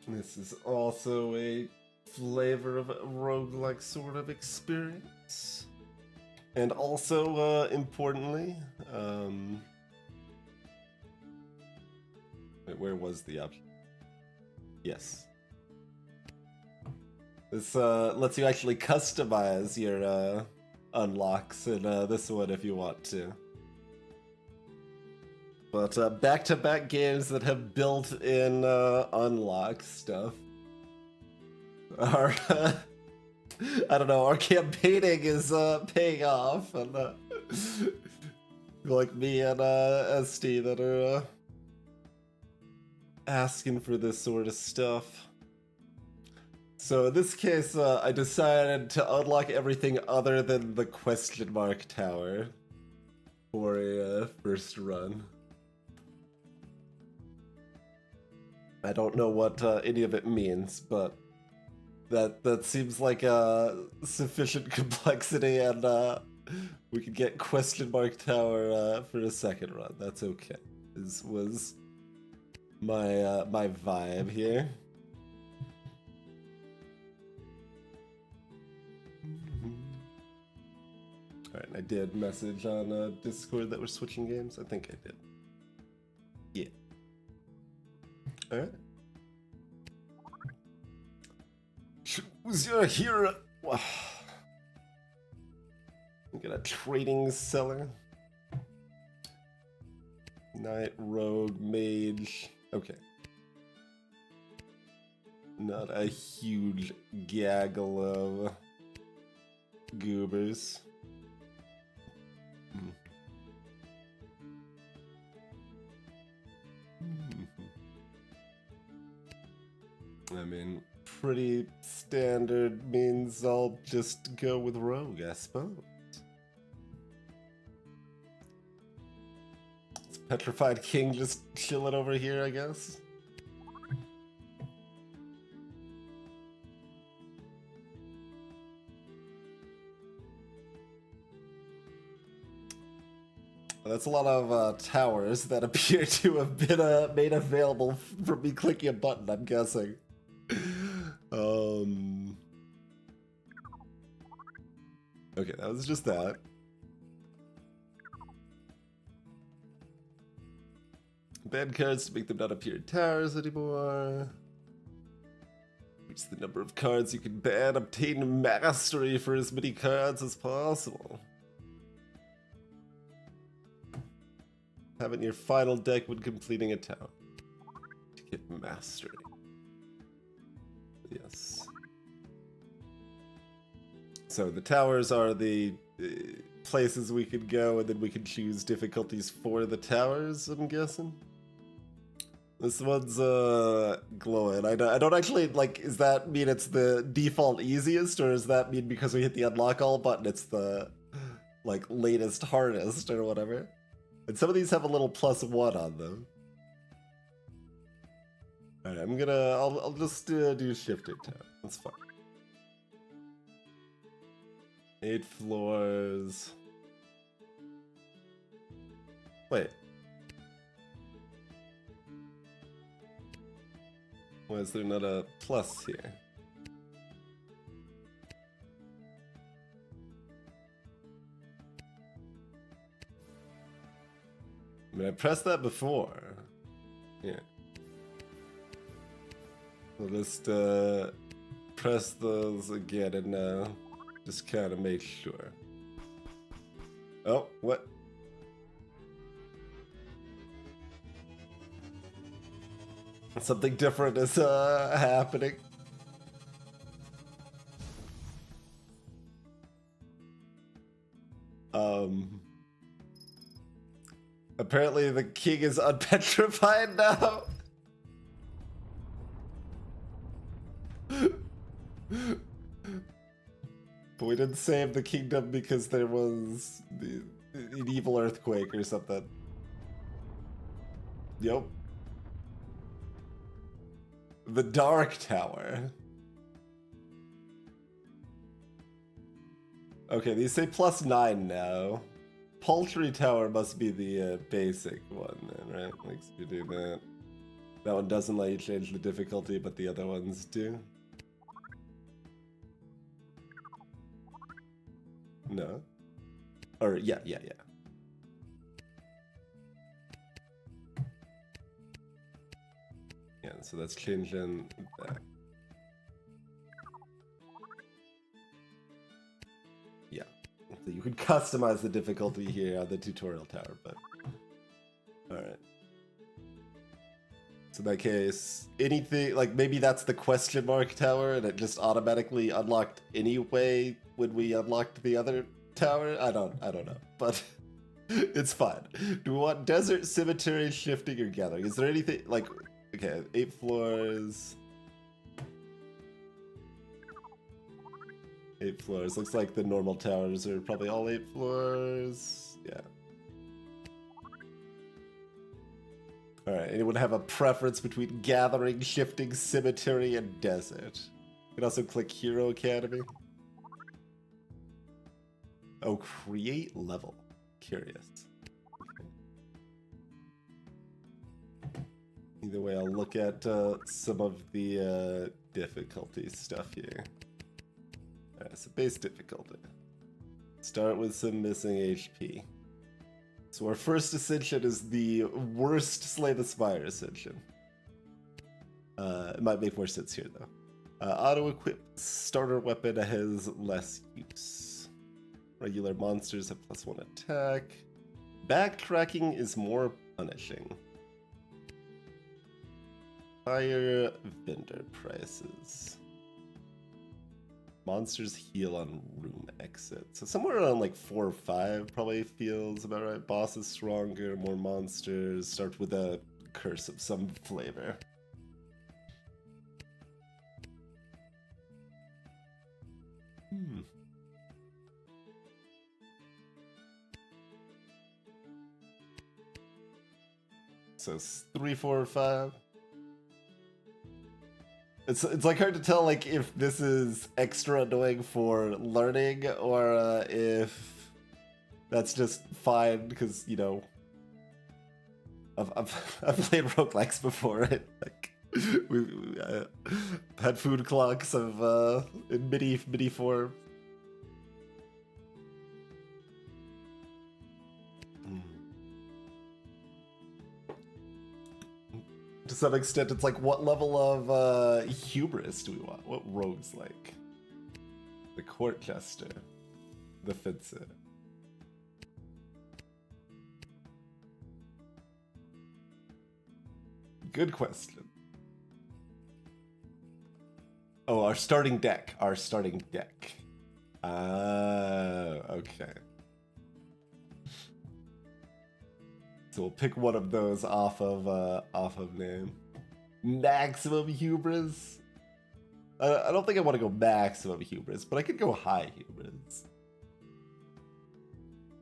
This is also a flavor of a roguelike sort of experience. And also, importantly, where was the option? Yes. This lets you actually customize your unlocks in this one if you want to. But back-to-back games that have built-in unlock stuff are, I don't know, our campaigning is paying off, and like me and SD that are asking for this sort of stuff. So in this case, I decided to unlock everything other than the question mark tower for a first run. I don't know what any of it means, but that seems like a sufficient complexity, and we could get question mark tower for a second run. That's okay. This was my my vibe here. All right, I did message on Discord that we're switching games. I think I did. Yeah. All right. Choose your hero. Wow. We got a trading seller. Knight, rogue, mage. Okay. Not a huge gaggle of goobers. I mean, pretty standard means I'll just go with rogue, I suppose. It's Petrified King just chilling over here, I guess. That's a lot of towers that appear to have been made available for me clicking a button, I'm guessing. Okay, that was just that. Ban cards to make them not appear in towers anymore. Reach the number of cards you can ban. Obtain mastery for as many cards as possible. Have it in your final deck when completing a tower. To get mastery. Yes. So the towers are the places we could go, and then we can choose difficulties for the towers, I'm guessing. This one's glowing. I don't actually, like, does that mean it's the default easiest, or does that mean because we hit the unlock all button it's the, like, latest hardest or whatever? And some of these have a little +1 on them. Alright, I'll just do shifted town. That's fine. 8 floors. Wait. Why is there not a plus here? I mean, I pressed that before. Yeah. We'll just press those again and just kind of make sure. Oh, what? Something different is happening. Apparently the king is unpetrified now. But we didn't save the kingdom because there was an evil earthquake or something. Yep. The Dark Tower. Okay, these say +9 now. Paltry Tower must be the basic one then, right? Like, so you do that. That one doesn't let you change the difficulty, but the other ones do. No. Or, yeah. Yeah, so that's changing that. Yeah. So you could customize the difficulty here on the tutorial tower, but... Alright. So in that case, anything, like maybe that's the question mark tower and it just automatically unlocked anyway when we unlocked the other tower? I don't know, but it's fine. Do we want desert, cemetery, shifting, or gathering? Is there anything, like, okay, 8 floors. 8 floors. Looks like the normal towers are probably all 8 floors. Yeah. Alright, anyone have a preference between gathering, shifting, cemetery, and desert? You can also click Hero Academy. Oh, create level. Curious. Okay. Either way, I'll look at some of the difficulty stuff here. Alright, so base difficulty. Start with some missing HP. So our first ascension is the worst Slay the Spire ascension. It might make more sense here though. Auto-equip starter weapon has less use. Regular monsters have +1 attack. Backtracking is more punishing. Higher vendor prices. Monsters heal on room exit. So somewhere around like 4 or 5 probably feels about right. Boss is stronger, more monsters. Start with a curse of some flavor. So 3, 4, 5. It's like hard to tell like if this is extra annoying for learning or if that's just fine because you know I've played roguelikes before, right? Like we had food clocks of in MIDI form. To some extent, it's like, what level of hubris do we want? What rogues like? The court jester, the fencer. Good question. Oh, our starting deck. Our starting deck. Okay. So we'll pick one of those off of name. Maximum hubris. I don't think I want to go maximum hubris, but I could go high hubris.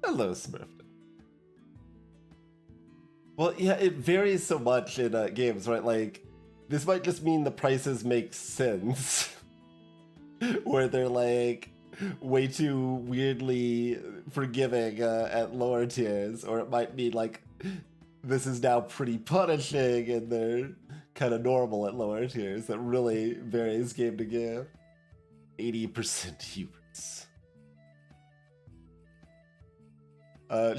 Hello, Smurfton. Well, yeah, it varies so much in games, right? Like, this might just mean the prices make sense, where they're like way too weirdly forgiving at lower tiers, or it might mean like this is now pretty punishing and they're kind of normal at lower tiers. That really varies game to game. 80% hubris.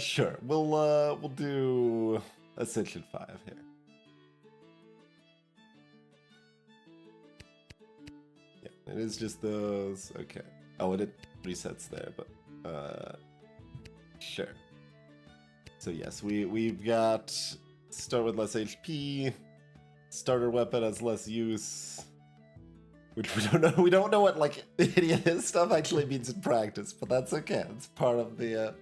Sure. We'll do Ascension 5 here. Yeah, it is just those. Okay. Oh, and it resets there, but sure. So yes, we've got start with less HP, starter weapon has less use, which we don't know. We don't know what like any of this stuff actually means in practice, but that's okay. It's part of the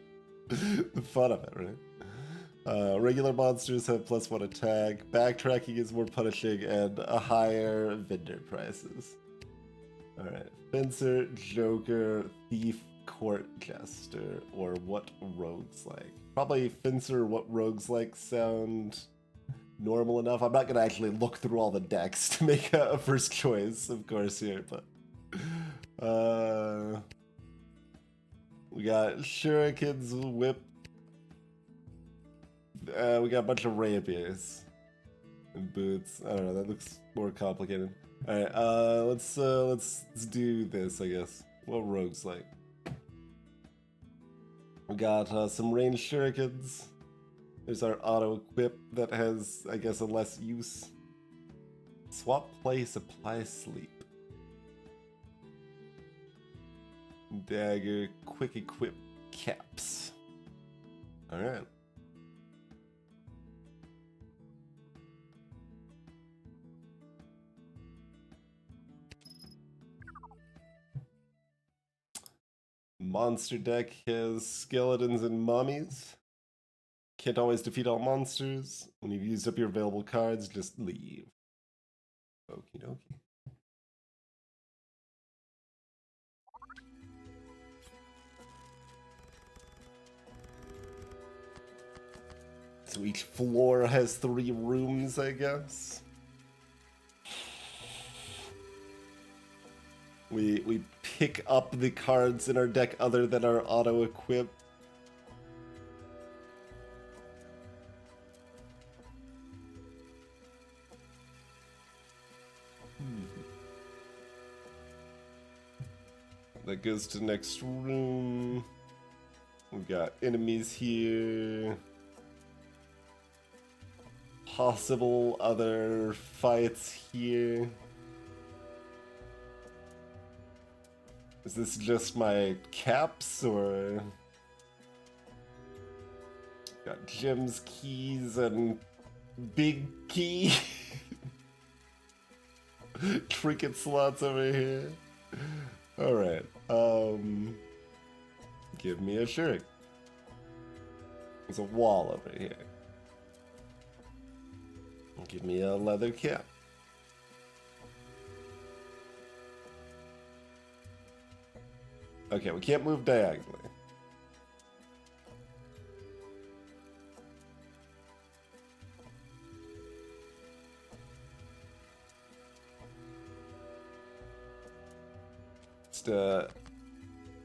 fun of it, right? Regular monsters have +1 attack. Backtracking is more punishing and a higher vendor prices. All right, fencer, joker, thief, court jester, or what rogues like. Probably fencer, what rogues like sound normal enough. I'm not gonna actually look through all the decks to make a first choice, of course, here, but we got shurikens, whip. We got a bunch of rapiers. And boots. I don't know, that looks more complicated. Alright, let's do this, I guess. What rogues like? We got some ranged shurikens. There's our auto-equip that has, I guess, a less use. Swap place, apply sleep. Dagger, quick equip, caps. Alright. Monster deck has skeletons and mummies. Can't always defeat all monsters. When you've used up your available cards, just leave. Okie dokie. So each floor has 3 rooms, I guess. We pick up the cards in our deck other than our auto-equip. That goes to next room. We've got enemies here. Possible other fights here. Is this just my caps, or... Got gems, keys, and big key. Trinket slots over here. Alright, give me a shirt. There's a wall over here. Give me a leather cap. Okay, we can't move diagonally. Just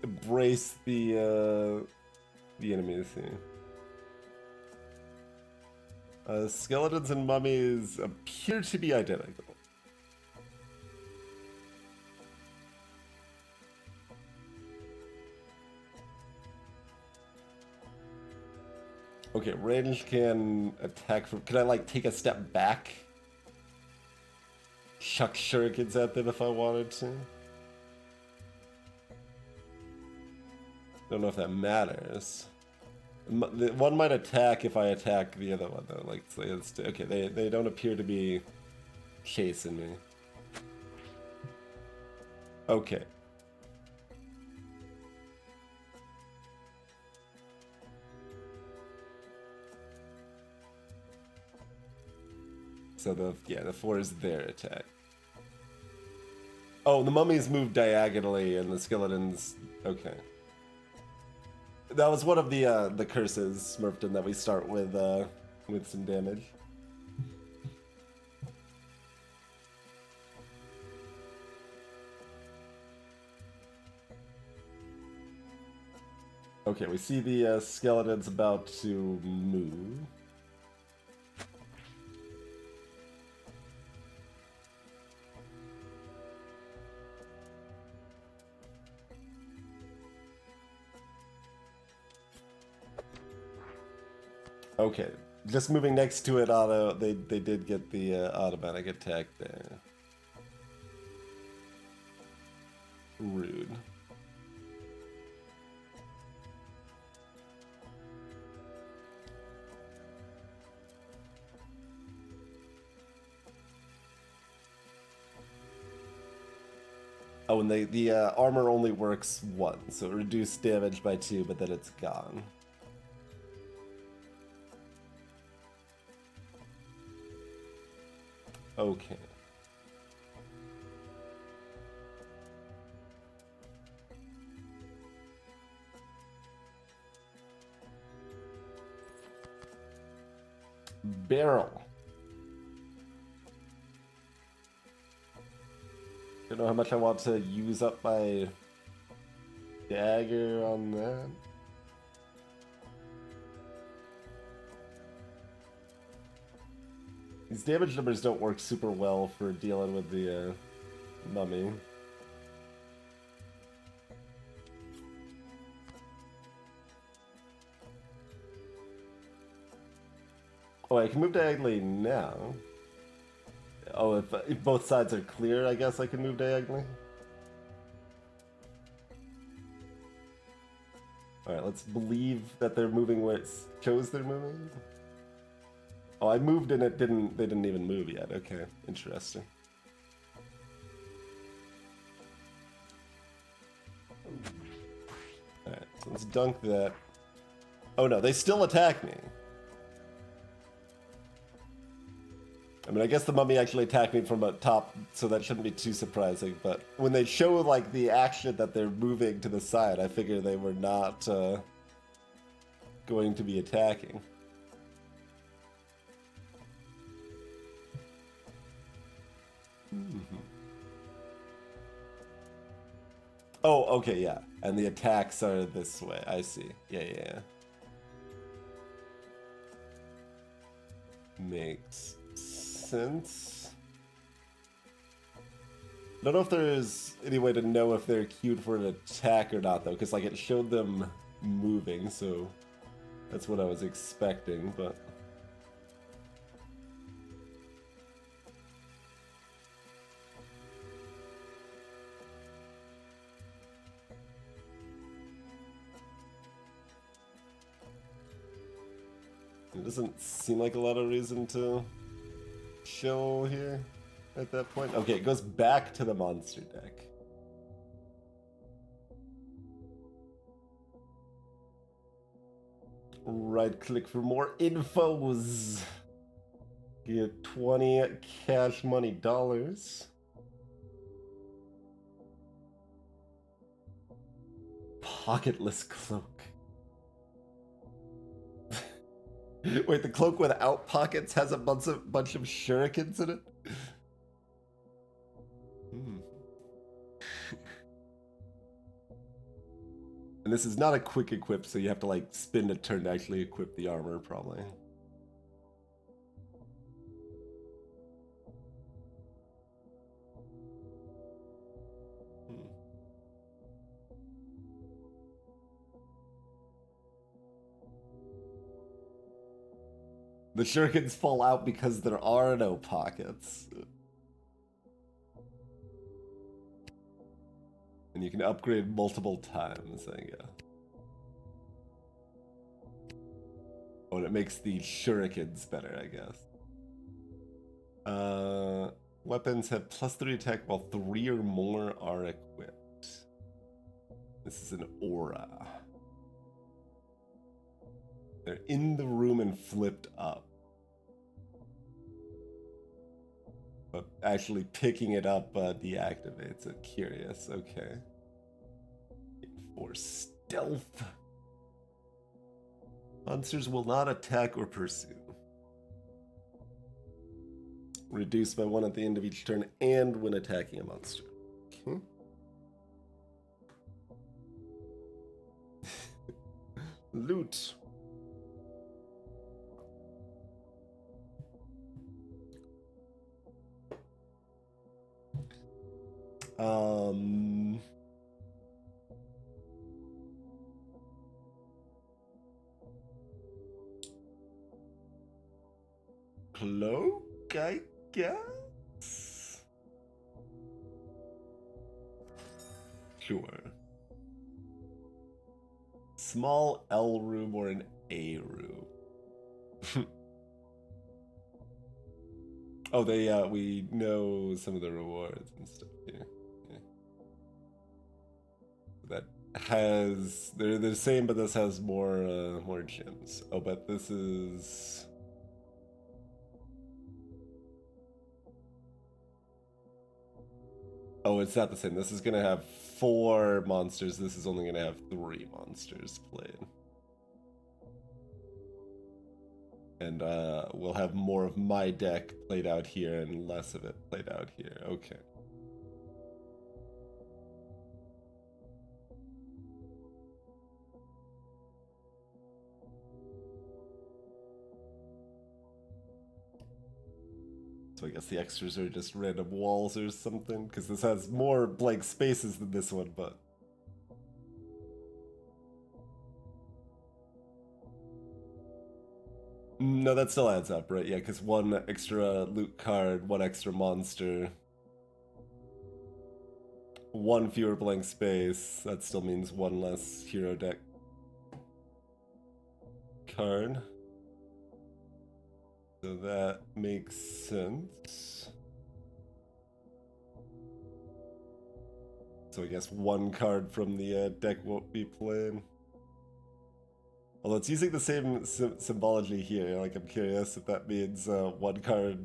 embrace the enemies here. Skeletons and mummies appear to be identical. Okay, range can attack from... Can I, like, take a step back? Chuck shurikens at them if I wanted to? Don't know if that matters. One might attack if I attack the other one, though. Like, okay, they don't appear to be chasing me. Okay. So the 4 is their attack. Oh, the mummies move diagonally and the skeletons... Okay. That was one of the curses, Smurfton, that we start with some damage. Okay, we see the skeletons about to move. Okay, just moving next to it, they did get the automatic attack there. Rude. Oh, and the armor only works once, so it reduced damage by 2, but then it's gone. Okay. Barrel. Don't know how much I want to use up my dagger on that. These damage numbers don't work super well for dealing with the mummy. Oh, I can move diagonally now. Oh, if both sides are clear, I guess I can move diagonally. Alright, let's believe that they're moving where it shows they're moving. Oh, I moved and they didn't even move yet. Okay, interesting. Alright, so let's dunk that. Oh no, they still attack me. I mean, I guess the mummy actually attacked me from up top, so that shouldn't be too surprising, but when they show, like, the action that they're moving to the side, I figure they were not, going to be attacking. Mm-hmm. Oh, okay, yeah. And the attacks are this way. I see. Yeah. Makes sense. I don't know if there's any way to know if they're queued for an attack or not, though, because, like, it showed them moving, so that's what I was expecting, but... It doesn't seem like a lot of reason to chill here at that point. Okay, it goes back to the monster deck. Right click for more infos. Get 20 cash money dollars. Pocketless cloak. Wait, the cloak without pockets has a bunch of shurikens in it? And this is not a quick equip, so you have to, like, spin a turn to actually equip the armor, probably. The shurikens fall out because there are no pockets. And you can upgrade multiple times, I guess. Oh, and it makes the shurikens better, I guess. Weapons have +3 attack while 3 or more are equipped. This is an aura. They're in the room and flipped up. But actually picking it up deactivates it. Curious, okay. For stealth. Monsters will not attack or pursue. Reduced by 1 at the end of each turn and when attacking a monster. Okay. Loot. Cloak, I guess? Sure. Small L room or an A room? Oh, we know some of the rewards and stuff here. Yeah. That has, they're the same, but this has more gems. Oh, but this is... Oh, it's not the same. This is gonna have 4 monsters. This is only gonna have 3 monsters played. And we'll have more of my deck played out here and less of it played out here. Okay. So I guess the extras are just random walls or something, because this has more blank spaces than this one, but... No, that still adds up, right? Yeah, because one extra loot card, one extra monster, one fewer blank space, that still means one less hero deck card. So that makes sense. So I guess one card from the deck won't be played. Although it's using the same symbology here, like I'm curious if that means one card...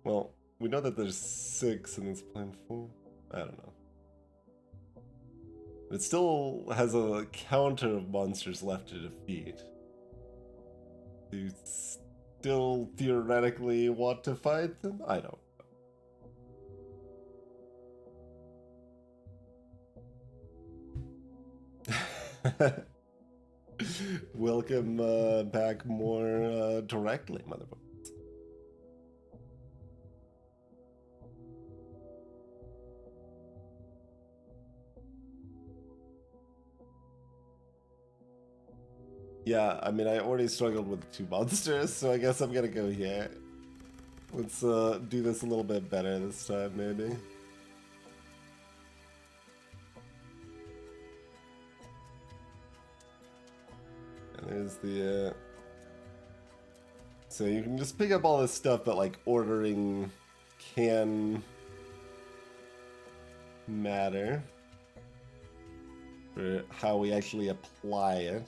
Well, we know that there's 6 and it's playing 4. I don't know. It still has a counter of monsters left to defeat. Do you still theoretically want to fight them? I don't. Welcome back more directly, motherfucker. Yeah, I mean, I already struggled with 2 monsters, so I guess I'm gonna go here. Let's do this a little bit better this time, maybe. And there's the... So you can just pick up all this stuff, but like ordering can matter for how we actually apply it.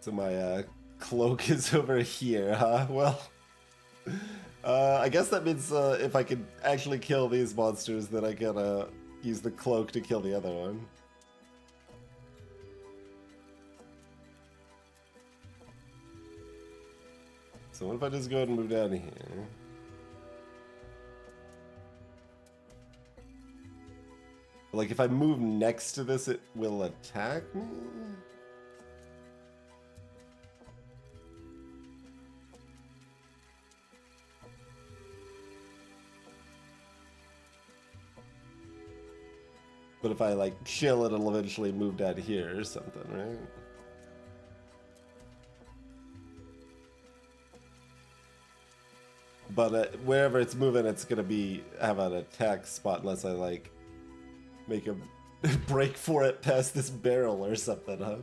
So my cloak is over here, huh? Well, I guess that means if I can actually kill these monsters, then I gotta use the cloak to kill the other one. So what if I just go ahead and move down here? Like if I move next to this, it will attack me? But if I like chill, it'll eventually move down here or something, right? But wherever it's moving, it's gonna have an attack spot unless I like make a break for it past this barrel or something, huh?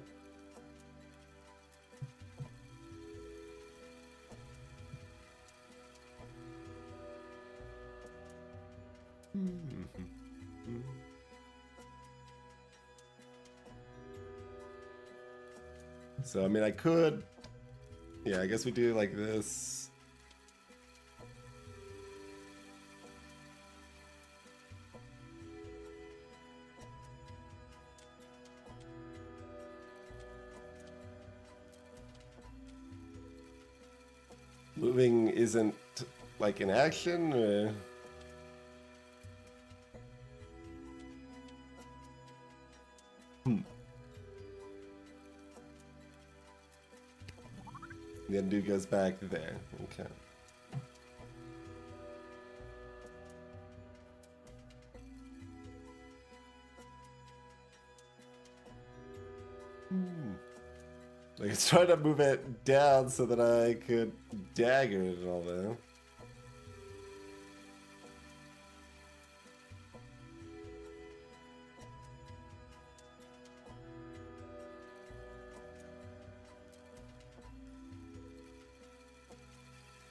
So, I mean, I could... Yeah, I guess we do like this. Moving isn't, like, an action, or... The undo goes back there. Okay. Like it's trying to move it down so that I could dagger it and all that.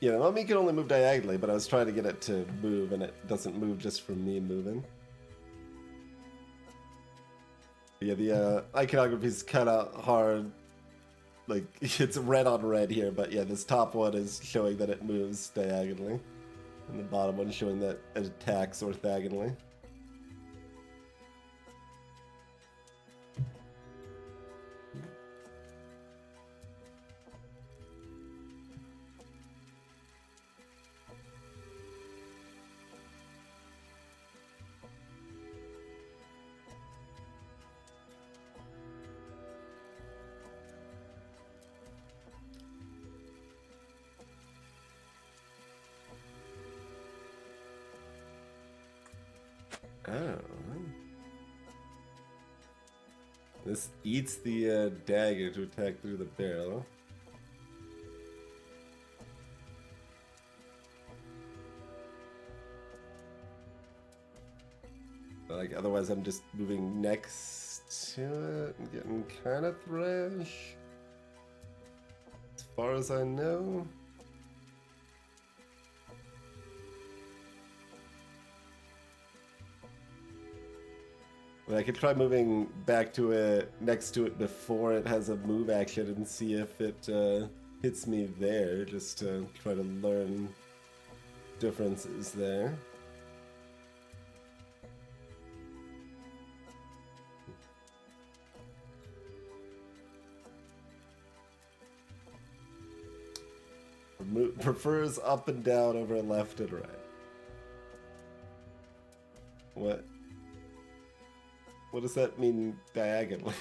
Yeah, Mummy can only move diagonally, but I was trying to get it to move, and it doesn't move just from me moving. Yeah, the iconography is kind of hard like, it's red on red here, but yeah, this top one is showing that it moves diagonally. And the bottom one showing that it attacks orthogonally. Oh. This eats the dagger to attack through the barrel. But, like, otherwise I'm just moving next to it and getting kind of thrash. As far as I know. But I could try moving back to it, next to it before it has a move action and see if it hits me there, just to try to learn differences there. Prefers up and down over left and right. What? What does that mean diagonally?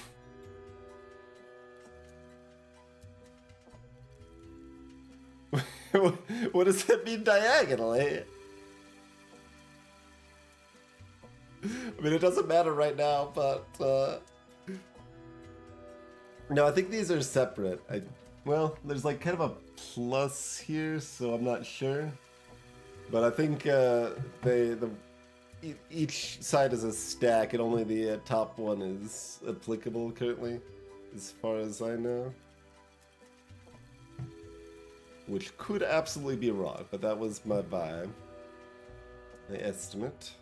What does that mean diagonally? I mean, it doesn't matter right now, but no, I think these are separate. Well, there's like kind of a plus here, so I'm not sure. But I think each side is a stack, and only the top one is applicable currently, as far as I know. Which could absolutely be wrong, but that was my vibe. My estimate.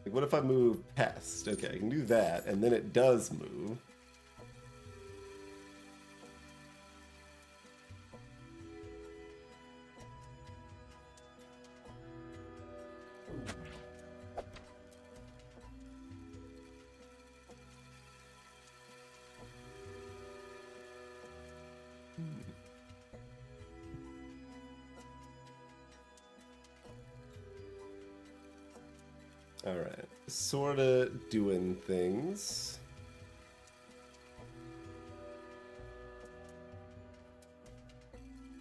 Like, what if I move past? Okay, I can do that, and then it does move. Alright, sorta doing things.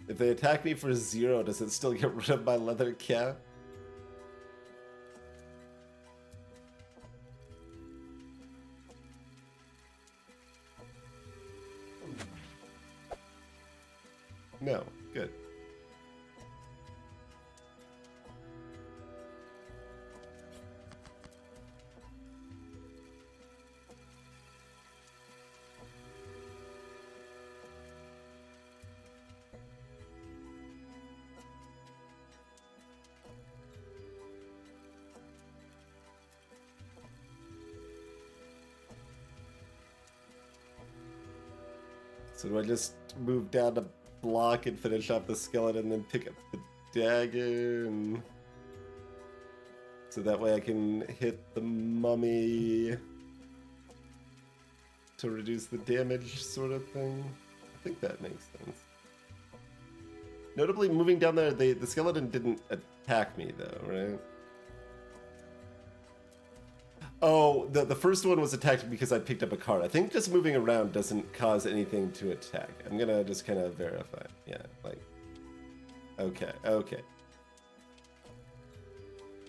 If they attack me for 0, does it still get rid of my leather cap? No, good. So do I just move down to block and finish off the skeleton and then pick up the dagger, and so that way I can hit the mummy to reduce the damage, sort of thing? I think that makes sense. Notably, moving down there, the skeleton didn't attack me though, right? Oh, the first one was attacked because I picked up a card. I think just moving around doesn't cause anything to attack. I'm gonna just kind of verify. Yeah, like, okay.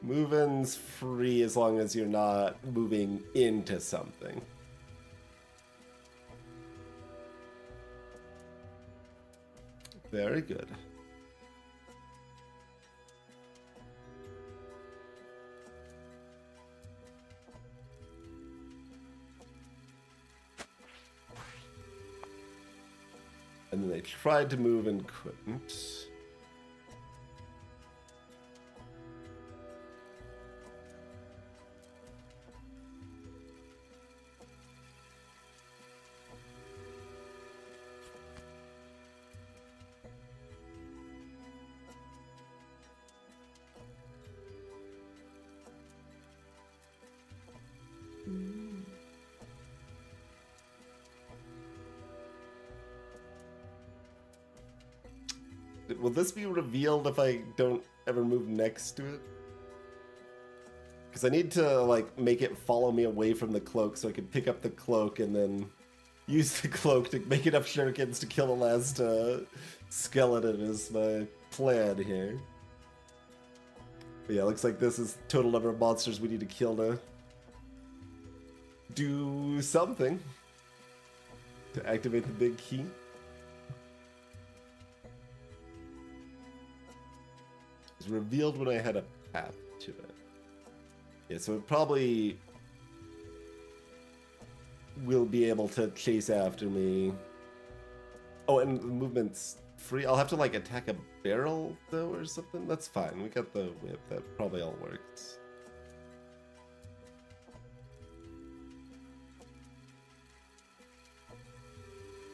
Moving's free as long as you're not moving into something. Very good. And then they tried to move and couldn't. Will this be revealed if I don't ever move next to it? Because I need to, like, make it follow me away from the cloak so I can pick up the cloak and then use the cloak to make enough shurikens to kill the last skeleton is my plan here. But yeah, looks like this is total number of monsters we need to kill to do something to activate the big key. It was revealed when I had a path to it. Yeah, so it probably will be able to chase after me. Oh, and the movement's free. I'll have to, like, attack a barrel, though, or something? That's fine. We got the whip. That probably all works.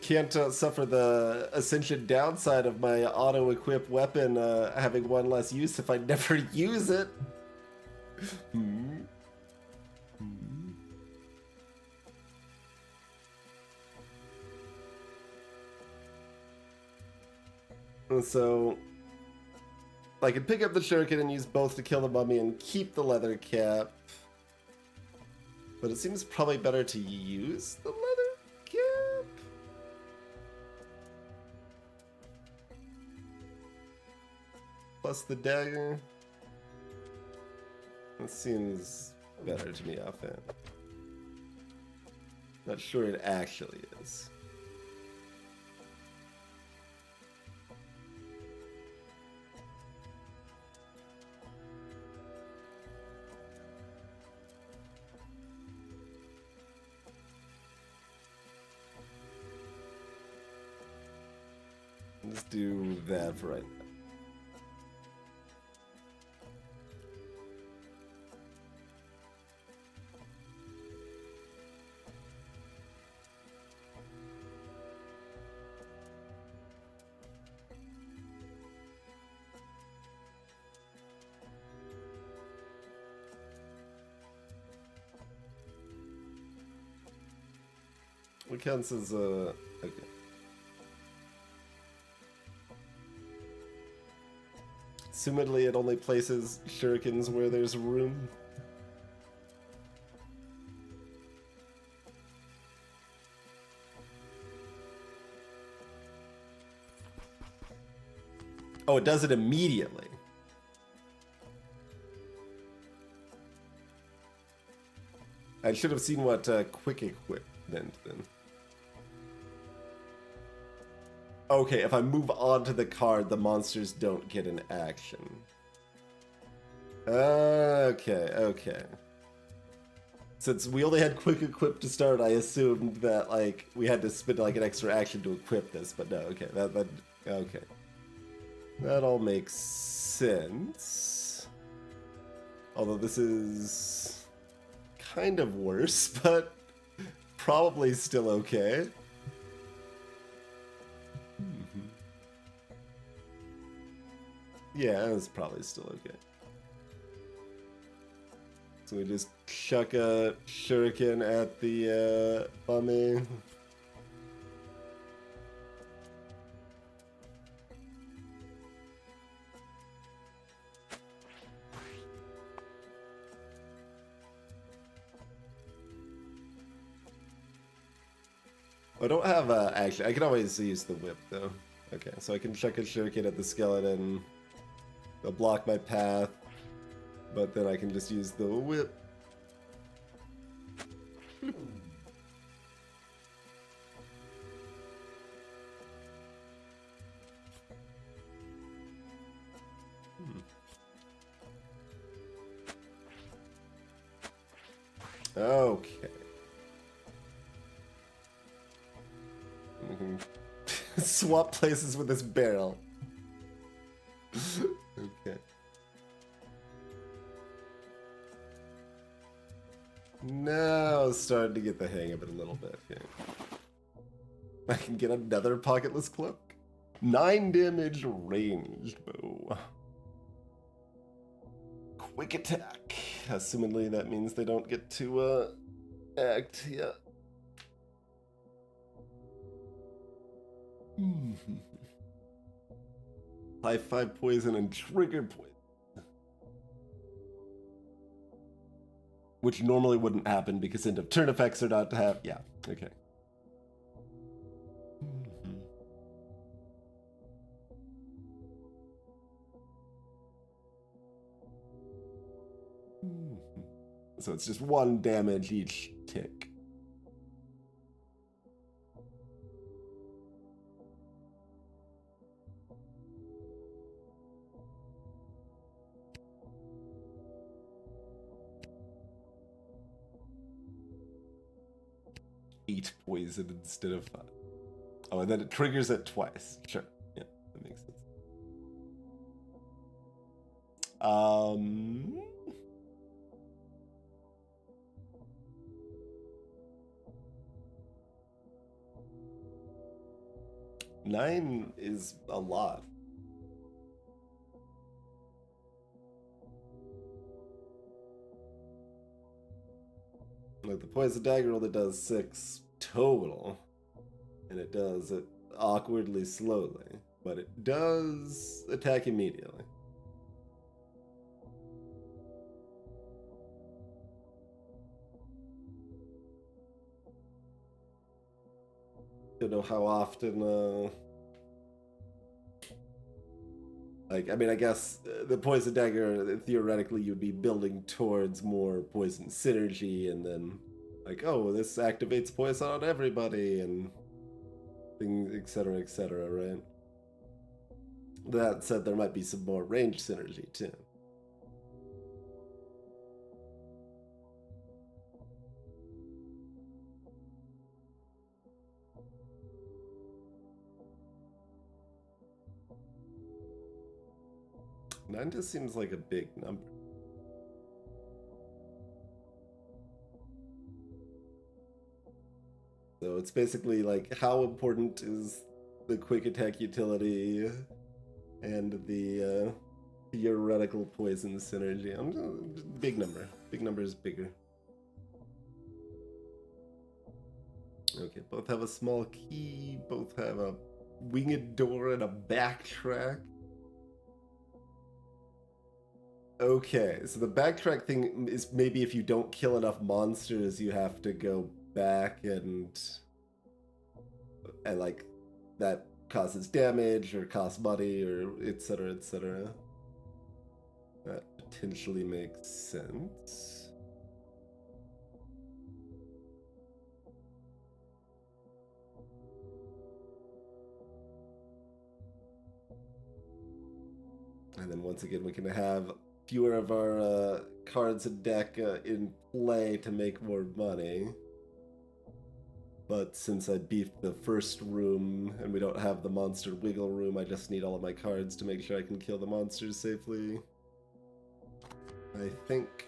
Can't suffer the Ascension downside of my auto-equip weapon having one less use if I never use it. And so I could pick up the shuriken and use both to kill the mummy and keep the leather cap. But it seems probably better to use the leather cap. Plus the dagger. That seems better to me offhand. Not sure it actually is. Let's do that for right now. What counts as okay. Assumedly, it only places shurikens where there's room. Oh, it does it immediately. I should have seen what quick equip meant then. Okay, if I move on to the card, the monsters don't get an action. Okay. Since we only had quick equip to start, I assumed that, like, we had to spend, like, an extra action to equip this, but no, okay, okay. That all makes sense. Although this is kind of worse, but probably still okay. Yeah, it's probably still okay. So we just chuck a shuriken at the mummy. I don't have actually. I can always use the whip though. Okay, so I can chuck a shuriken at the skeleton. They'll block my path, but then I can just use the whip. Okay. We can swap places with this barrel. Okay. Now starting to get the hang of it a little bit. Okay. I can get another pocketless cloak. 9 damage ranged bow. Quick attack. Assumedly that means they don't get to act yet. High 5 poison and trigger poison. Which normally wouldn't happen because end of turn effects are not to have. Yeah, okay. So it's just 1 damage each tick. Eight poison instead of 5. Oh, and then it triggers it twice. Sure. Yeah, that makes sense. 9 is a lot. Like the poison dagger only does 6 total, and it does it awkwardly slowly, but it does attack immediately. Don't know how often like, I mean, I guess the poison dagger, theoretically, you'd be building towards more poison synergy, and then, like, oh, this activates poison on everybody, and things, etc., right? That said, there might be some more range synergy, too. Nine just seems like a big number. So it's basically like, how important is the quick attack utility and the theoretical poison synergy? Big number. Big number is bigger. Okay, both have a small key, both have a winged door and a backtrack. Okay, so the backtrack thing is maybe if you don't kill enough monsters, you have to go back and like that causes damage or costs money or etc. That potentially makes sense. And then once again, we can have fewer of our cards and deck in play to make more money. But since I beefed the first room and we don't have the monster wiggle room, I just need all of my cards to make sure I can kill the monsters safely. I think.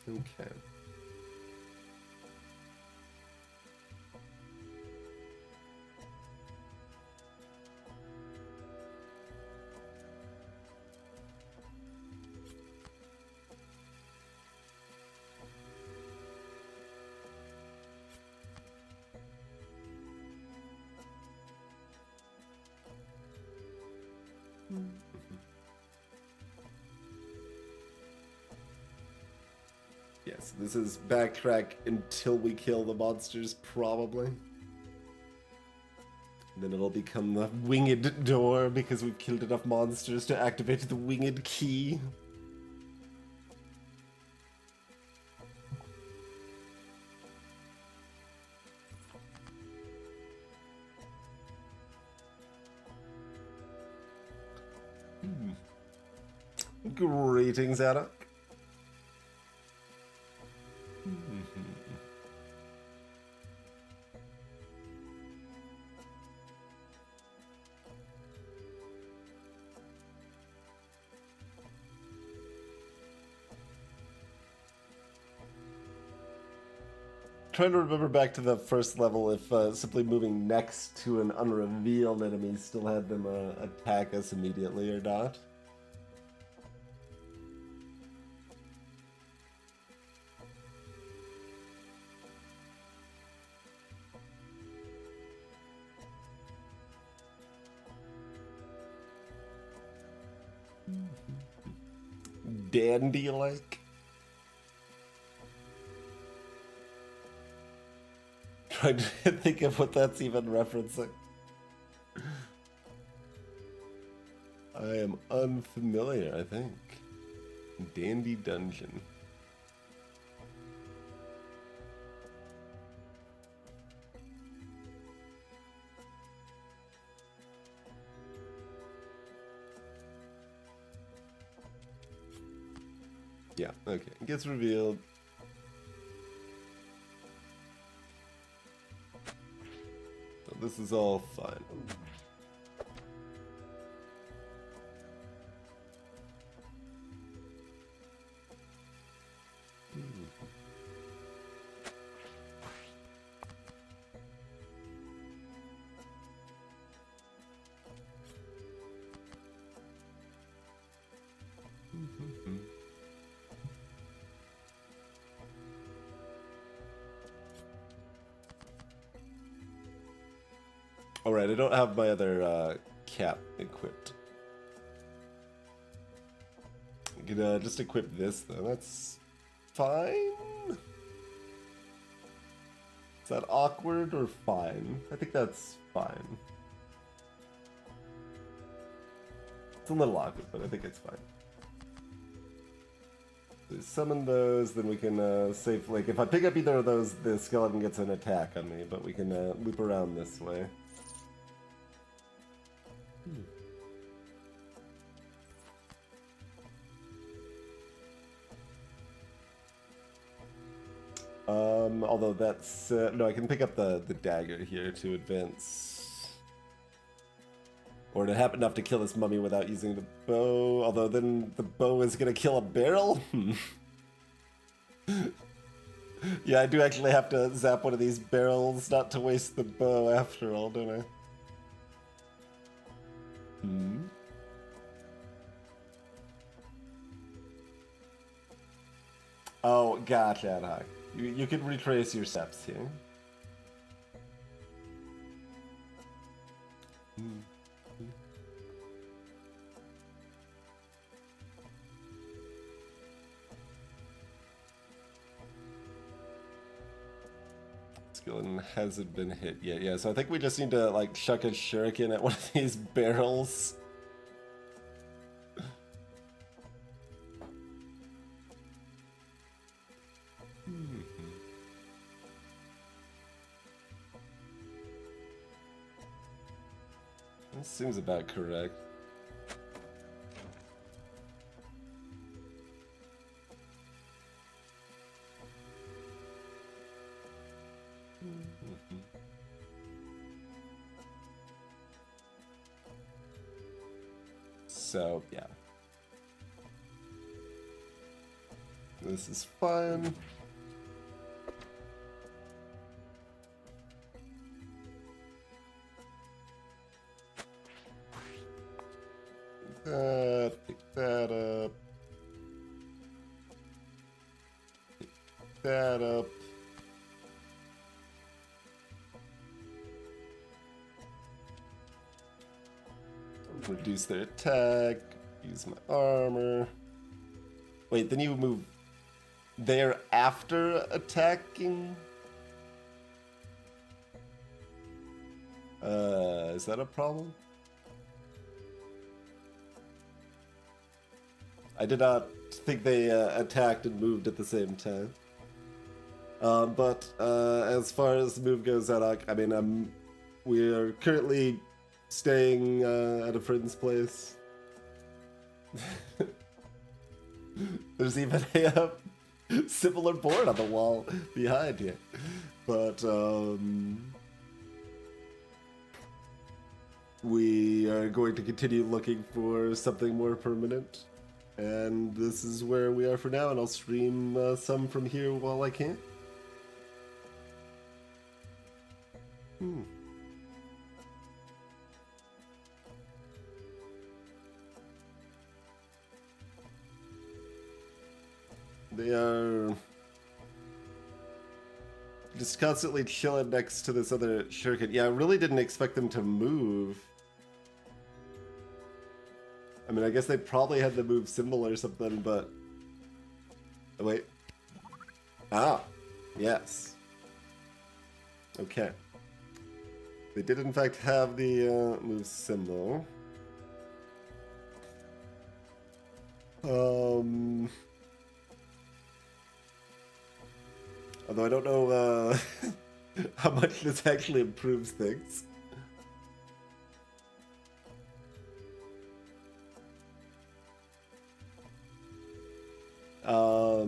Okay. Yes, this is backtrack until we kill the monsters, probably. And then it'll become the winged door because we've killed enough monsters to activate the winged key. Greetings, Adam. Trying to remember back to the first level if simply moving next to an unrevealed enemy still had them attack us immediately or not. dandy-like. Trying to think of what that's even referencing. I am unfamiliar, I think. Dandy Dungeon. Yeah, okay. It gets revealed. So this is all fine. Alright, I don't have my other cap equipped. I could just equip this though, that's fine? Is that awkward or fine? I think that's fine. It's a little awkward, but I think it's fine. So summon those, then we can save, like, if I pick up either of those, the skeleton gets an attack on me, but we can loop around this way. Although that's no, I can pick up the dagger here to advance, or to happen enough to kill this mummy without using the bow. Although then the bow is gonna kill a barrel. Yeah, I do actually have to zap one of these barrels not to waste the bow after all, don't I? Oh, gotcha, ad hoc. You can retrace your steps here. Skeleton hasn't been hit yet. Yeah, so I think we just need to like chuck a shuriken at one of these barrels. That seems about correct. So, yeah. This is fun. Pick that up. Pick that up. Reduce their attack. Use my armor. Wait, then you move there after attacking? Is that a problem? I did not think they attacked and moved at the same time. But as far as the move goes, Zadok, I mean, we are currently staying at a friend's place. There's even a similar board on the wall behind you. But we are going to continue looking for something more permanent. And this is where we are for now, and I'll stream some from here while I can. They are just constantly chilling next to this other shuriken. Yeah, I really didn't expect them to move. I mean, I guess they probably had the move symbol or something, but Oh, wait. Ah, yes. Okay. They did in fact have the move symbol. Although I don't know how much this actually improves things.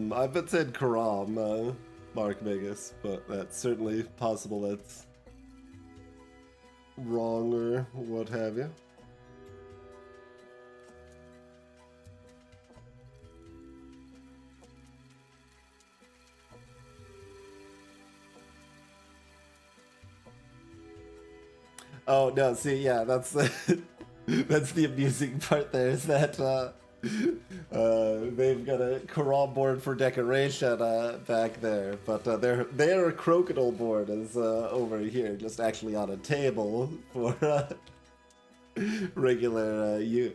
I've been saying Karam, Mark Vegas, but that's certainly possible that's wrong or what have you. Oh no, see, yeah, that's that's the amusing part there, is that they've got a Karam board for decoration back there, but their crocodile board is over here, just actually on a table for regular use.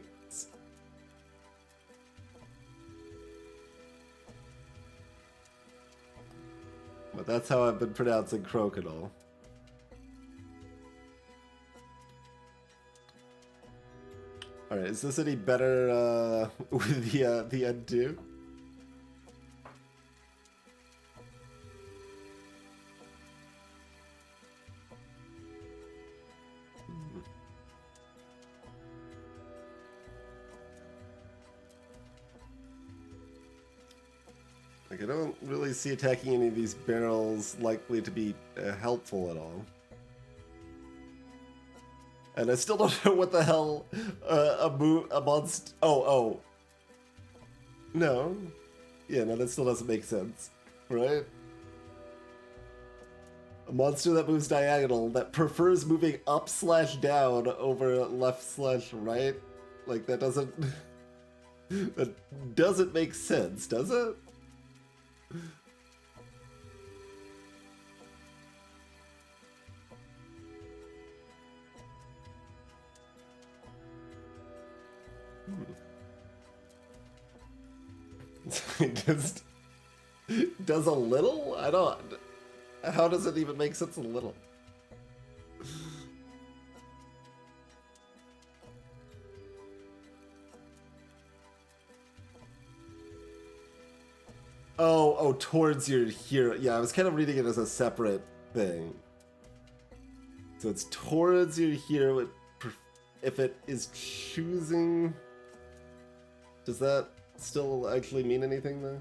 But that's how I've been pronouncing crocodile. Alright, is this any better with the undo? Like, I don't really see attacking any of these barrels likely to be helpful at all. And I still don't know what the hell a monster. Oh. No. Yeah, no, that still doesn't make sense, right? A monster that moves diagonal that prefers moving up/down over left/right. Like, that doesn't. That doesn't make sense, does it? It just does a little? I don't. How does it even make sense a little? Oh, towards your hero. Yeah, I was kind of reading it as a separate thing. So it's towards your hero. If it is choosing. Does that still actually mean anything though?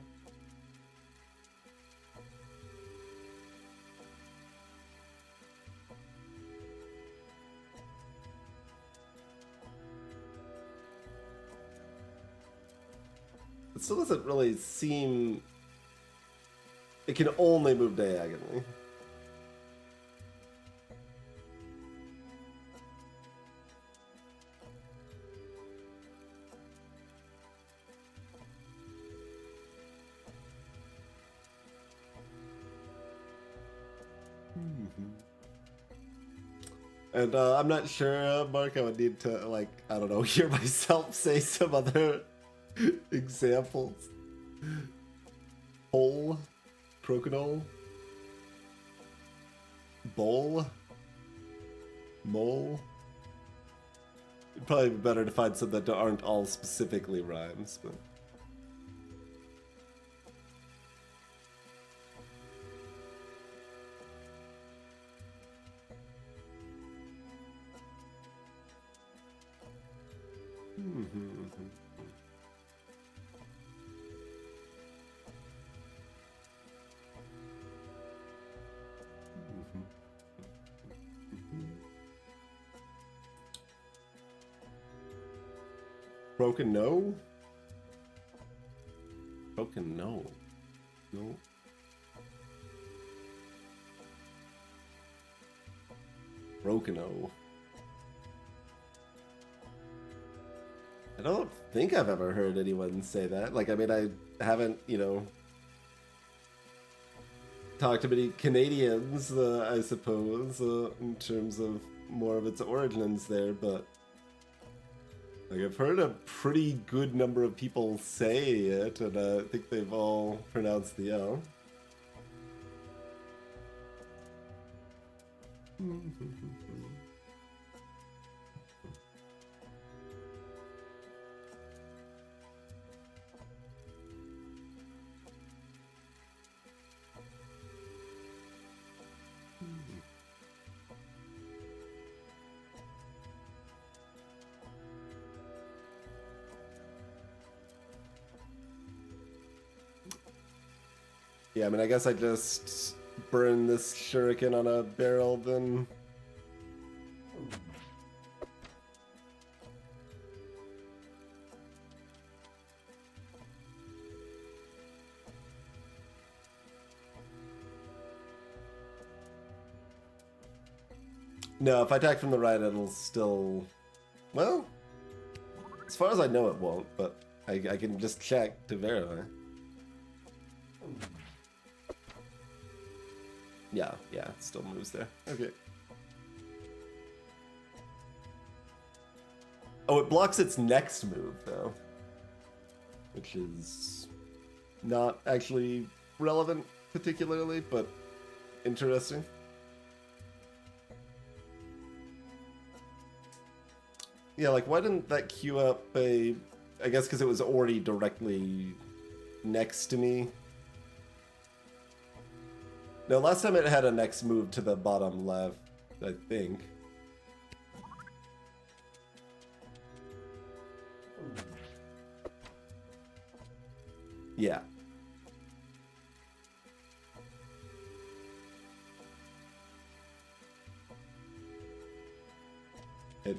It still doesn't really seem. It can only move diagonally. And I'm not sure, Mark, I would need to, like, I don't know, hear myself say some other examples. Hole, crocodile, bowl, mole. It'd probably be better to find some that aren't all specifically rhymes, but... Broken no? Broken no. No. Broken no. I don't think I've ever heard anyone say that. Like, I mean, I haven't, you know, talked to many Canadians, I suppose, in terms of more of its origins there, but Like, I've heard a pretty good number of people say it, and I think they've all pronounced the L. Yeah, I mean, I guess I just burn this shuriken on a barrel, then. No, if I attack from the right, it'll still... Well, as far as I know, it won't, but I can just check to verify. Yeah, it still moves there. Okay. Oh, it blocks its next move, though. Which is not actually relevant particularly, but interesting. Yeah, like, why didn't that queue up a... I guess because it was already directly next to me. No, last time it had a next move to the bottom left, I think. Yeah. It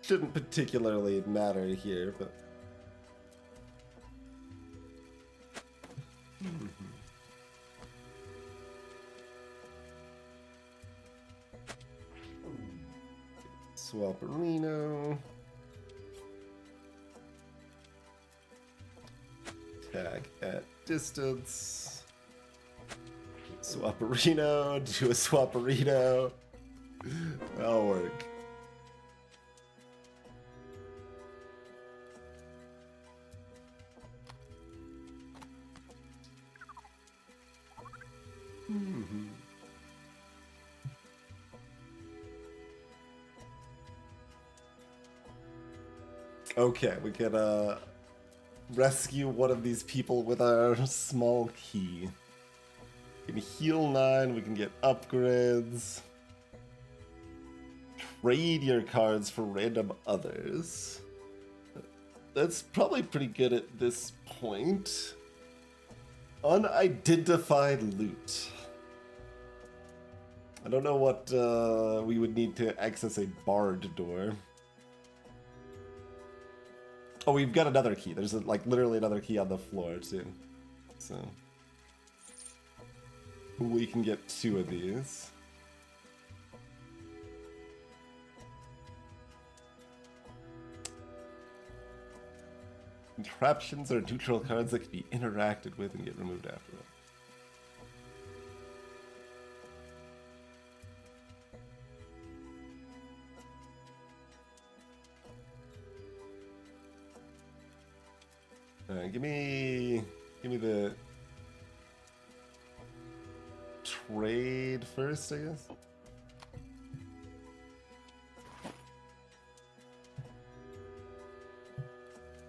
shouldn't particularly matter here, but... Swapperino. Attack at distance. Swapperino, do a Swapperino. That'll work. Okay, we can rescue one of these people with our small key. We can heal 9, we can get upgrades. Trade your cards for random others. That's probably pretty good at this point. Unidentified loot. I don't know what we would need to access a barred door. Oh, we've got another key. There's like literally another key on the floor too. So we can get 2 of these. Contraptions are neutral cards that can be interacted with and get removed after that. Give me the trade first, I guess.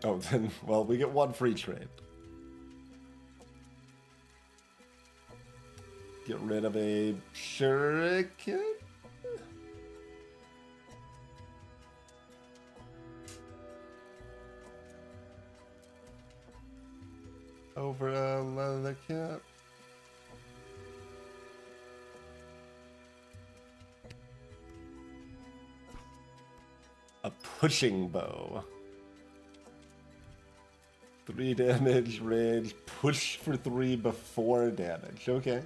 Oh, then, well, we get 1 free trade. Get rid of a shuriken. Over a leather cap. A pushing bow. 3 damage, range, push for 3 before damage. Okay.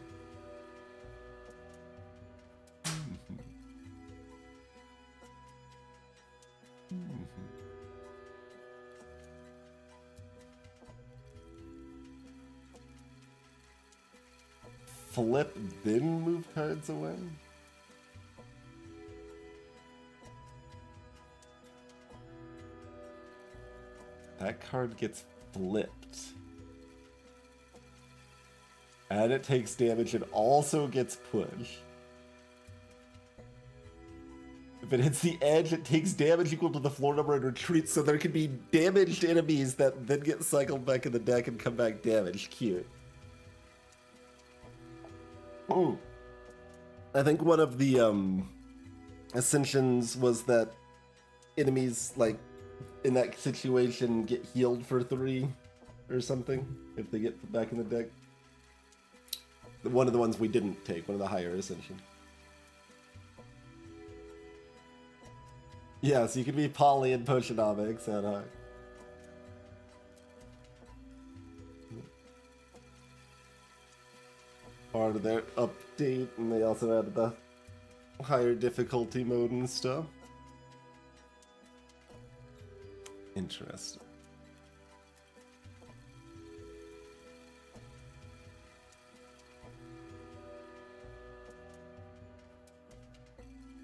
Flip, then move cards away? That card gets flipped. And it takes damage and also gets pushed. If it hits the edge, it takes damage equal to the floor number and retreats, so there can be damaged enemies that then get cycled back in the deck and come back damaged. Cute. Oh. I think one of the ascensions was that enemies, like, in that situation get healed for 3 or something if they get back in the deck. One of the ones we didn't take, one of the higher ascension. Yeah, so you can be poly and Potionomics at high. Part of their update, and they also added the higher difficulty mode and stuff. Interesting.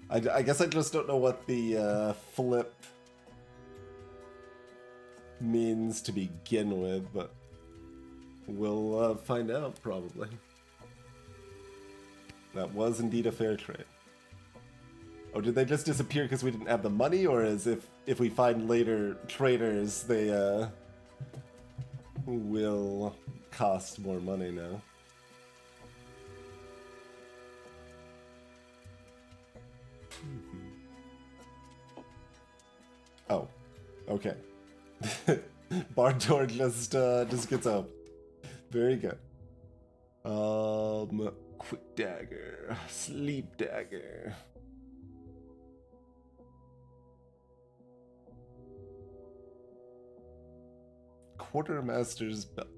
I guess I just don't know what the flip means to begin with, but we'll find out probably. That was indeed a fair trade. Oh, did they just disappear because we didn't have the money, or as if we find later traders, they will cost more money now? Oh, okay. Barn door just gets up. Very good. Quick dagger, sleep dagger. Quartermaster's belt.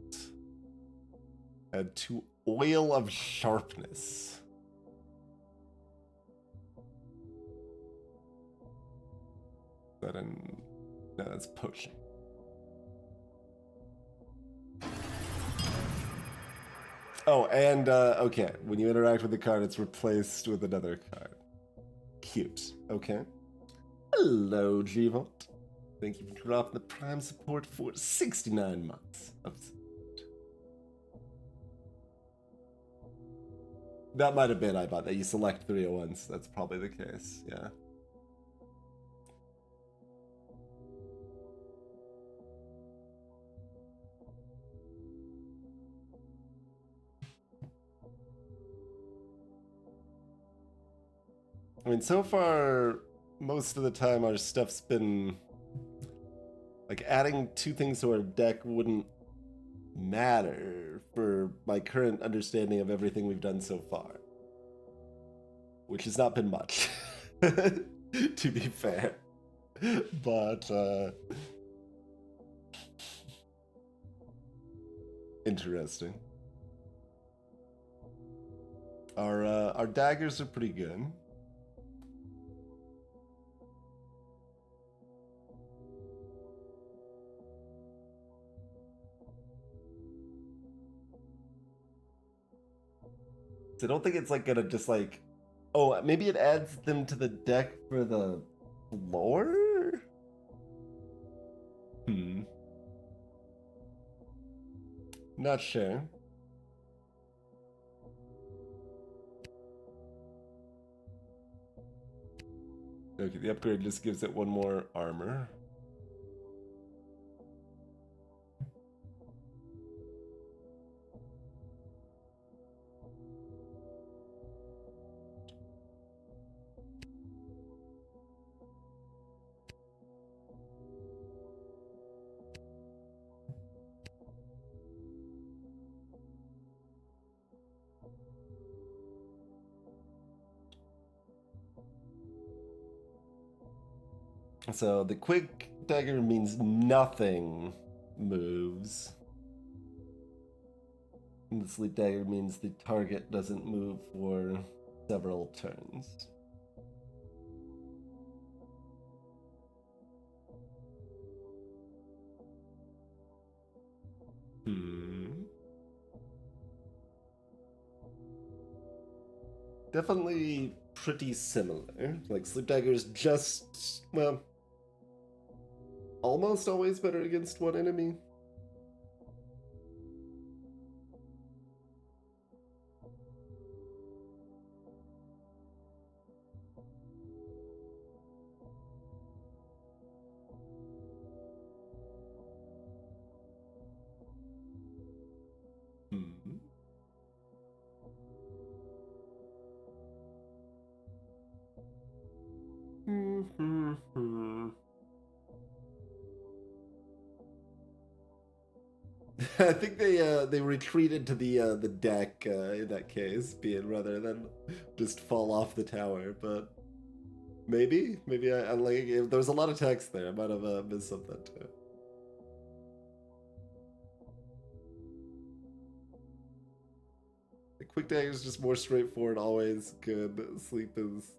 Add 2 oil of sharpness. That in... No, that's potion. Oh, and, okay. When you interact with the card, it's replaced with another card. Cute. Okay. Hello, Gvolt. Thank you for dropping the Prime support for 69 months of support. That might have been I bought that. You select 301s. That's probably the case, yeah. I mean, so far, most of the time our stuff's been... Like, adding 2 things to our deck wouldn't matter for my current understanding of everything we've done so far. Which has not been much, to be fair. But, interesting. Our daggers are pretty good. So I don't think it's like gonna just like, oh, maybe it adds them to the deck for the floor? Not sure. Okay, the upgrade just gives it 1 more armor. So the quick dagger means nothing moves. And the sleep dagger means the target doesn't move for several turns. Definitely pretty similar. Like, sleep dagger is just, well, almost always better against one enemy. I think they retreated to the deck in that case, being rather than just fall off the tower. But maybe I like if there was a lot of text there. I might have missed something too. The quick dagger is just more straightforward. Always good. Sleep is.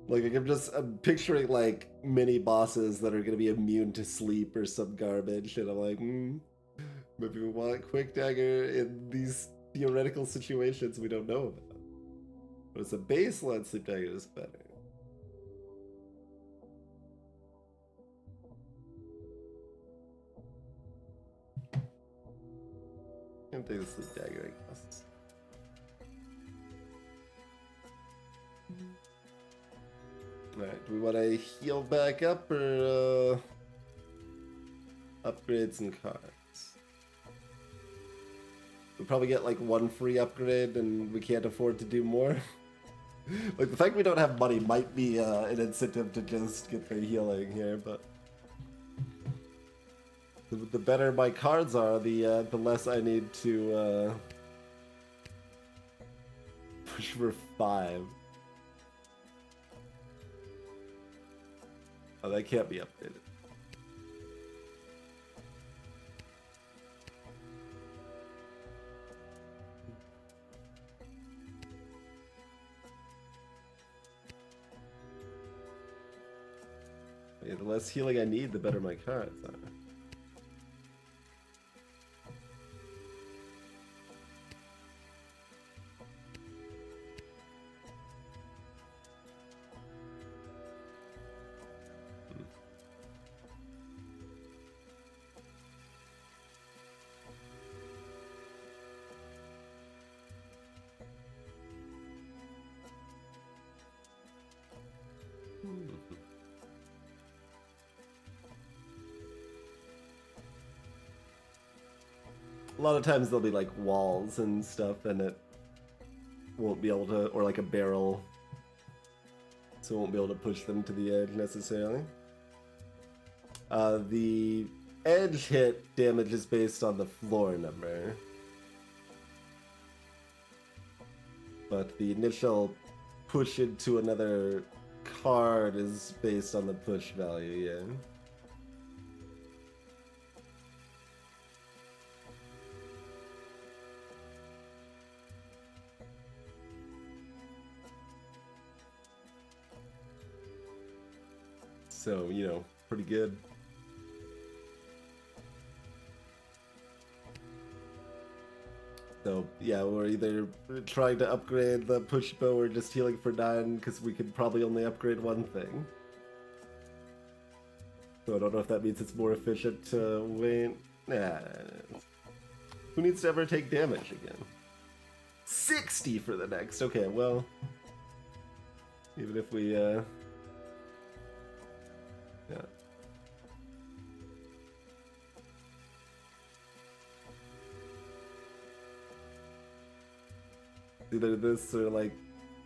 Like I'm picturing like mini bosses that are gonna be immune to sleep or some garbage, and I'm like, maybe we want quick dagger in these theoretical situations we don't know about. But as a baseline, sleep dagger is better. Can't take the sleep dagger, I guess. Alright, do we want to heal back up or upgrade some cards? We'll probably get like one free upgrade and we can't afford to do more. Like the fact we don't have money might be an incentive to just get the healing here, but the better my cards are, the less I need to push for 5. Oh, that can't be updated. Yeah, the less healing I need, the better my cards are. A lot of times there'll be like walls and stuff and it won't be able to, or like a barrel, so it won't be able to push them to the edge necessarily. The edge hit damage is based on the floor number, but the initial push into another card is based on the push value, yeah. So, you know, pretty good. So, yeah, we're either trying to upgrade the push bow or just healing for 9, because we could probably only upgrade one thing. So I don't know if that means it's more efficient to wait. Nah. Who needs to ever take damage again? 60 for the next. Okay, well, even if we, yeah. Either this or like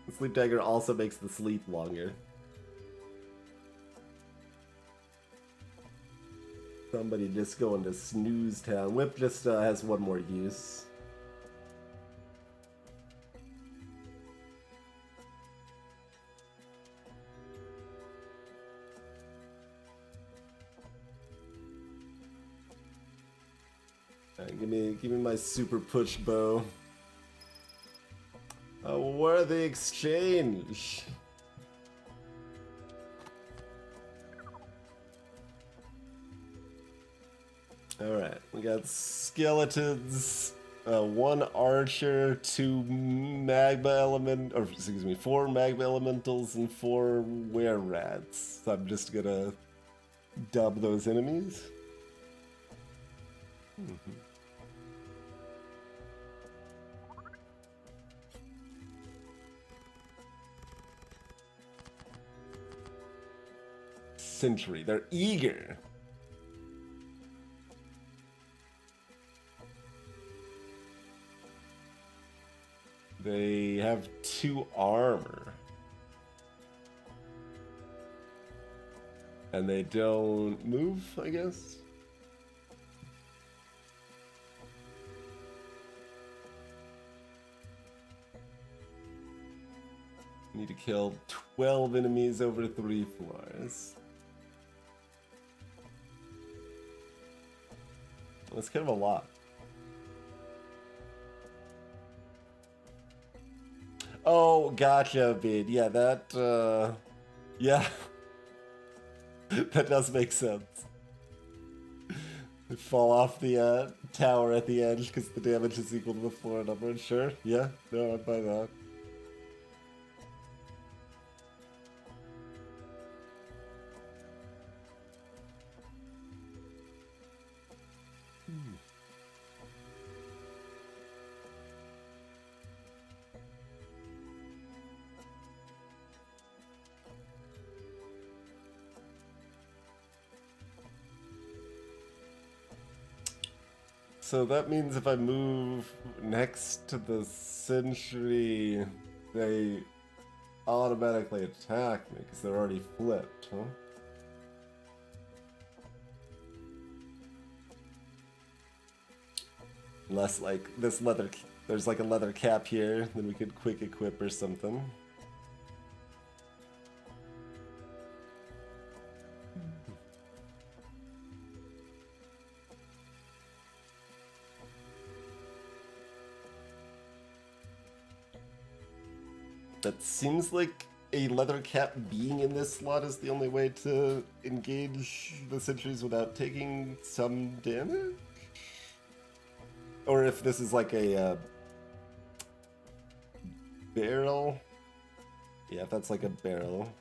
the sleep dagger also makes the sleep longer. Somebody just going to snooze town. Whip just has one more use. Alright, give me my super push bow. A worthy exchange. Alright, we got skeletons One archer, two magma element, or excuse me, four magma elementals and four were rats. So I'm just gonna dub those enemies. Sentry, they're eager. They have 2 armor. And they don't move, I guess? Need to kill 12 enemies over 3 floors. That's kind of a lot. Oh, gotcha, Bid. Yeah, that, yeah. That does make sense. They fall off the tower at the edge because the damage is equal to the floor number. Sure, yeah, no, I'd buy that. So that means if I move next to the sentry, they automatically attack me because they're already flipped, huh? Unless, like, this leather, there's like a leather cap here, then we could quick equip or something. That seems like a leather cap being in this slot is the only way to engage the sentries without taking some damage? Or if this is like a barrel. Yeah, if that's like a barrel.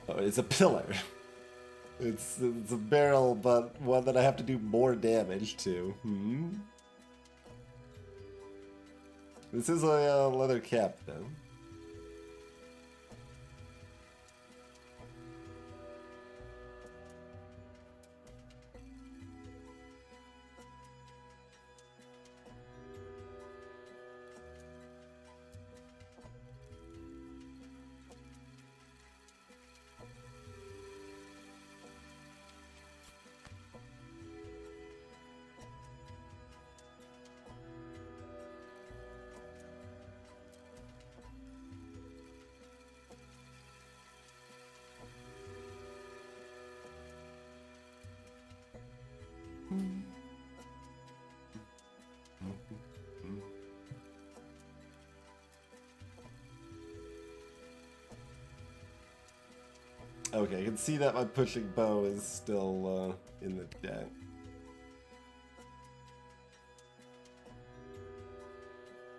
Oh, it's a pillar. It's a barrel, but one that I have to do more damage to. This is a leather cap, though. Okay, I can see that my pushing bow is still in the deck.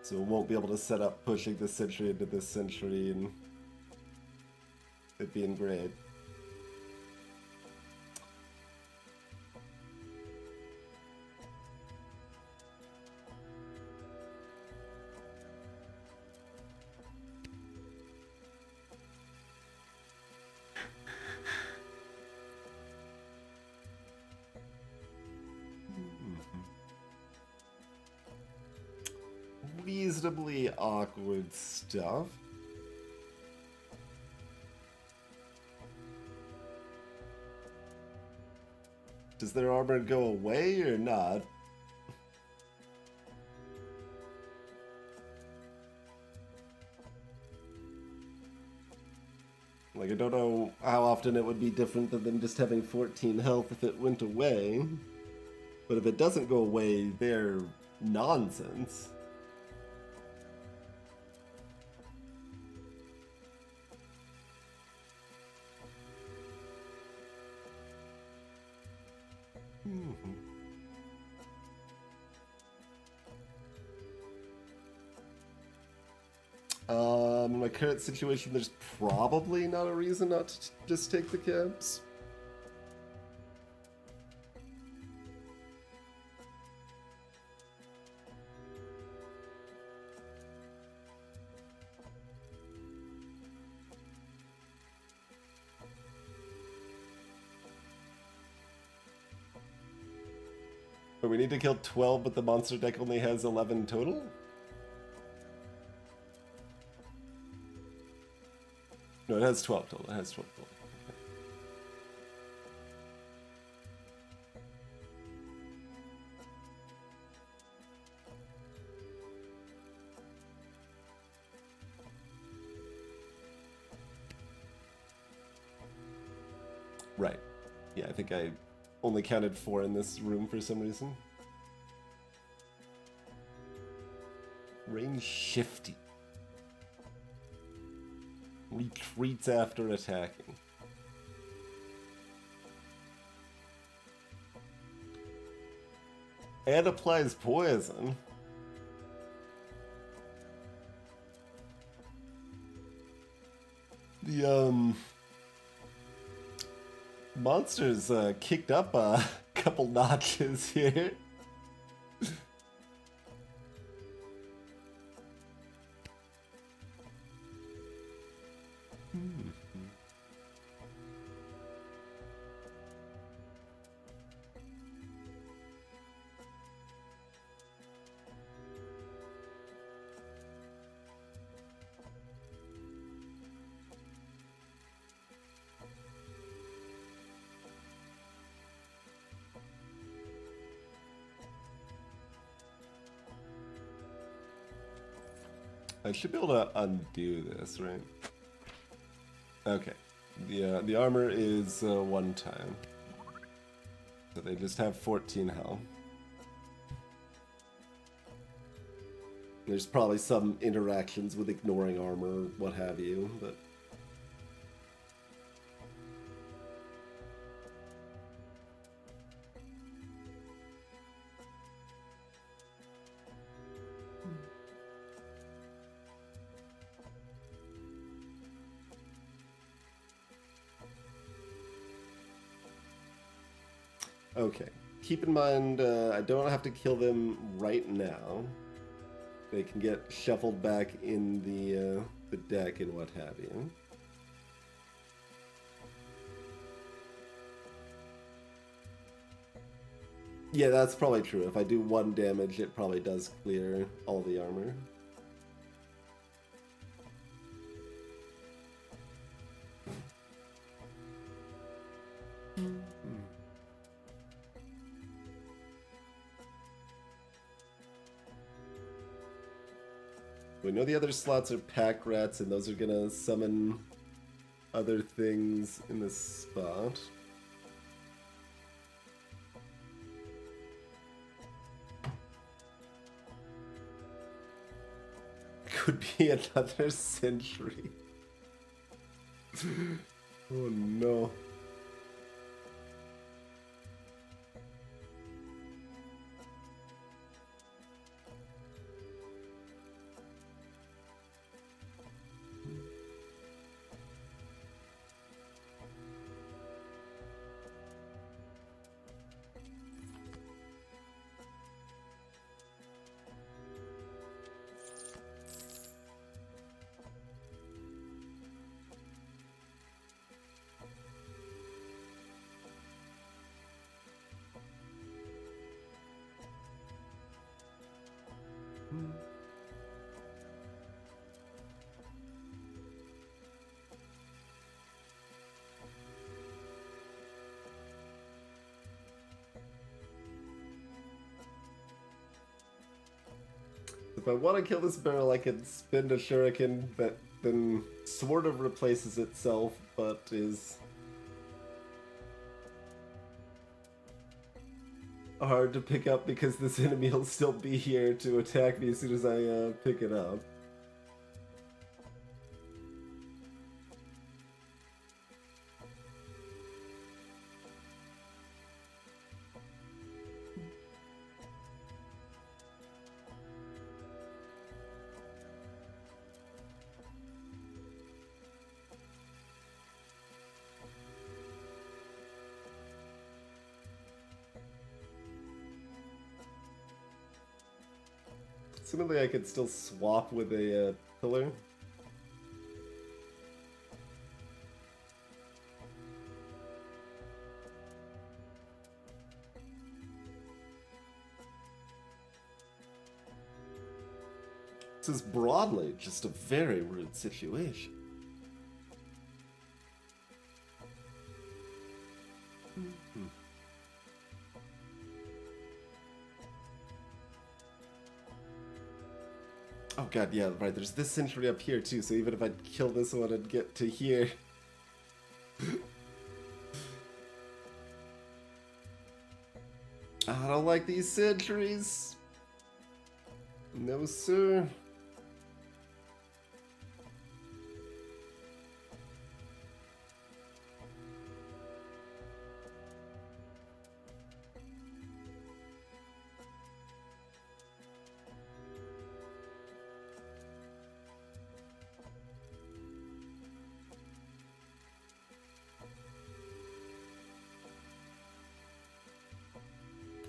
So we won't be able to set up pushing the sentry into this sentry and it being great. Reasonably awkward stuff. Does their armor go away or not? Like, I don't know how often it would be different than them just having 14 health if it went away. But if it doesn't go away, they're nonsense. In my current situation, there's probably not a reason not to just take the cabs. But we need to kill 12, but the monster deck only has 11 total? No, it has 12 total. It has 12 total. Okay. Right. Yeah, I think I only counted 4 in this room for some reason. Range shifty. Retreats after attacking. And applies poison. The monster's kicked up a couple notches here. I should be able to undo this, right? Okay. The armor is 1 time. So they just have 14 health. There's probably some interactions with ignoring armor, what have you, but... Okay. Keep in mind, I don't have to kill them right now. They can get shuffled back in the deck and what have you. Yeah, that's probably true. If I do 1 damage, it probably does clear all the armor. We know the other slots are pack rats, and those are gonna summon other things in this spot. Could be another century. Oh no. If I want to kill this barrel, I can spin a shuriken, but then sort of replaces itself, but is hard to pick up because this enemy will still be here to attack me as soon as I pick it up. Assumedly I could still swap with a pillar. This is broadly just a very rude situation. Oh god, yeah, right, there's this sentry up here too, so even if I kill this one and get to here... I don't like these sentries. No, sir.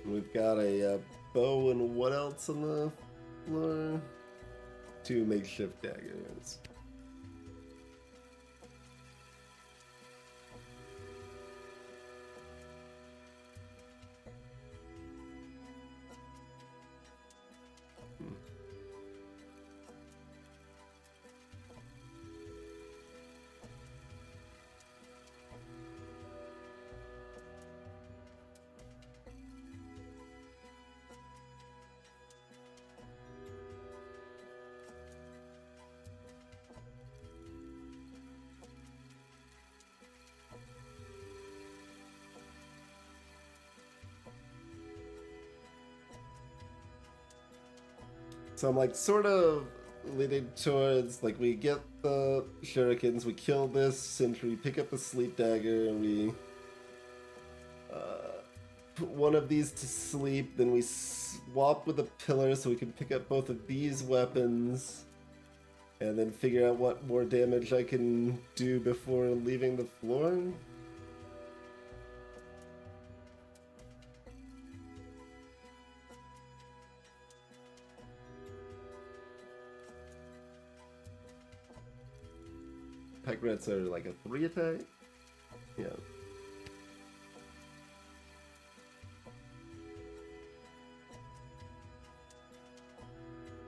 We've got a bow and what else on the floor? 2 makeshift daggers. So I'm like sort of leaning towards, like, we get the shurikens, we kill this sentry, pick up the sleep dagger, and we put one of these to sleep, then we swap with a pillar so we can pick up both of these weapons, and then figure out what more damage I can do before leaving the floor. Pack rats are like a 3 attack? Yeah.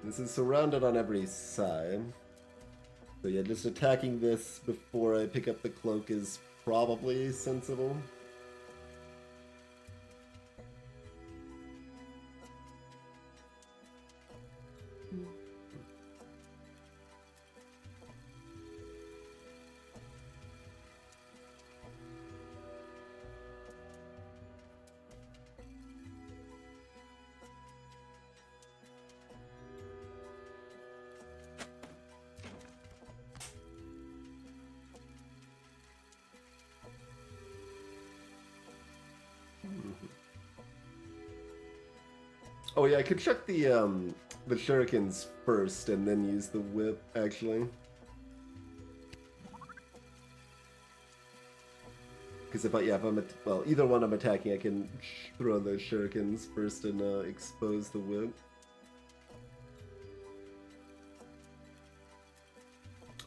This is surrounded on every side. So yeah, just attacking this before I pick up the cloak is probably sensible. Oh yeah, I could chuck the shurikens first and then use the whip, actually. Because if I'm well, either one I'm attacking, I can throw the shurikens first and expose the whip.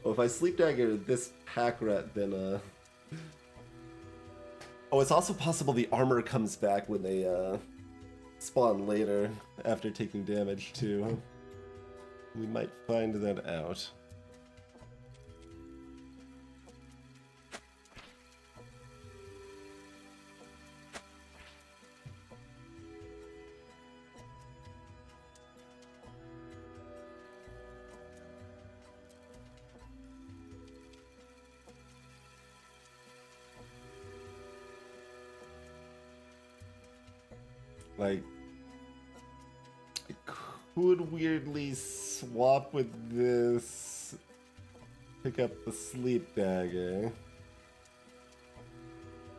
Oh, if I sleep dagger this pack rat, then oh, it's also possible the armor comes back when they spawn later after taking damage too. We might find that out. Like, I could weirdly swap with this, pick up the sleep dagger.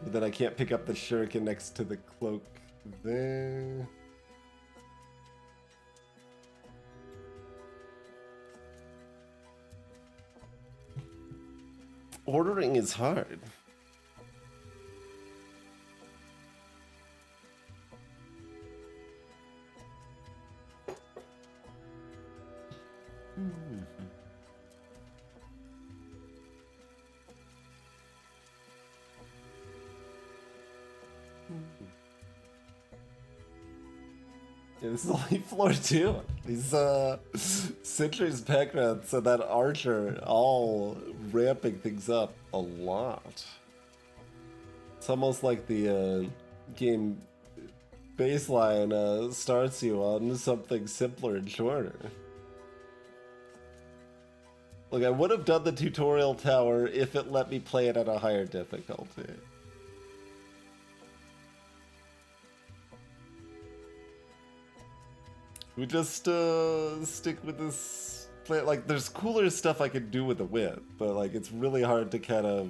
But then I can't pick up the shuriken next to the cloak there. Ordering is hard. Yeah, this is only floor 2. These sentries, Peckrats, and that archer all ramping things up a lot. It's almost like the game baseline starts you on something simpler and shorter. Like, I would have done the tutorial tower if it let me play it at a higher difficulty. We just stick with this play. Like, there's cooler stuff I could do with the whip, but like, it's really hard to kind of,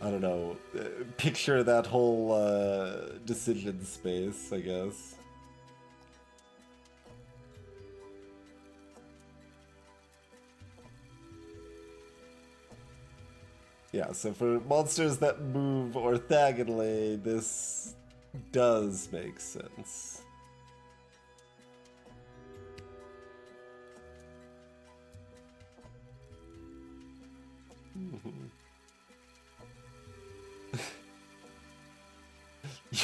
I don't know, picture that whole decision space, I guess. Yeah, so for monsters that move orthogonally, this does make sense.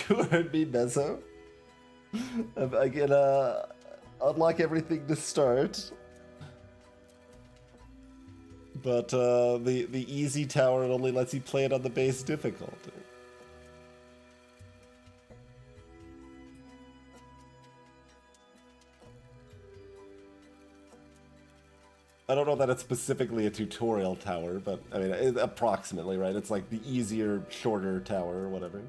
You heard me, Mezzo. I can unlock everything to start. But the easy tower only lets you play it on the base difficulty. I don't know that it's specifically a tutorial tower, but I mean, approximately, right? It's like the easier, shorter tower or whatever.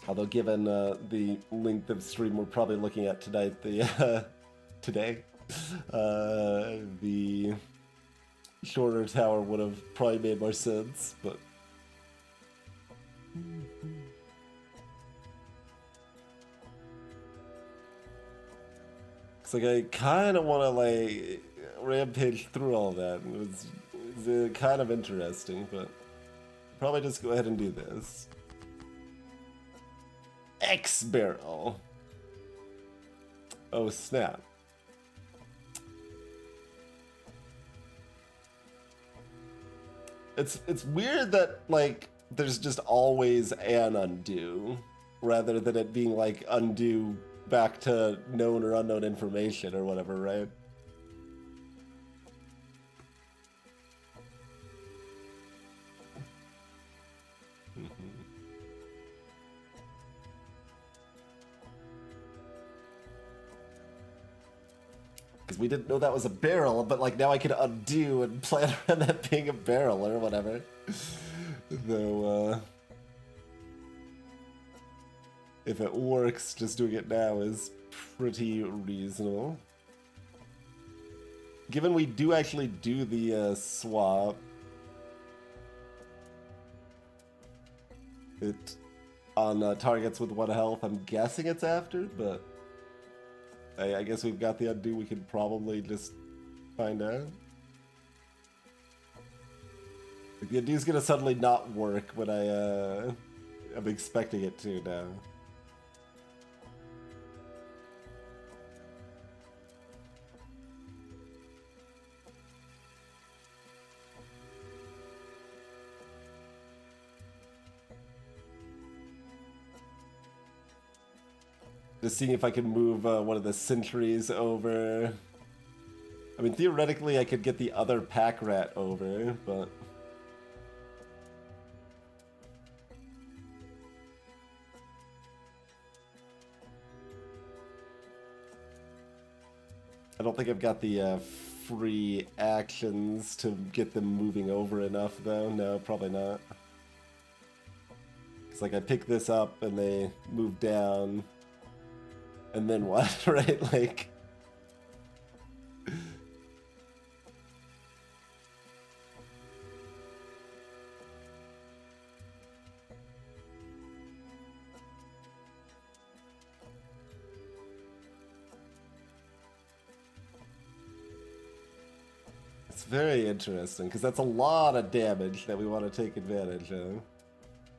Although given the length of stream we're probably looking at tonight, today, the shorter tower would have probably made more sense, but... It's like I kind of want to like rampage through all that. It's kind of interesting, but probably just go ahead and do this. X barrel. Oh snap. It's weird that like there's just always an undo rather than it being like undo back to known or unknown information or whatever, right? Because we didn't know that was a barrel, but like now I can undo and plan around that being a barrel or whatever. Though, if it works, just doing it now is pretty reasonable. Given we do actually do the swap, it on targets with 1 health, I'm guessing it's after, but I guess we've got the undo, we can probably just find out. Like, the undo's gonna suddenly not work when I'm expecting it to now. Just seeing if I can move one of the sentries over. I mean, theoretically, I could get the other pack rat over, but... I don't think I've got the free actions to get them moving over enough, though. No, probably not. works. Like I pick this up and they move down, and then what, right? Like, it's very interesting because that's a lot of damage that we want to take advantage of.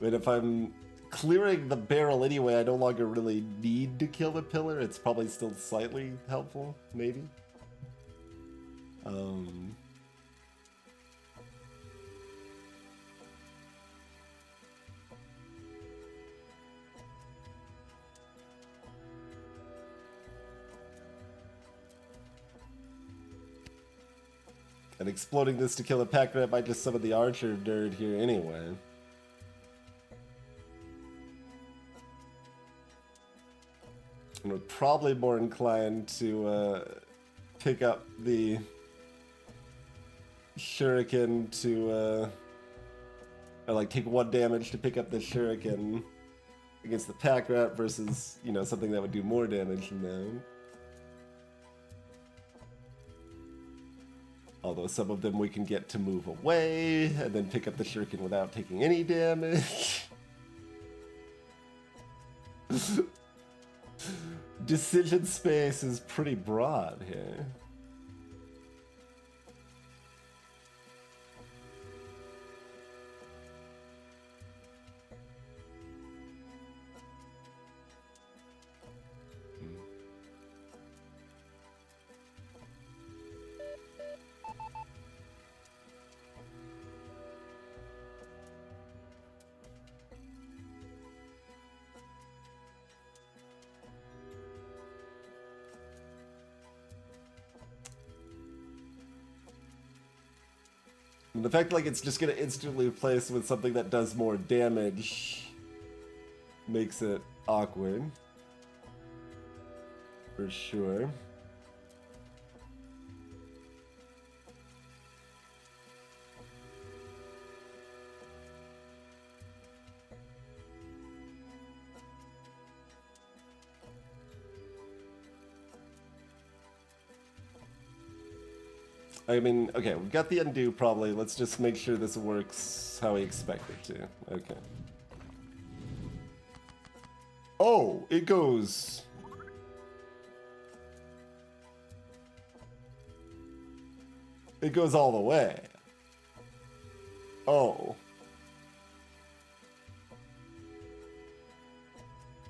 But if I'm clearing the barrel anyway, I no longer really need to kill the pillar. It's probably still slightly helpful, maybe. And exploding this to kill a pack rat might just summon the archer nerd here anyway. And we're probably more inclined to pick up the shuriken to, or like take 1 damage to pick up the shuriken against the pack rat versus, you know, something that would do more damage than that. Although some of them we can get to move away and then pick up the shuriken without taking any damage. Decision space is pretty broad here. And the fact like it's just gonna instantly replace with something that does more damage makes it awkward. For sure. I mean, okay, we've got the undo probably. Let's just make sure this works how we expect it to. Okay. Oh, it goes... It goes all the way. Oh.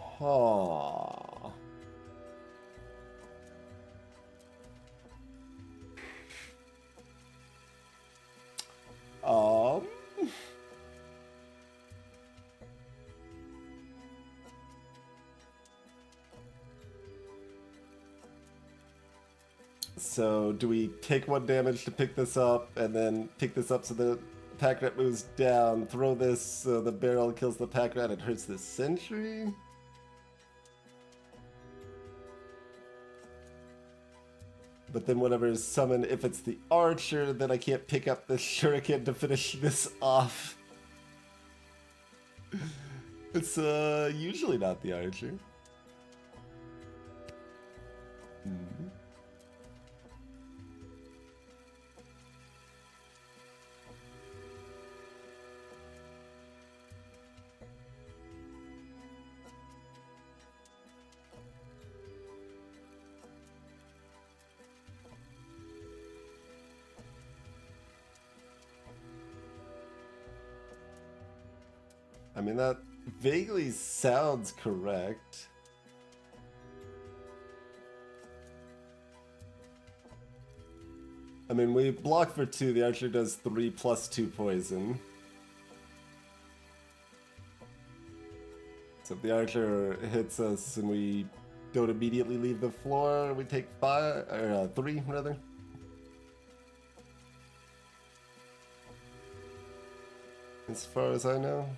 Huh. So do we take 1 damage to pick this up and then pick this up so the pack rat moves down, throw this so the barrel kills the pack rat and hurts the sentry? But then whatever is summoned, if it's the archer, then I can't pick up the shuriken to finish this off. It's usually not the archer. Mm-hmm. I mean, that vaguely sounds correct. I mean, we block for 2, the archer does 3 plus 2 poison. So if the archer hits us and we don't immediately leave the floor, we take 5, or 3 rather. As far as I know.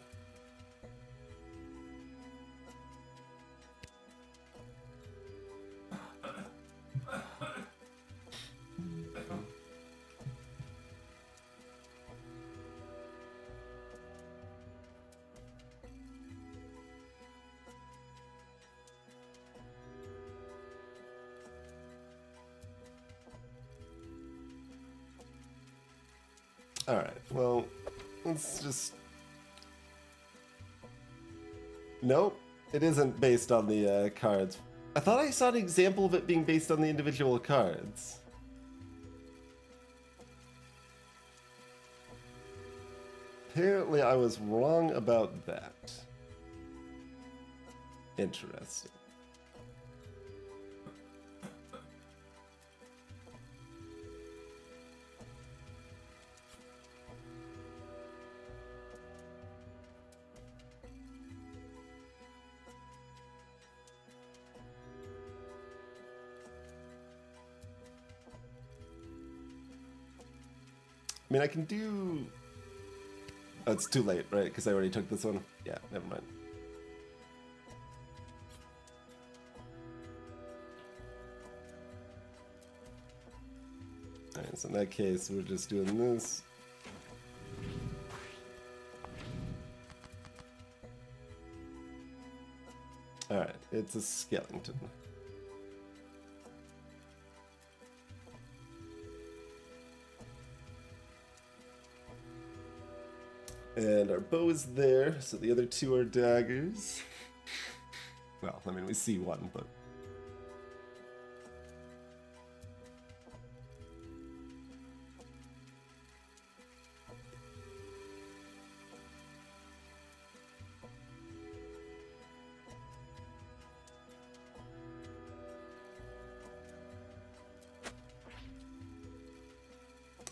Alright, well, let's just... Nope, it isn't based on the cards. I thought I saw an example of it being based on the individual cards. Apparently I was wrong about that. Interesting. I mean, I can do... Oh, it's too late, right? Because I already took this one? Yeah, never mind. Alright, so in that case, we're just doing this. Alright, it's a skeleton. And our bow is there, so the other two are daggers. Well, I mean, we see one, but...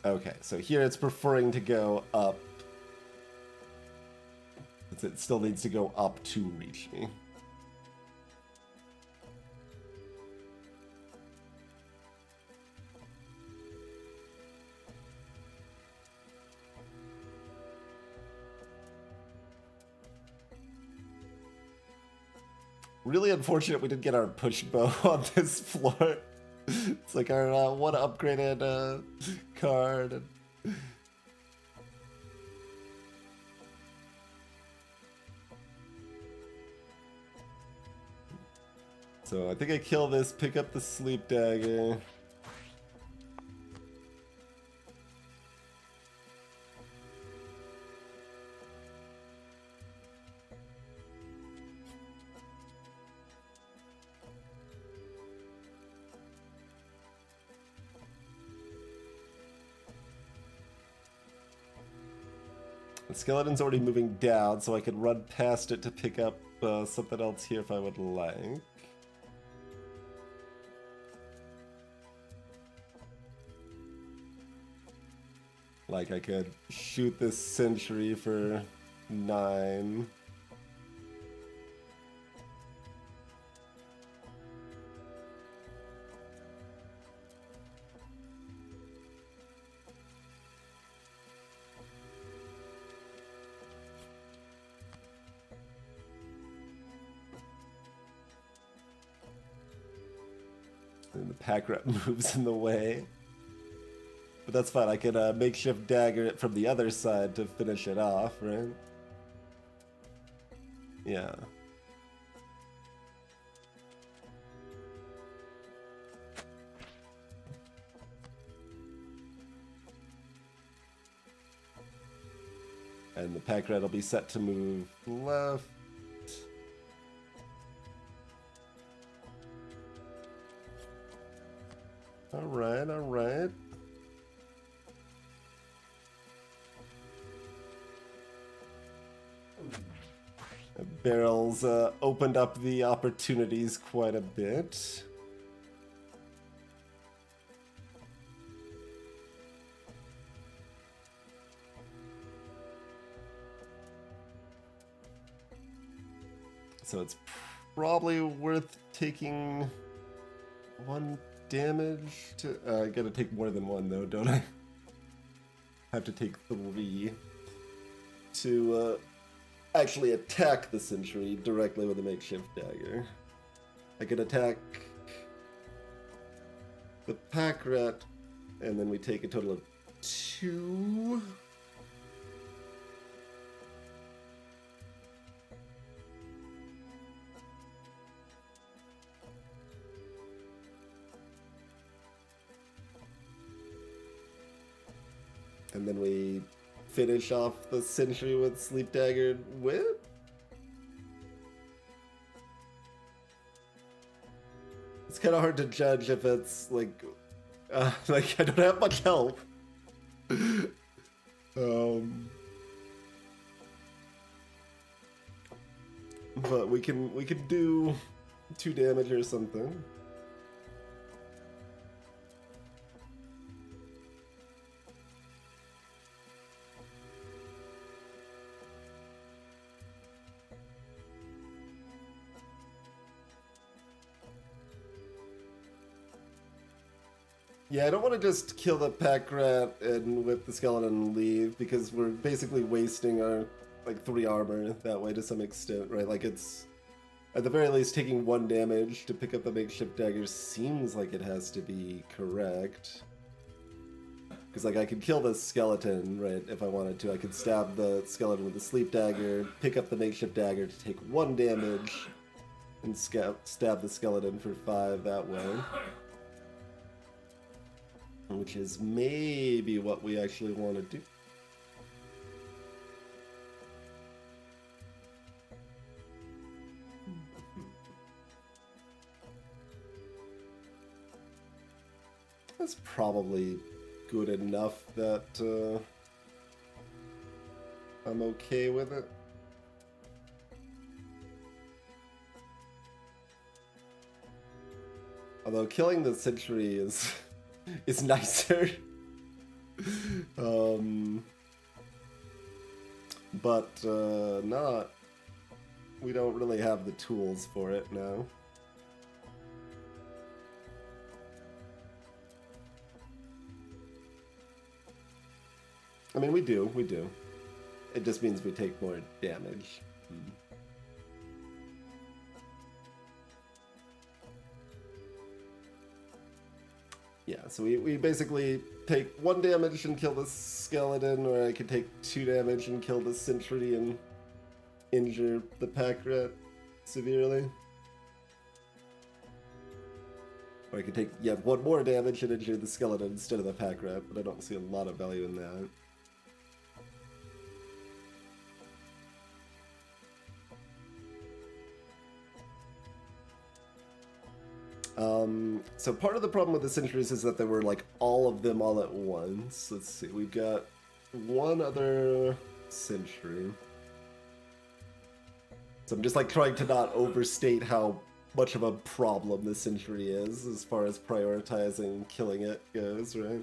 Okay, so here it's preferring to go up. It still needs to go up to reach me. Really unfortunate we didn't get our push bow on this floor. It's like our one upgraded card. So I think I kill this, pick up the sleep dagger. The skeleton's already moving down, so I could run past it to pick up something else here if I would like. Like, I could shoot this sentry for 9. And the pack rat moves in the way. But that's fine, I can makeshift dagger it from the other side to finish it off, right? Yeah. And the pack rat will be set to move left. Alright, alright. Barrels opened up the opportunities quite a bit. So it's probably worth taking 1 damage to... I gotta take more than 1 though, don't I? Have to take 3 to actually attack the sentry directly with a makeshift dagger. I can attack the pack rat, and then we take a total of 2. And And then we finish off the sentry with Sleep Dagger Whip? It's kind of hard to judge if it's like I don't have much help. But we can do 2 damage or something. Yeah, I don't want to just kill the pack rat and whip the skeleton and leave, because we're basically wasting our, like, 3 armor that way to some extent, right? Like, it's, at the very least, taking 1 damage to pick up the makeshift dagger seems like it has to be correct. Because, like, I could kill the skeleton, right, if I wanted to. I could stab the skeleton with the sleep dagger, pick up the makeshift dagger to take 1 damage, and stab the skeleton for 5 that way. Which is maybe what we actually want to do. That's probably good enough that I'm okay with it. Although killing the sentry is nicer. But not. We don't really have the tools for it now. I mean, we do. It just means we take more damage. Yeah, so we basically take 1 damage and kill the skeleton, or I could take 2 damage and kill the sentry and injure the pack rat severely. Or I could take, 1 more damage and injure the skeleton instead of the pack rat, but I don't see a lot of value in that. So part of the problem with the sentries is that there were like all of them all at once. Let's see, we've got 1 other sentry. So I'm just like trying to not overstate how much of a problem the sentry is as far as prioritizing killing it goes, right?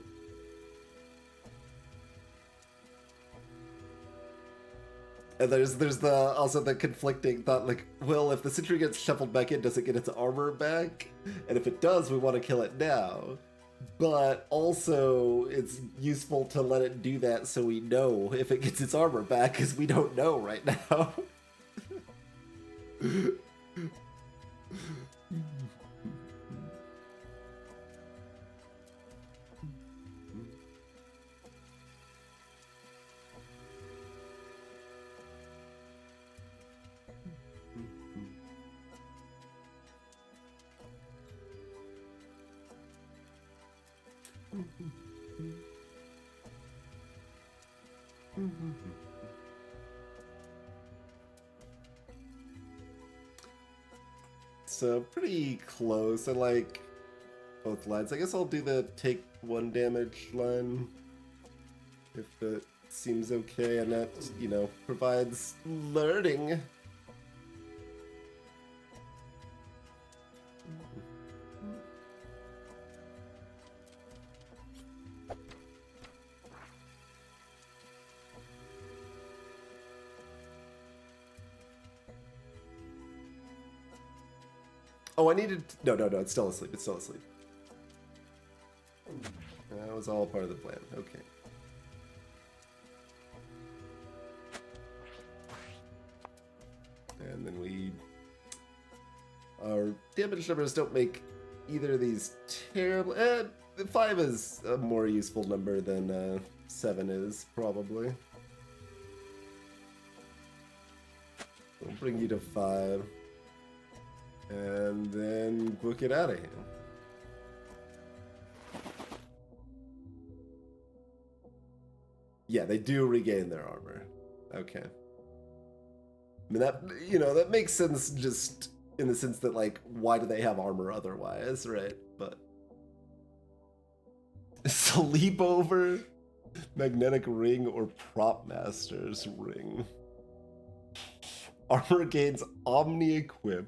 And there's also the conflicting thought, like, well, if the sentry gets shuffled back in, does it get its armor back? And if it does, we want to kill it now. But also, it's useful to let it do that so we know if it gets its armor back, because we don't know right now. So pretty close. I like both lines. I guess I'll do the take 1 damage line if it seems okay, and that, you know, provides learning. Oh, I needed... No, it's still asleep. It's still asleep. That was all part of the plan. Okay. And then we... Our damage numbers don't make either of these terrible... 5 is a more useful number than 7 is, probably. We'll bring you to 5. And then book it out of here. Yeah, they do regain their armor. Okay. I mean, that, you know, that makes sense just in the sense that, like, why do they have armor otherwise, right? But sleepover, magnetic ring, or prop master's ring. Armor gains omni equip.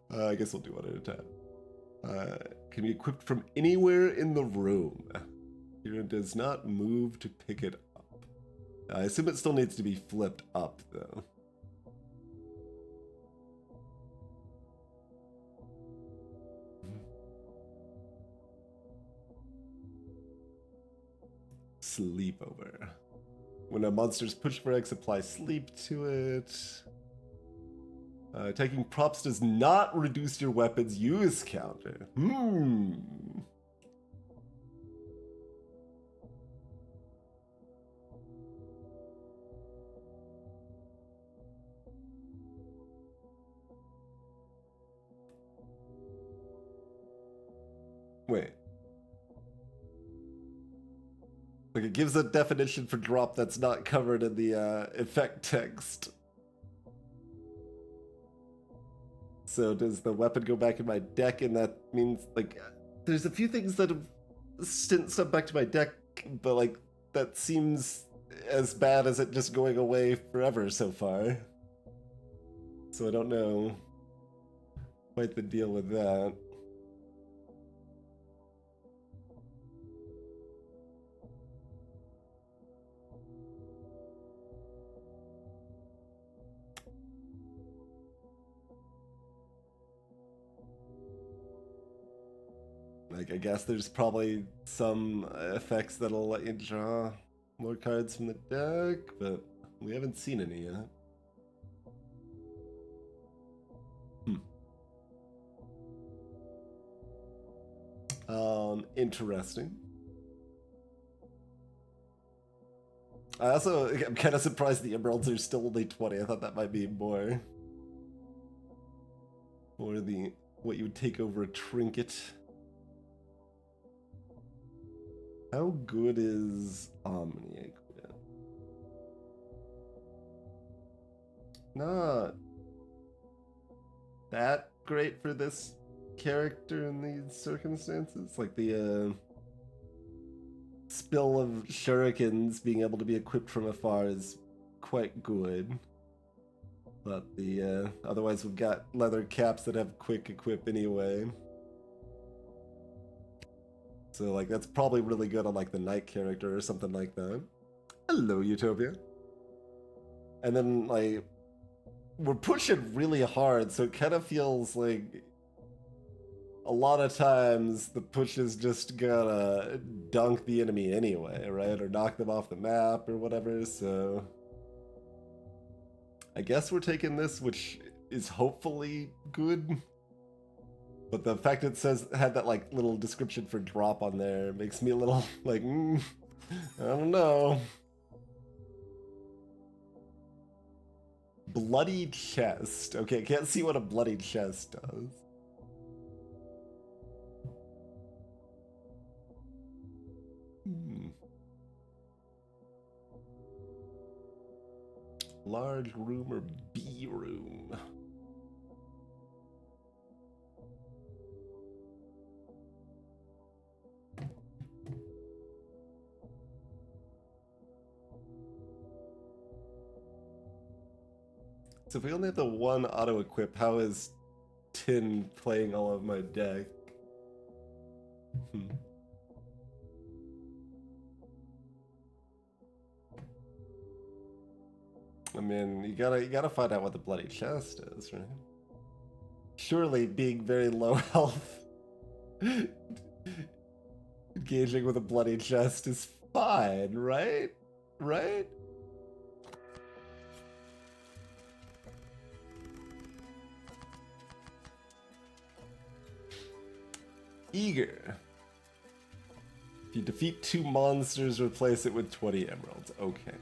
I guess we'll do one at a time. Can be equipped from anywhere in the room. Hero does not move to pick it up. I assume it still needs to be flipped up, though. Sleepover. When a monster's pushed for X, apply sleep to it. Taking props does not reduce your weapon's use counter. Wait. Like, it gives a definition for drop that's not covered in the effect text. So does the weapon go back in my deck? And that means, like, there's a few things that have sent stuff back to my deck, but, like, that seems as bad as it just going away forever so far. So I don't know quite the deal with that. Like, I guess there's probably some effects that'll let you draw more cards from the deck, but we haven't seen any yet. Interesting. I'm kind of surprised the emeralds are still only 20. I thought that might be more. Or what you would take over a trinket. How good is Omni Equip? Not that great for this character in these circumstances. Like, the spill of shurikens being able to be equipped from afar is quite good. But the otherwise we've got leather caps that have quick equip anyway. So, like, that's probably really good on, like, the knight character or something like that. Hello, Utopia. And then, like, we're pushing really hard, so it kind of feels like a lot of times the push is just gonna dunk the enemy anyway, right? Or knock them off the map or whatever, so I guess we're taking this, which is hopefully good. But the fact it had that, like, little description for drop on there makes me a little like, I don't know. Bloody chest. Okay, can't see what a bloody chest does. Large room or B room? So if we only have the one auto equip, how is Tin playing all of my deck? I mean, you gotta find out what the bloody chest is, right? Surely being very low health, engaging with a bloody chest is fine, right? Right? Eager. If you defeat 2 monsters, replace it with 20 emeralds. Okay.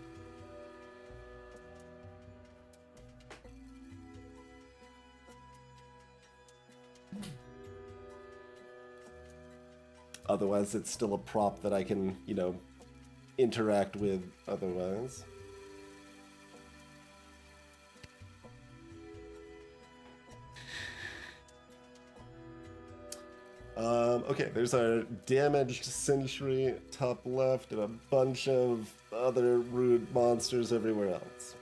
Otherwise, it's still a prop that I can, you know, interact with otherwise. Okay, there's our damaged sentry top left and a bunch of other rude monsters everywhere else.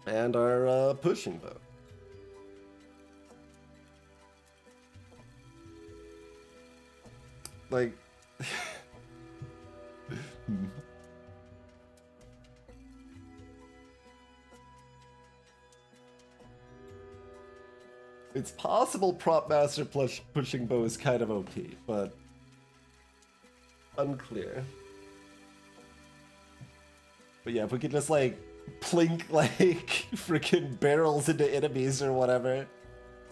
And our pushing boat. Like... It's possible Prop Master plus Pushing Bow is kind of OP, but unclear. But yeah, if we could just like plink like freaking barrels into enemies or whatever,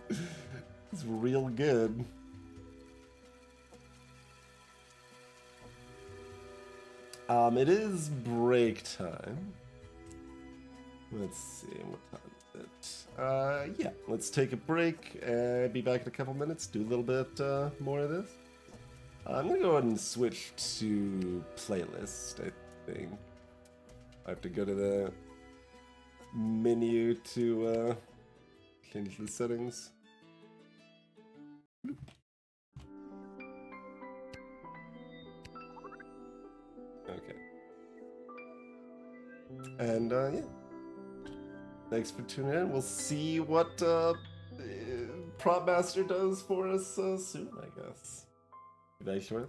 it's real good. It is break time. Let's see, what time is it? Yeah, let's take a break and be back in a couple minutes, do a little bit more of this. I'm gonna go ahead and switch to playlist, I think. I have to go to the menu to change the settings. Okay. And yeah. Thanks for tuning in. We'll see what Prop Master does for us soon, I guess. Very shortly.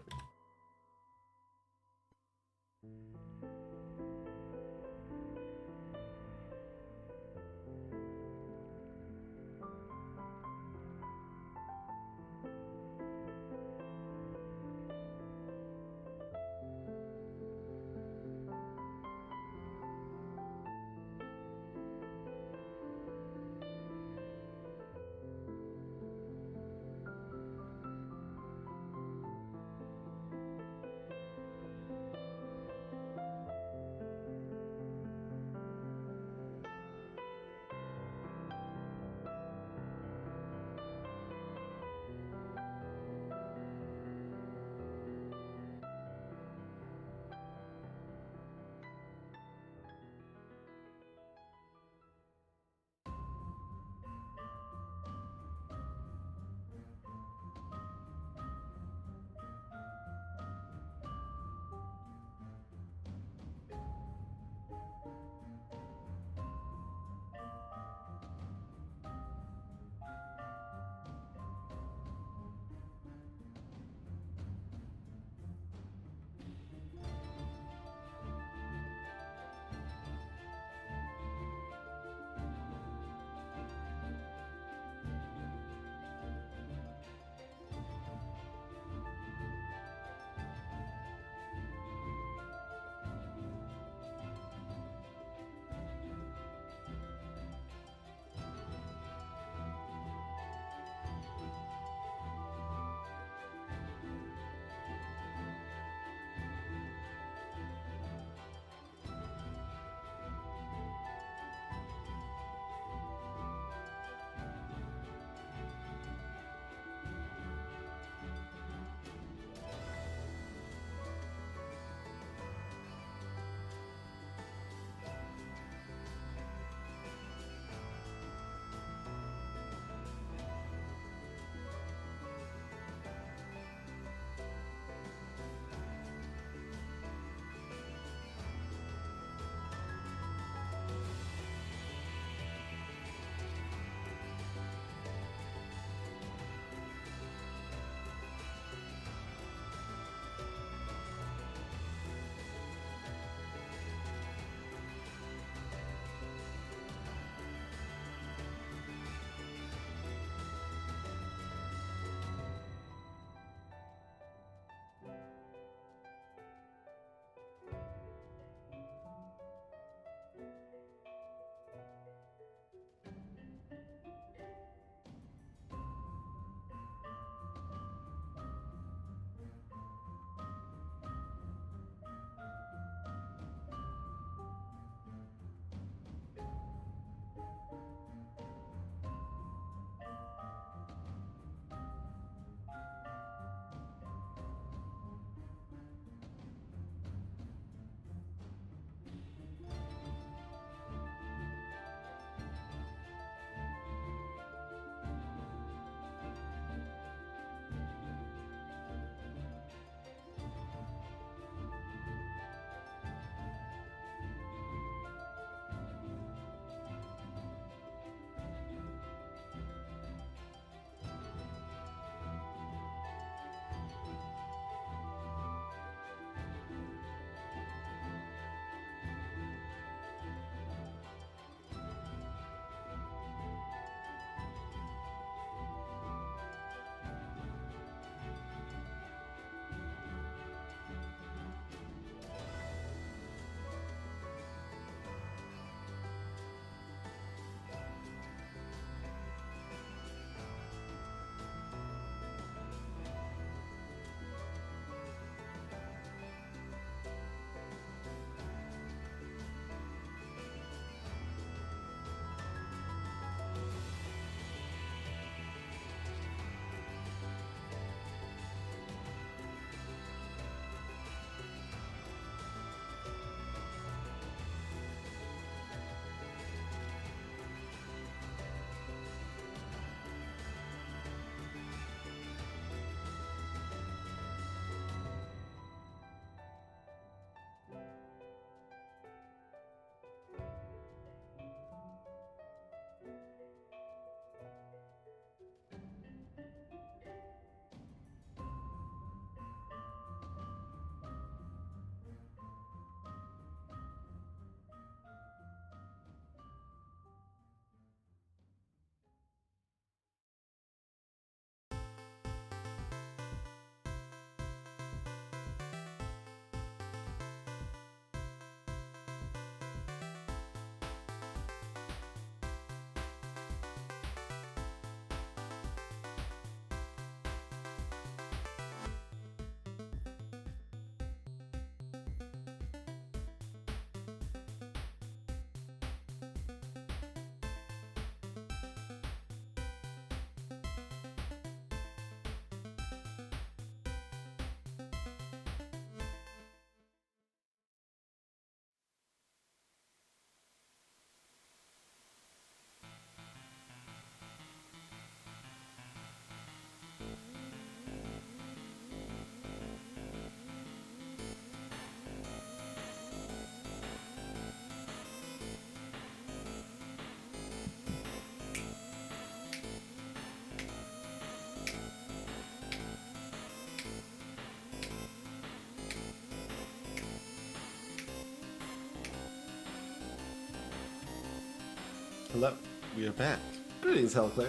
Hello, we are back. Greetings, Hellclaire.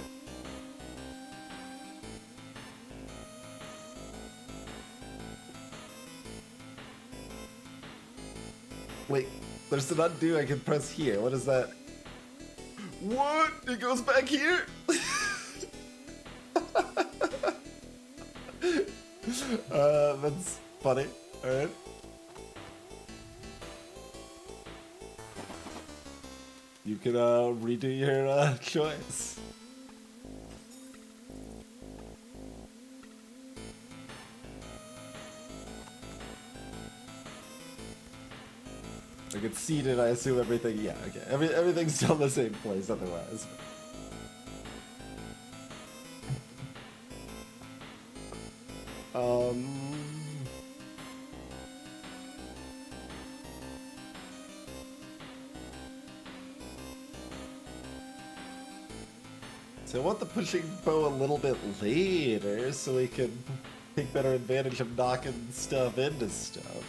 Wait, there's an undo I can press here. What is that? What? It goes back here? That's funny. Alright. You can redo your choice. Like it's seated, I assume everything, yeah, okay. Everything's still in the same place otherwise. So I want the pushing bow a little bit later so we can take better advantage of knocking stuff into stuff.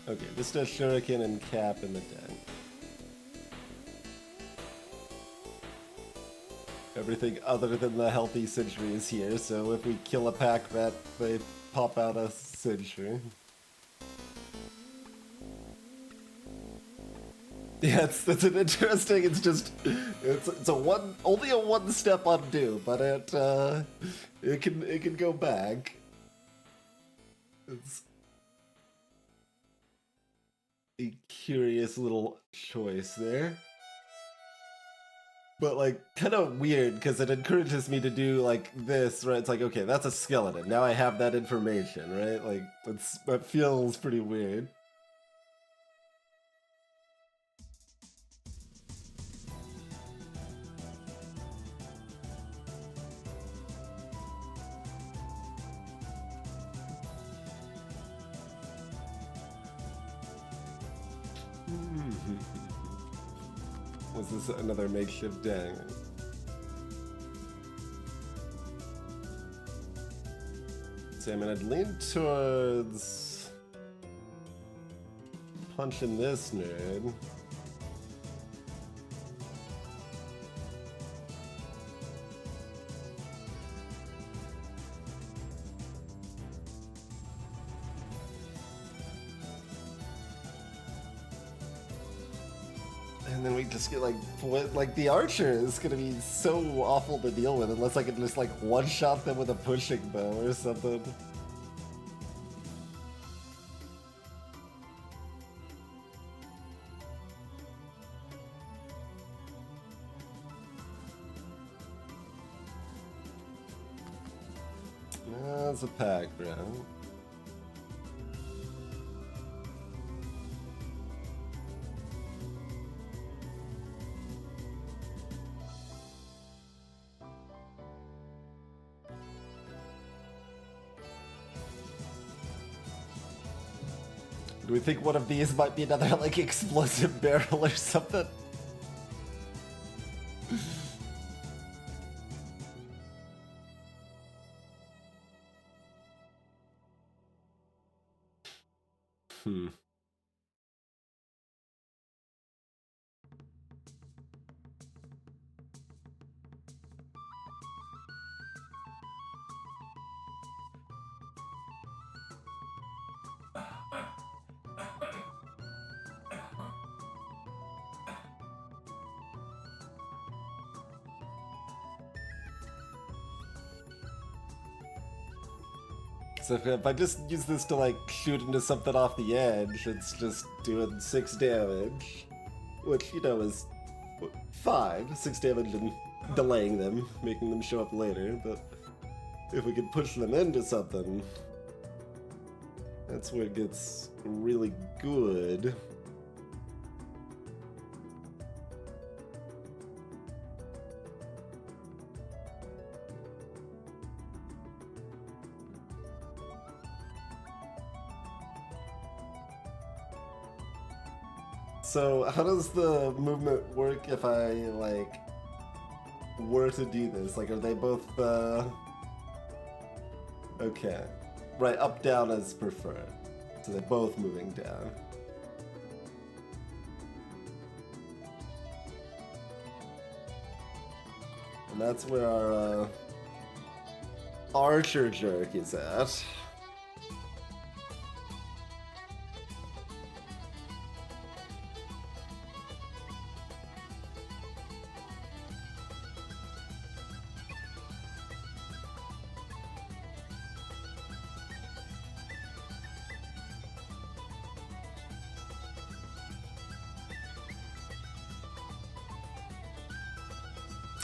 Okay, just a shuriken and cap in the den. Everything other than the healthy sentry is here, so if we kill a pack rat, they pop out a sentry. Yeah, that's an interesting. It's just it's only a one step undo, but it can go back. It's a curious little choice there, but like kind of weird because it encourages me to do like this, right? It's like, okay, that's a skeleton. Now I have that information, right? Like that feels pretty weird. Was this another makeshift den? So I mean, I'd lean towards punching this nerd. And then we just get like the archer is gonna be so awful to deal with unless I can just like one-shot them with a pushing bow or something. That's a pack round. Do we think one of these might be another, like, explosive barrel or something? So if I just use this to like shoot into something off the edge, it's just doing 6 damage, which, you know, is fine. 6 damage and delaying them, making them show up later, but if we can push them into something, that's where it gets really good. So how does the movement work if I, like, were to do this? Like, are they both, okay. Right, up, down is preferred. So they're both moving down. And that's where our archer jerk is at.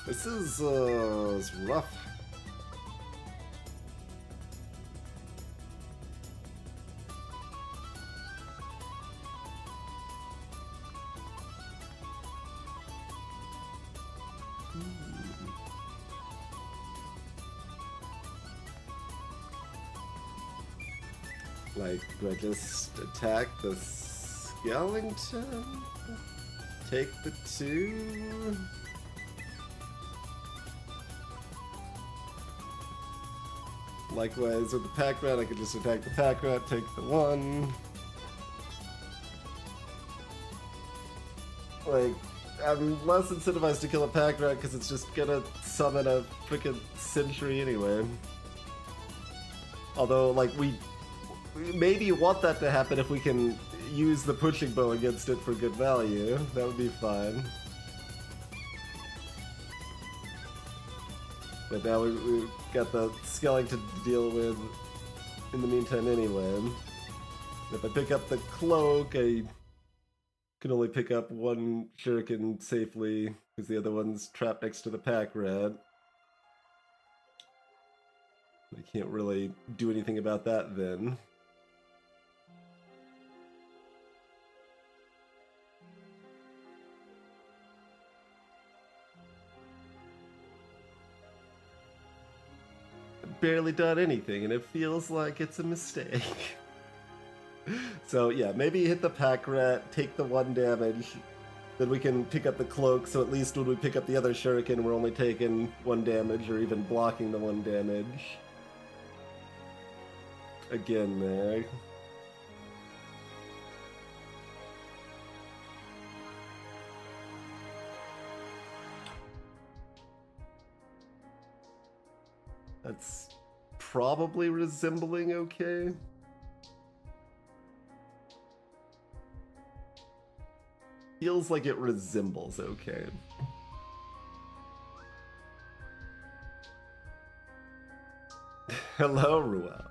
This is rough. Like, do I just attack the skeleton? Take the 2? Likewise with the pack rat, I could just attack the pack rat, take the 1. Like, I'm less incentivized to kill a pack rat because it's just gonna summon a freaking sentry anyway. Although, like, we maybe want that to happen if we can use the pushing bow against it for good value. That would be fine. But now we've got the skeleton to deal with in the meantime anyway. If I pick up the cloak, I can only pick up 1 shuriken safely because the other one's trapped next to the pack rat. I can't really do anything about that then. Barely done anything, and it feels like it's a mistake. So yeah, maybe hit the pack rat, take the 1 damage, then we can pick up the cloak, so at least when we pick up the other shuriken, we're only taking 1 damage, or even blocking the 1 damage. Again there. That's probably resembling okay. Feels like it resembles okay. Hello, Ruel.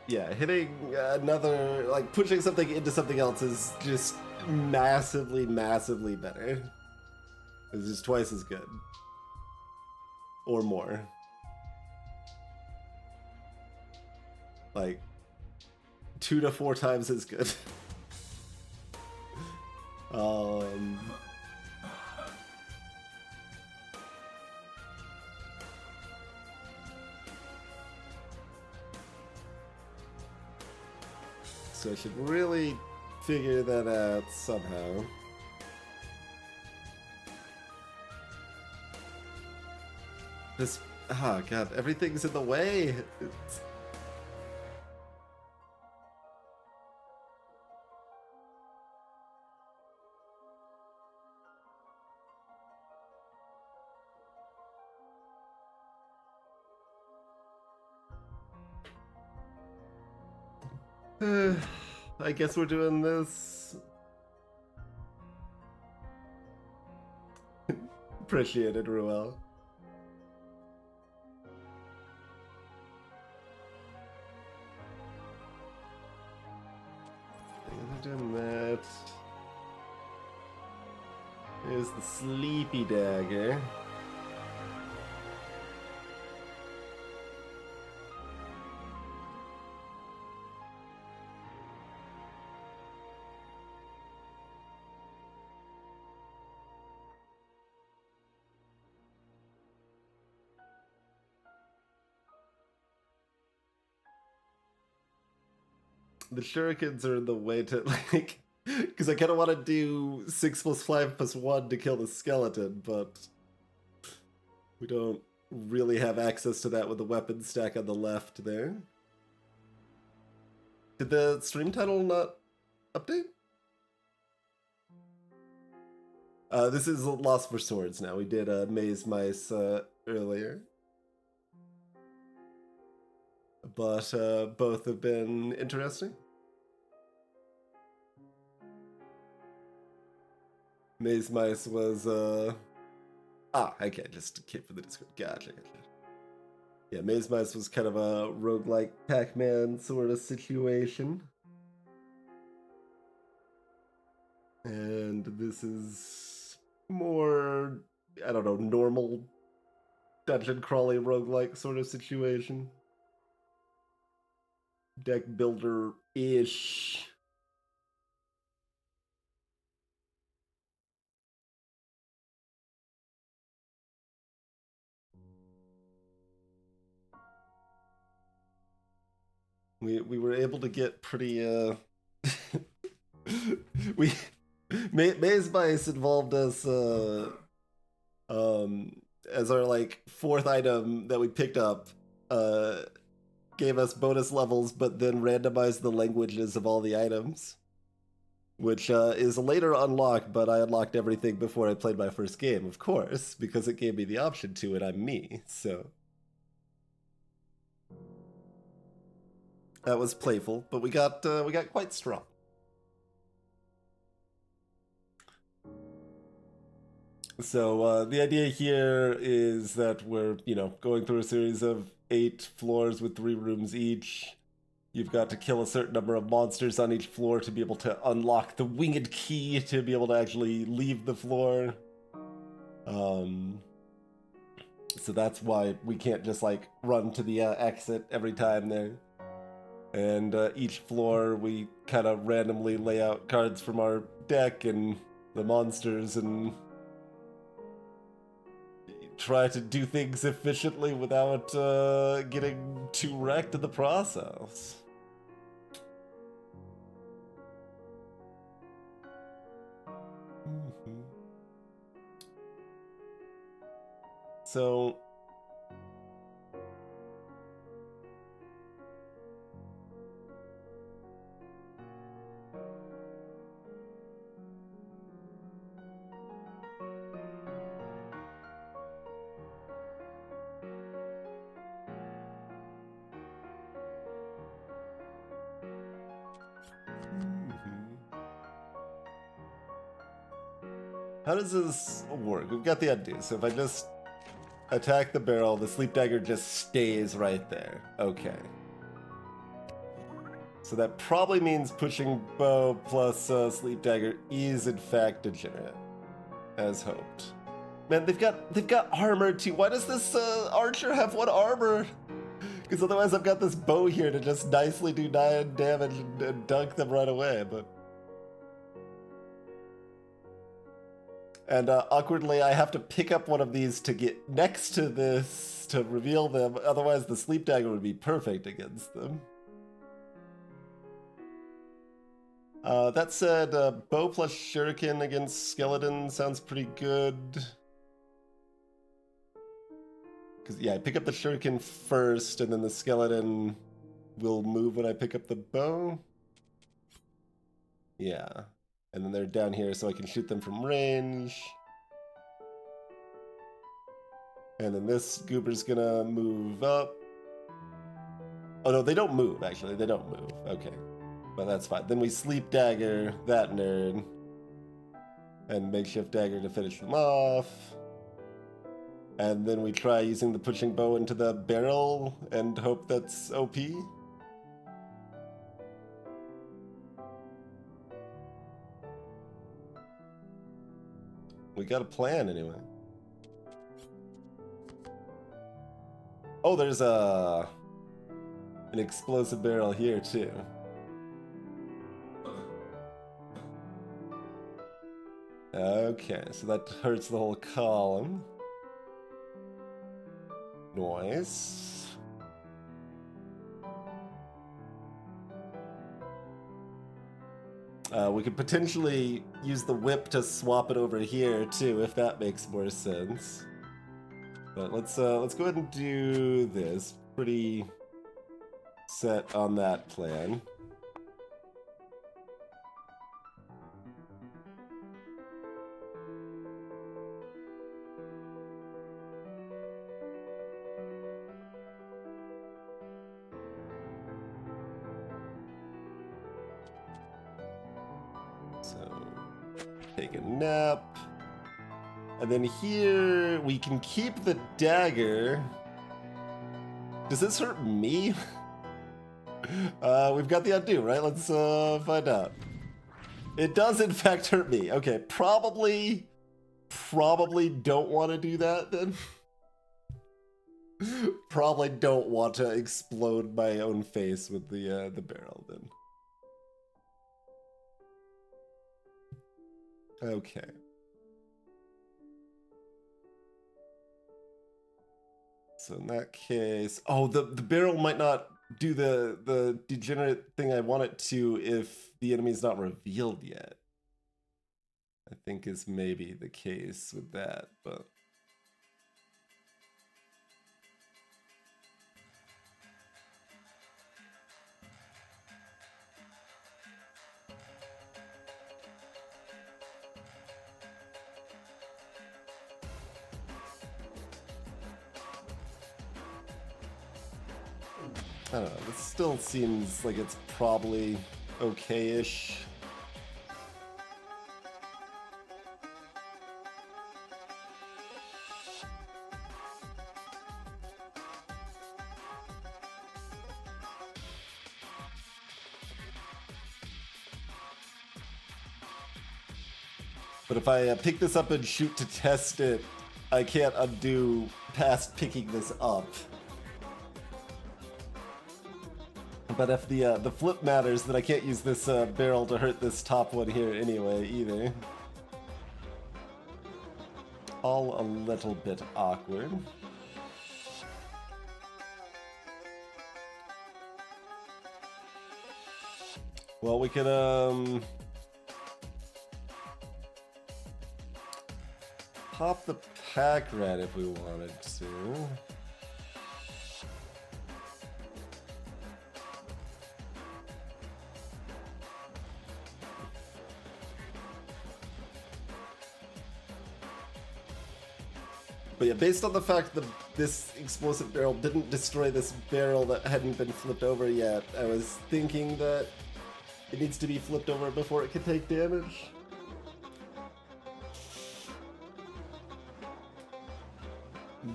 Yeah, hitting another, like, pushing something into something else is just massively, massively better. It's just twice as good. Or more. Like, 2 to 4 times as good. So I should really figure that out somehow. This, oh god, everything's in the way. It's... I guess we're doing this. Appreciate it, Ruel. Doing that. Here's the sleepy dagger. The shurikens are the way to, like, because I kind of want to do 6 + 5 + 1 to kill the skeleton, but we don't really have access to that with the weapon stack on the left there. Did the stream title not update? This is Lost for Swords now. We did Maze Mice earlier. But both have been interesting. Maze Mice was... okay, just keep for the Discord. Gotcha. Yeah, Maze Mice was kind of a roguelike Pac-Man sort of situation. And this is more, I don't know, normal dungeon crawling roguelike sort of situation. Deck builder-ish. We were able to get pretty Maze Mice involved us as our like 4th item that we picked up, gave us bonus levels, but then randomized the languages of all the items, which is later unlocked, but I unlocked everything before I played my first game, of course, because it gave me the option to, and I'm me, so. That was playful, but we got quite strong. So the idea here is that we're, going through a series of 8 floors with 3 rooms each. You've got to kill a certain number of monsters on each floor to be able to unlock the winged key to be able to actually leave the floor. So that's why we can't just like run to the exit every time there. And each floor we kind of randomly lay out cards from our deck and the monsters and try to do things efficiently without getting too wrecked in the process. So how does this work? We've got the idea. So if I just attack the barrel, the sleep dagger just stays right there. Okay. So that probably means pushing bow plus sleep dagger is in fact degenerate, as hoped. Man, they've got armor too. Why does this archer have 1 armor? Because otherwise I've got this bow here to just nicely do 9 damage and dunk them right away, but... And awkwardly, I have to pick up one of these to get next to this to reveal them. Otherwise, the sleep dagger would be perfect against them. That said, bow plus shuriken against skeleton sounds pretty good. Because, yeah, I pick up the shuriken first, and then the skeleton will move when I pick up the bow. Yeah. And then they're down here so I can shoot them from range. And then this goober's gonna move up. Oh no, they don't move, actually. They don't move. Okay. But that's fine. Then we sleep dagger that nerd. And makeshift dagger to finish them off. And then we try using the pushing bow into the barrel and hope that's OP. We got a plan anyway. Oh, there's an explosive barrel here too. Okay, so that hurts the whole column. Nice. We could potentially use the whip to swap it over here too, if that makes more sense. But let's go ahead and do this. Pretty set on that plan. Take a nap. And then here we can keep the dagger. Does this hurt me? We've got the undo, right? Let's find out. It does in fact hurt me. Okay, probably don't want to do that then. Probably don't want to explode my own face with the barrel then. Okay. So in that case, oh, the barrel might not do the degenerate thing I want it to if the enemy's not revealed yet. I think is maybe the case with that, but I don't know, this still seems like it's probably okay-ish. But if I pick this up and shoot to test it, I can't undo past picking this up. But if the flip matters, then I can't use this barrel to hurt this top one here anyway, either. All a little bit awkward. Well, we could, pop the pack rat if we wanted to. But yeah, based on the fact that this explosive barrel didn't destroy this barrel that hadn't been flipped over yet, I was thinking that it needs to be flipped over before it can take damage.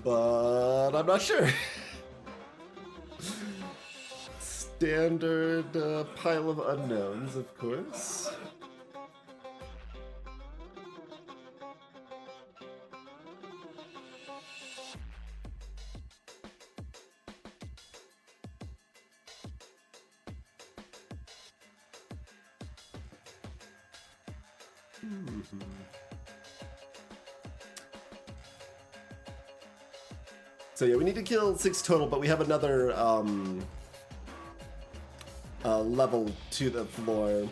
But I'm not sure. Standard pile of unknowns, of course. So yeah, we need to kill 6 total, but we have another level to the floor.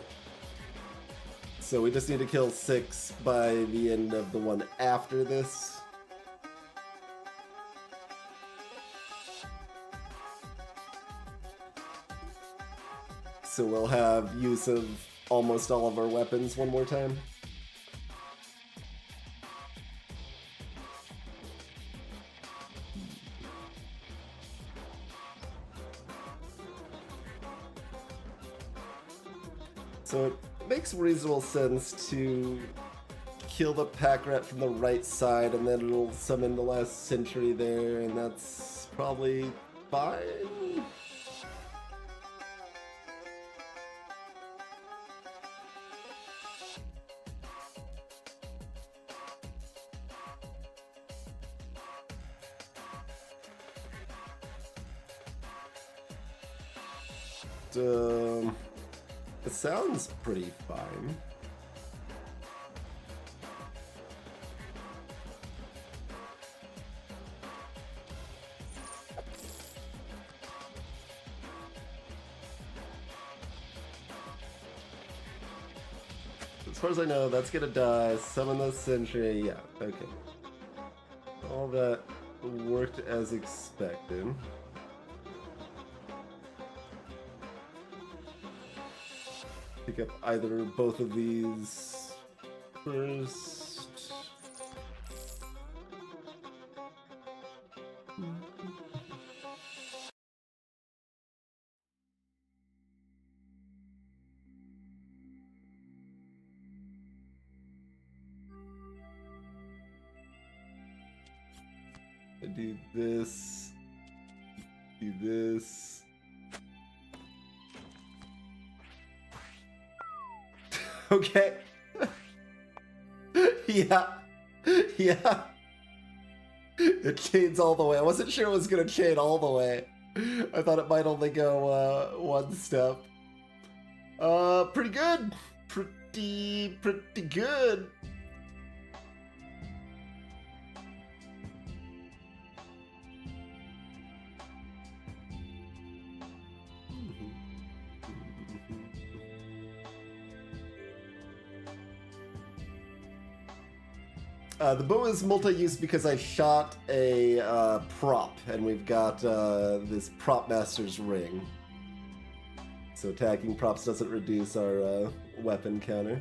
So we just need to kill 6 by the end of the one after this. So we'll have use of almost all of our weapons one more time. So it makes reasonable sense to kill the pack rat from the right side, and then it'll summon the last sentry there, and that's probably fine. It sounds pretty fine. as far as I know, that's gonna die. Summon the sentry. Yeah, okay. All that worked as expected. Pick up either or both of these first. I do this. Do this. Okay. Yeah. Yeah. It chains all the way. I wasn't sure it was gonna chain all the way. I thought it might only go one step. Pretty good. Pretty good. The bow is multi-use because I shot a prop, and we've got this prop master's ring. So attacking props doesn't reduce our weapon counter.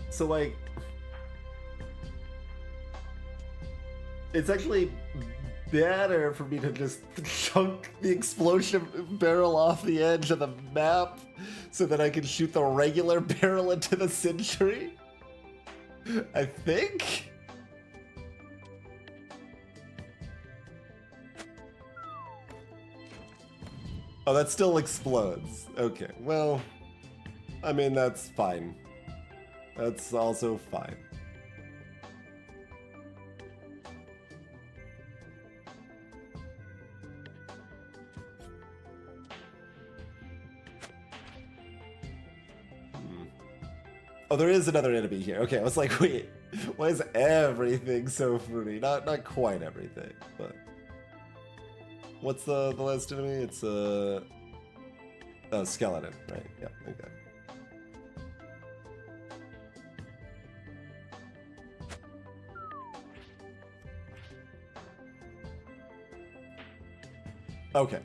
So, like, it's actually better for me to just chunk the explosion barrel off the edge of the map so that I can shoot the regular barrel into the sentry. I think? Oh, that still explodes. Okay, well, I mean, that's fine. That's also fine. Oh, there is another enemy here. Okay, I was like, wait, why is everything so fruity? Not quite everything, but what's the last enemy? It's a skeleton, right? Yeah, okay. Okay,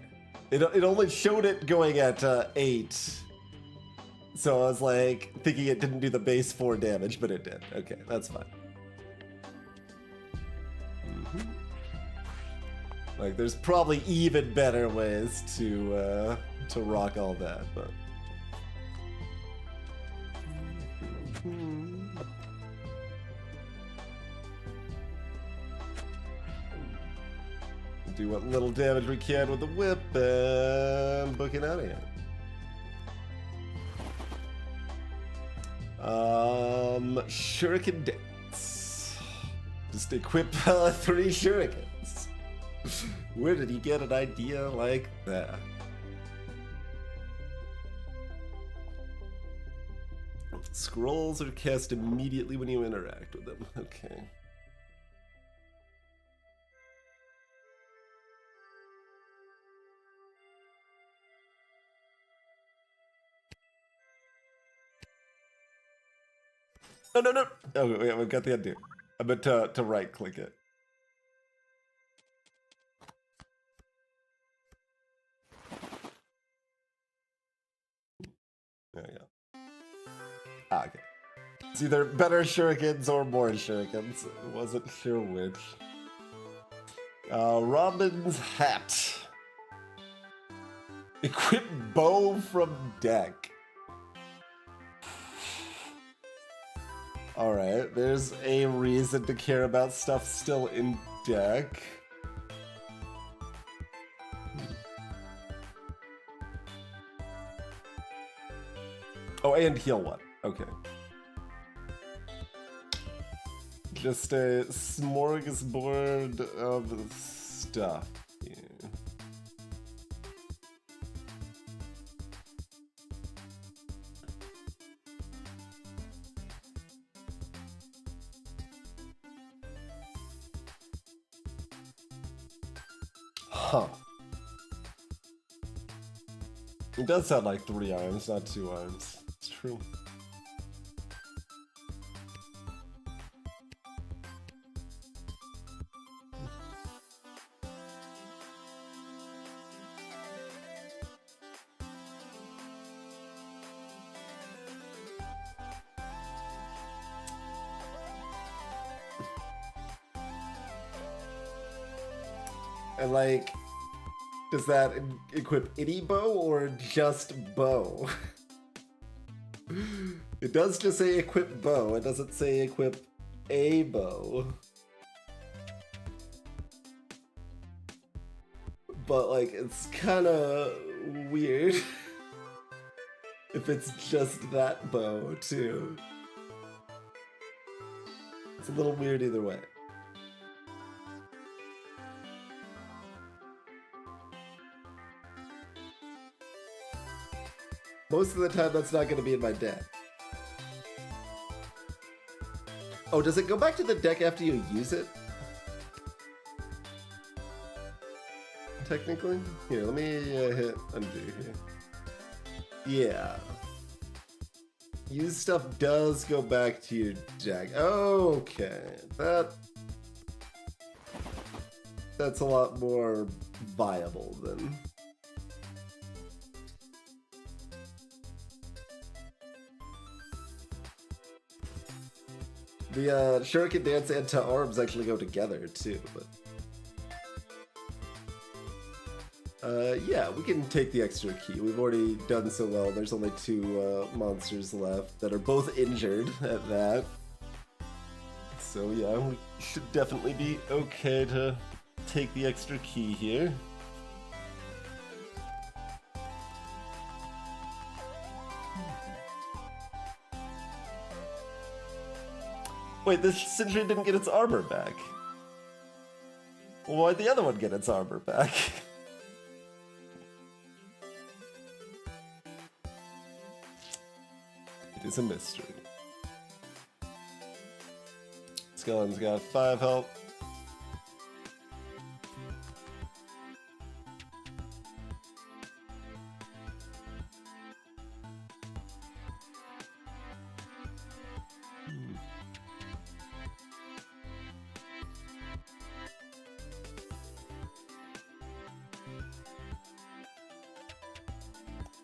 it only showed it going at 8. So I was like thinking it didn't do the base 4 damage, but it did. Okay, that's fine. Like, there's probably even better ways to rock all that, but. Do what little damage we can with the whip and book it out of here. Shuriken dance. Just equip 3 shurikens. Where did he get an idea like that? Scrolls are cast immediately when you interact with them. Okay. No. Oh, wait, we've got the undo. I meant to right-click it. There we go. Ah, okay. It's either better shurikens or more shurikens. Wasn't sure which. Robin's hat. Equip bow from deck. Alright, there's a reason to care about stuff still in deck. Oh, and heal 1. Okay. Just a smorgasbord of stuff. Yeah. Huh. It does sound like 3 arms, not 2 arms. It's true. And like, does that equip any bow or just bow? It does just say equip bow, it doesn't say equip a bow. But like, it's kinda weird if it's just that bow too. It's a little weird either way. Most of the time, that's not going to be in my deck. Oh, does it go back to the deck after you use it? Technically? Here, let me hit undo here. Yeah. Use stuff does go back to your deck. Okay. That's a lot more viable then. The Shuriken Dance and to arms actually go together too, but yeah, we can take the extra key. We've already done so well. There's only 2 monsters left that are both injured at that. So yeah, we should definitely be okay to take the extra key here. Wait, this Sentry didn't get its armor back. Well, why'd the other one get its armor back? It is a mystery. Skeleton's got 5 health.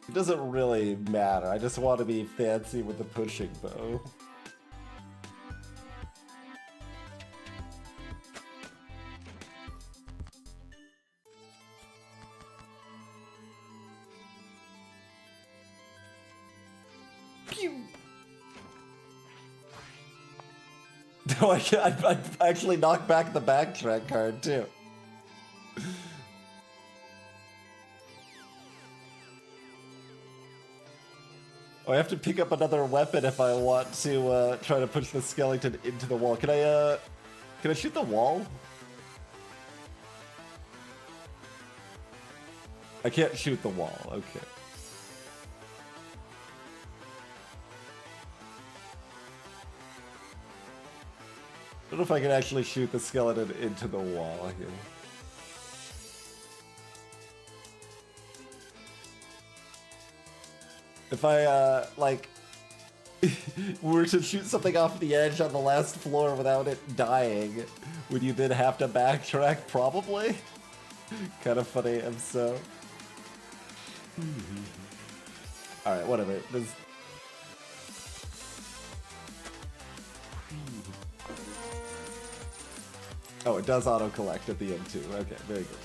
It doesn't really matter. I just want to be fancy with the pushing bow. Pew! No, I actually knocked back the backtrack card too. Oh, I have to pick up another weapon if I want to try to push the skeleton into the wall. Can I shoot the wall? I can't shoot the wall, okay. I don't know if I can actually shoot the skeleton into the wall here. If I, like, were to shoot something off the edge on the last floor without it dying, would you then have to backtrack? Probably. Kind of funny, if so. Alright, whatever. This... Oh, it does auto-collect at the end, too. Okay, very good.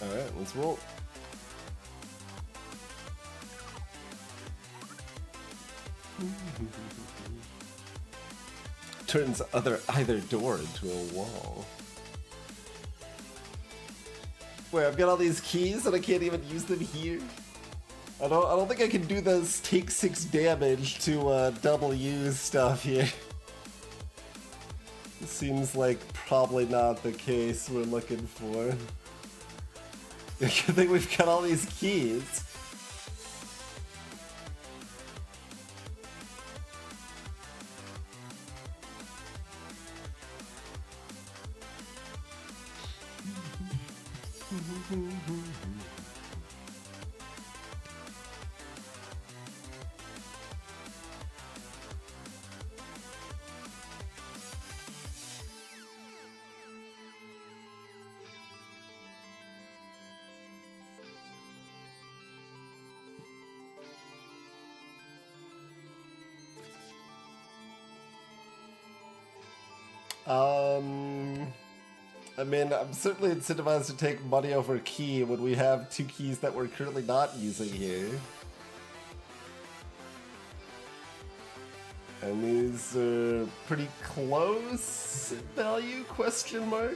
Alright, let's roll. Turns either door into a wall. Wait, I've got all these keys and I can't even use them here? I don't think I can do this take 6 damage to double use stuff here. It seems like probably not the case we're looking for. I think we've got all these keys. I mean, I'm certainly incentivized to take money over key when we have 2 keys that we're currently not using here. And these are pretty close in value, question mark?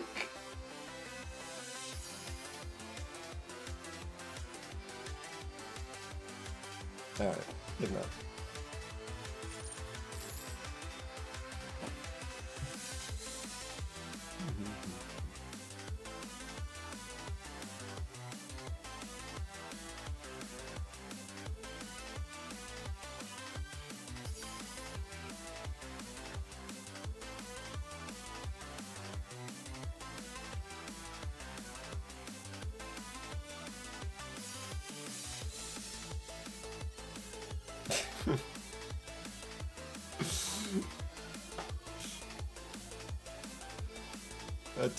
Alright, good enough.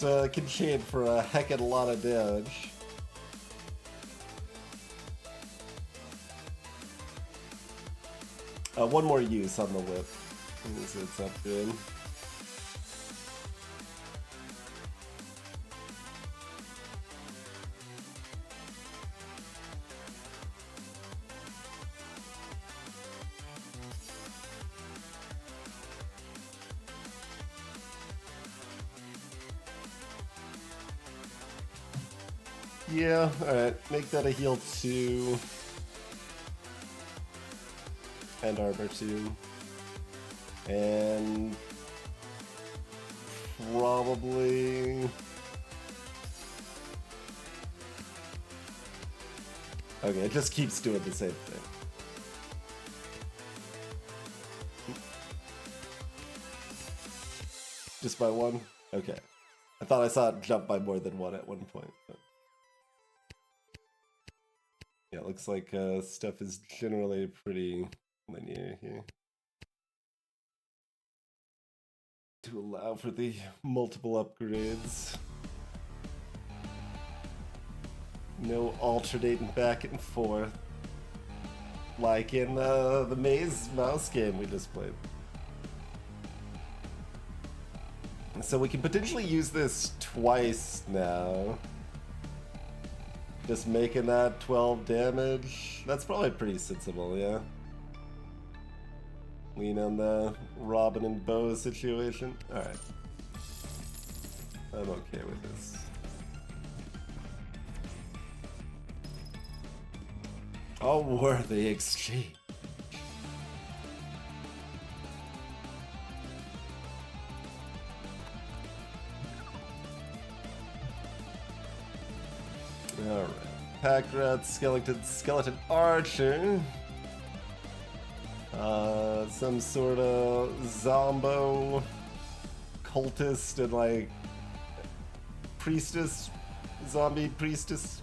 That can chain for a heck of a lot of damage. One more use on the whip. It's up good. Yeah, alright. Make that a heal 2. And armor 2. And probably... Okay, it just keeps doing the same thing. Just by 1? Okay. I thought I saw it jump by more than 1 at one point. But... yeah, it looks like stuff is generally pretty linear here. To allow for the multiple upgrades. No alternating back and forth. Like in the Maze mouse game we just played. So we can potentially use this twice now. Just making that 12 damage. That's probably pretty sensible, yeah. Lean on the Robin and Bo situation. Alright. I'm okay with this. A worthy exchange. Alright. Pack rat, skeleton archer. Some sort of zombo cultist and like priestess, zombie priestess.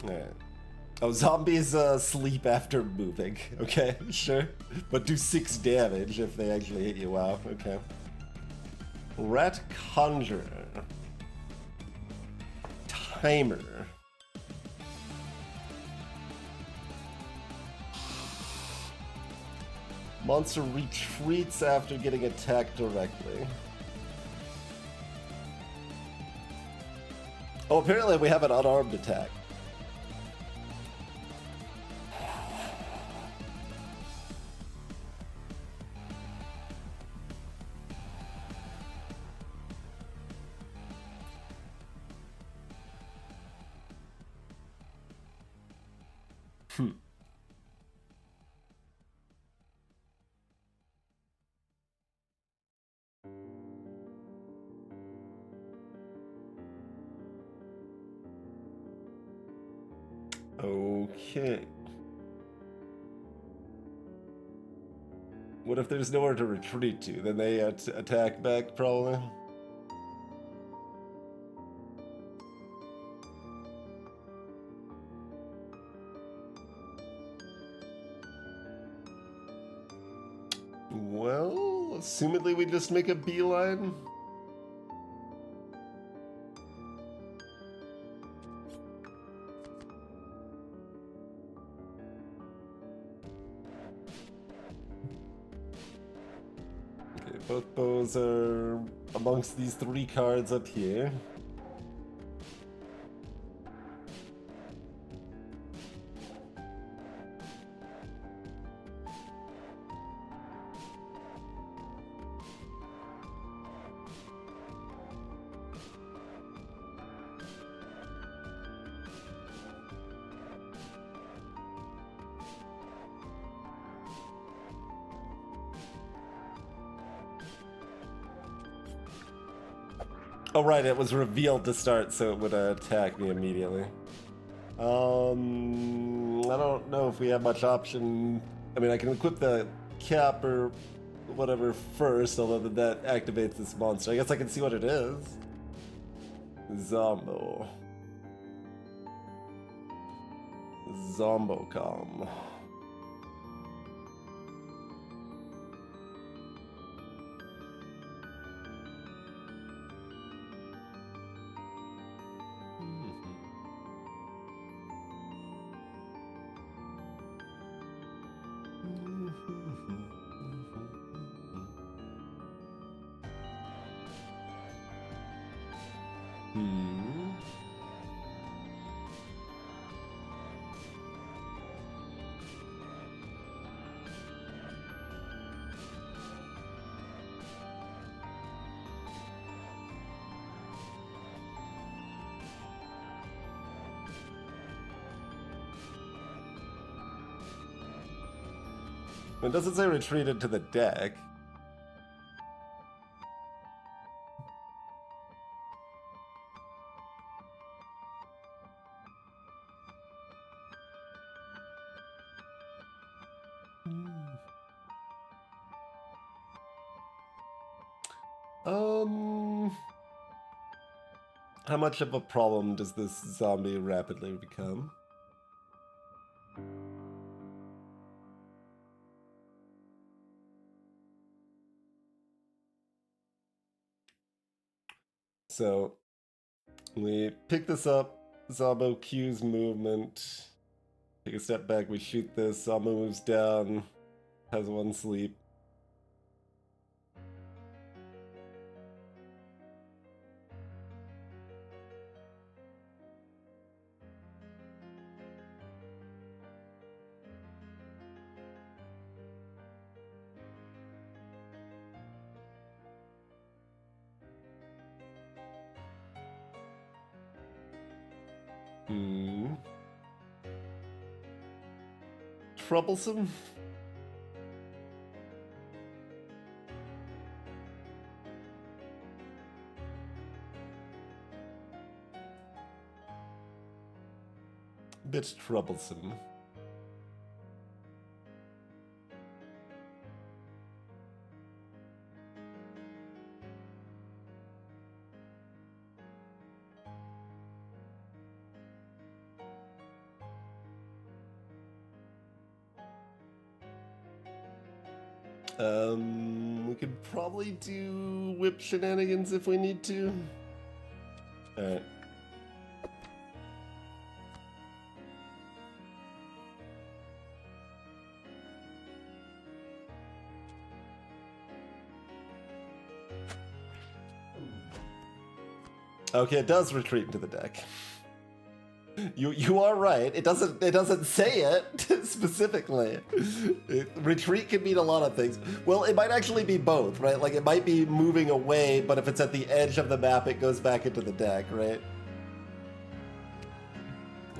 Alright. Oh, zombies sleep after moving. Okay, sure. But do 6 damage if they actually hit you. Wow, okay. Rat Conjurer. Timer. Monster retreats after getting attacked directly. Oh, apparently we have an unarmed attack. Okay. What if there's nowhere to retreat to? Then they attack back, probably? Well, assumedly we just make a beeline. Okay, both bows are amongst these 3 cards up here. Oh right, it was revealed to start, so it would attack me immediately. I don't know if we have much option. I mean, I can equip the cap or whatever first, although that activates this monster. I guess I can see what it is. Zombo. Zombocom. It doesn't say retreated to the deck. How much of a problem does this zombie rapidly become? So we pick this up, Zombo cues movement, take a step back, we shoot this, Zombo moves down, has 1 sleep. Troublesome? Bit troublesome. We could probably do whip shenanigans if we need to. Alright. Okay, it does retreat into the deck. You are right. It doesn't say it specifically. Retreat can mean a lot of things. Well, it might actually be both, right? Like it might be moving away, but if it's at the edge of the map, it goes back into the deck, right?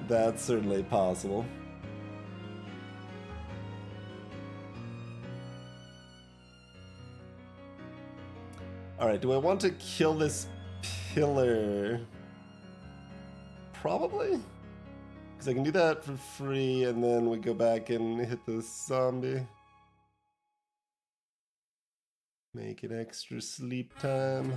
That's certainly possible. Alright, do I want to kill this pillar? Probably? Because I can do that for free, and then we go back and hit the zombie. Make it extra sleep time.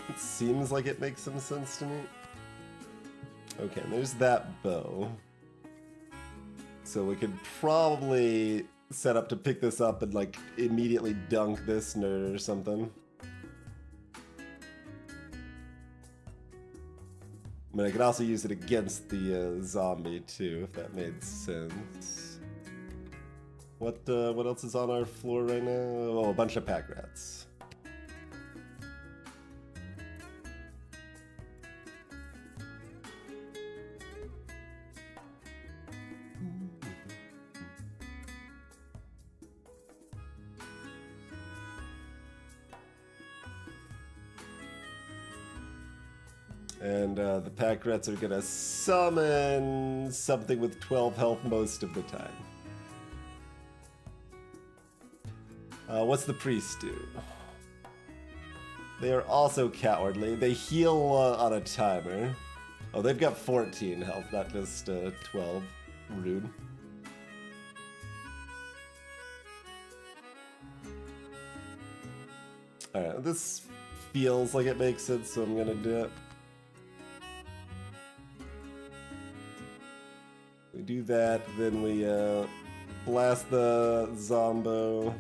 It seems like it makes some sense to me. Okay, and there's that bow. So we could probably set up to pick this up and like immediately dunk this nerd or something. I mean, I could also use it against the zombie too, if that made sense. What else is on our floor right now? Oh, a bunch of pack rats. And the pack rats are gonna summon something with 12 health most of the time. What's the priest do? They are also cowardly. They heal on a timer. Oh, they've got 14 health, not just 12. Rude. Alright, this feels like it makes sense, so I'm gonna do it. We do that, then we blast the zombo.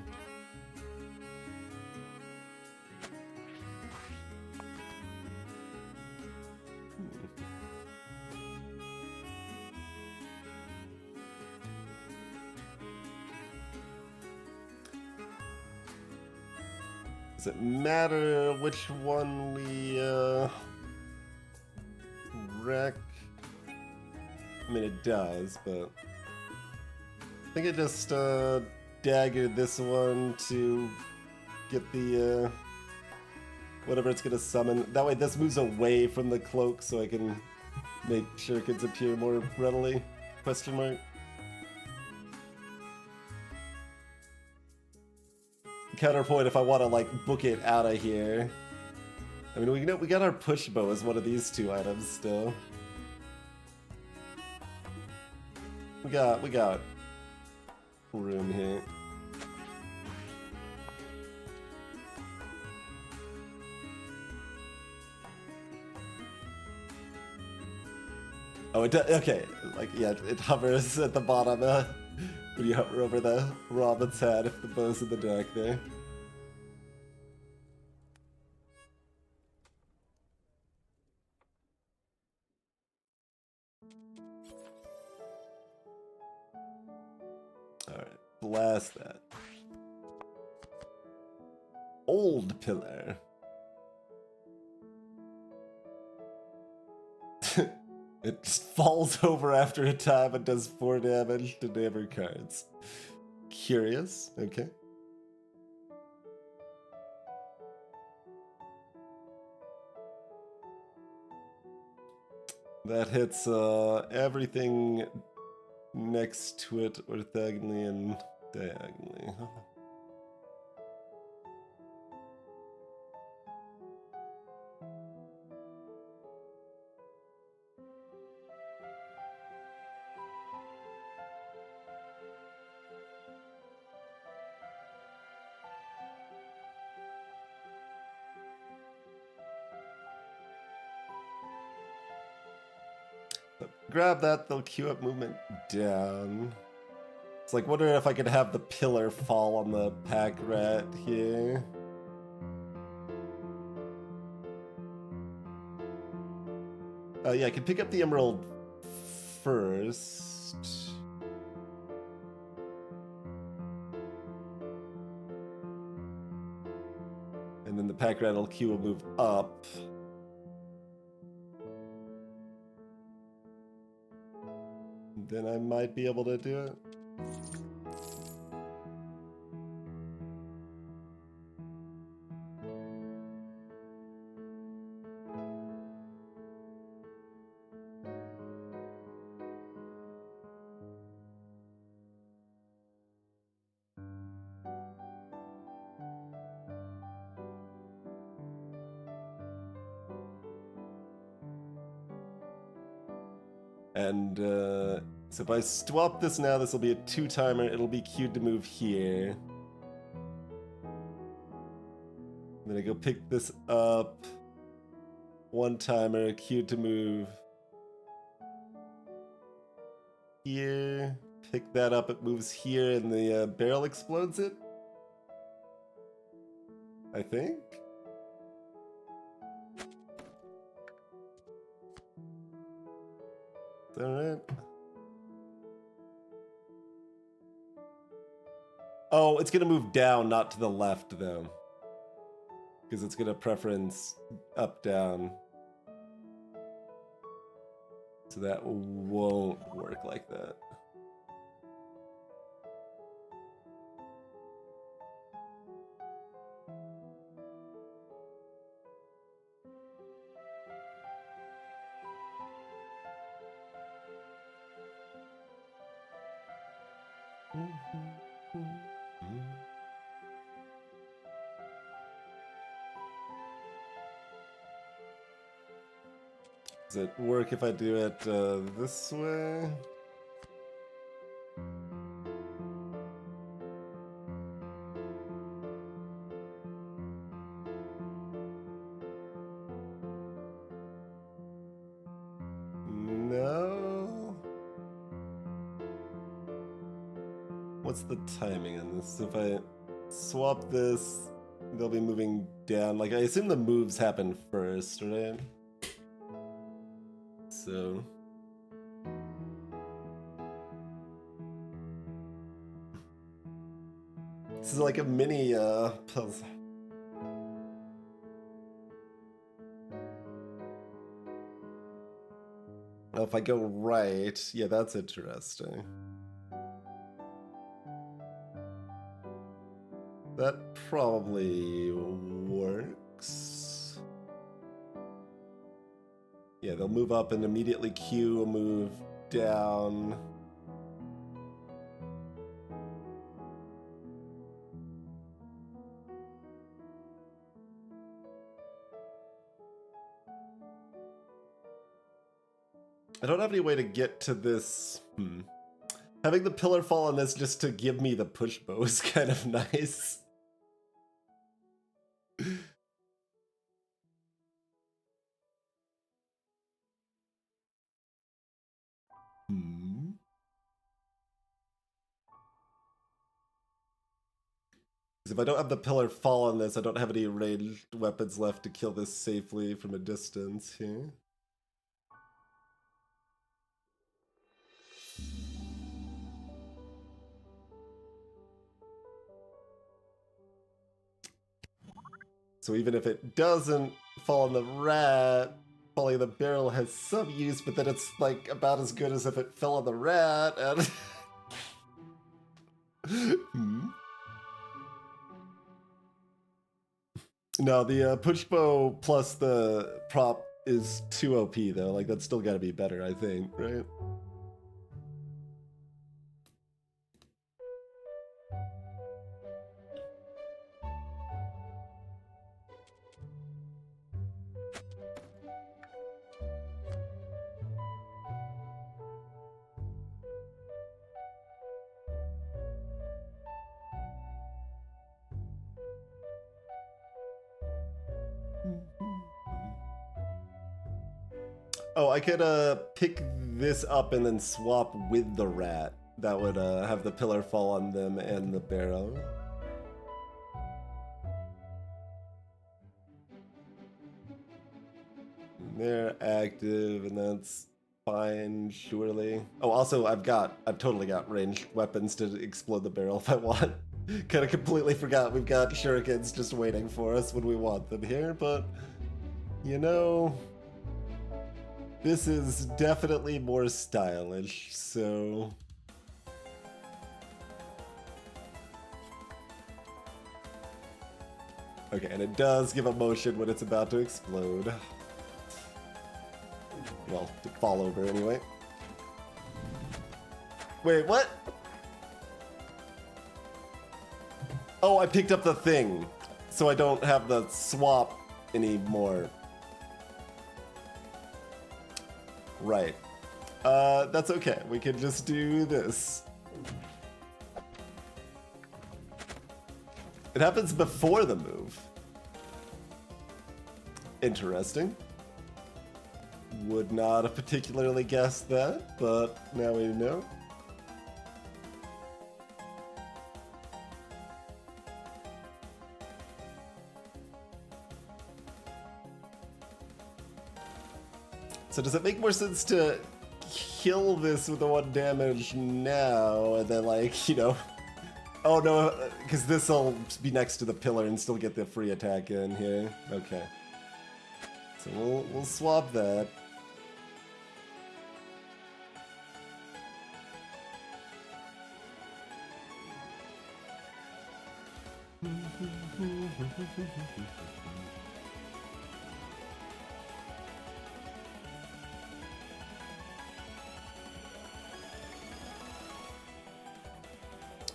Does it matter which one we wreck? I mean, it does, but I think it just daggered this one to get the whatever it's gonna summon. That way this moves away from the cloak so I can make shurikens appear more readily. Question mark. Counterpoint if I want to like book it out of here. I mean, we got our push bow as one of these two items still. We got room here. Oh, it does. Okay, like yeah, it hovers at the bottom when you hover over the Robin's head if the bow's in the dark there. Alright, blast that. Old pillar. It just falls over after a time and does 4 damage to neighbor cards. Curious, okay. That hits everything next to it orthogonally and diagonally. Grab that, they'll queue up movement down. It's like wondering if I could have the pillar fall on the pack rat here. Yeah, I can pick up the emerald first. And then the pack rat will queue will move up. Then I might be able to do it. And so if I swap this now, this will be a 2-timer. It'll be queued to move here. Then I go pick this up. 1-timer, queued to move here. Pick that up, it moves here, and the barrel explodes it. I think. Is that right? Oh, it's gonna move down, not to the left, though. Because it's gonna preference up, down. So that won't work like that. Does it work if I do it this way? No. What's the timing on this? If I swap this, they'll be moving down. Like, I assume the moves happen first, right? So this is like a mini puzzle. Oh, if I go right, yeah, that's interesting. That probably works. Yeah, they'll move up and immediately queue a move down. I don't have any way to get to this. Having the pillar fall on this just to give me the push bow is kind of nice. If I don't have the pillar fall on this, I don't have any ranged weapons left to kill this safely from a distance here. So even if it doesn't fall on the rat, falling on the barrel has some use, but then it's like about as good as if it fell on the rat, and... No, the push bow plus the prop is too OP though. Like, that's still gotta be better, I think, right? Oh, I could pick this up and then swap with the rat. That would have the pillar fall on them and the barrel. They're active, and that's fine, surely. Oh, also, I've totally got ranged weapons to explode the barrel if I want. Kind of completely forgot we've got shurikens just waiting for us when we want them here, but you know, this is definitely more stylish, so... Okay, and it does give a motion when it's about to explode. Well, to fall over anyway. Wait, what? Oh, I picked up the thing, so I don't have the swap anymore. Right. That's okay. We can just do this. It happens before the move. Interesting. Would not have particularly guessed that, but now we know. So does it make more sense to kill this with the 1 damage now, and then, like, you know... Oh no, because this'll be next to the pillar and still get the free attack in here. Okay. So we'll swap that.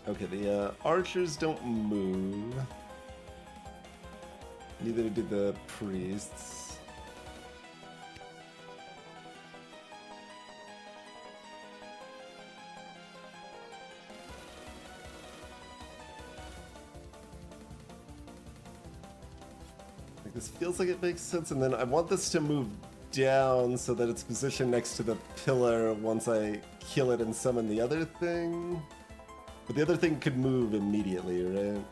Okay, the archers don't move. Neither do the priests. Like, this feels like it makes sense, and then I want this to move down so that it's positioned next to the pillar once I kill it and summon the other thing. But the other thing could move immediately, right?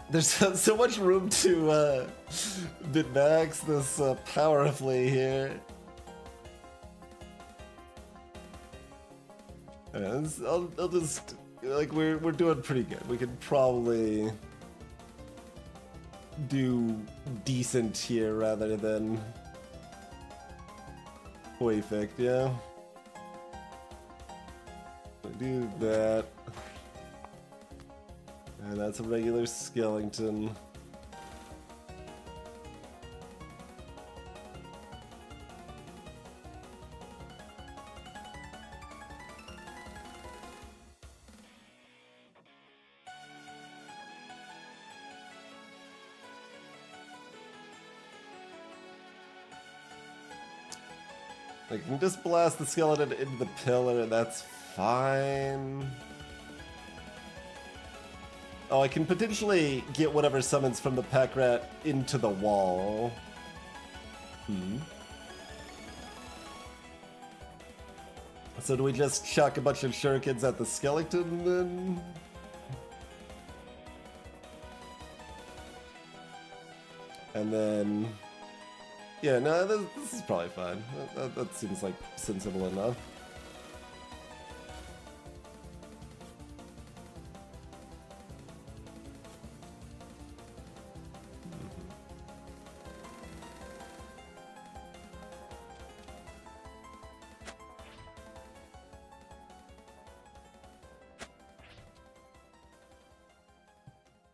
There's so much room to min-max this powerfully here. I'll just, like, we're doing pretty good. We could probably do decent here rather than perfect, yeah. Do that. And that's a regular skeleton. I can just blast the skeleton into the pillar, and that's fine. Oh, I can potentially get whatever summons from the pack rat into the wall. So do we just chuck a bunch of shurikens at the skeleton then? And then... Yeah, no, this is probably fine. That seems like sensible enough.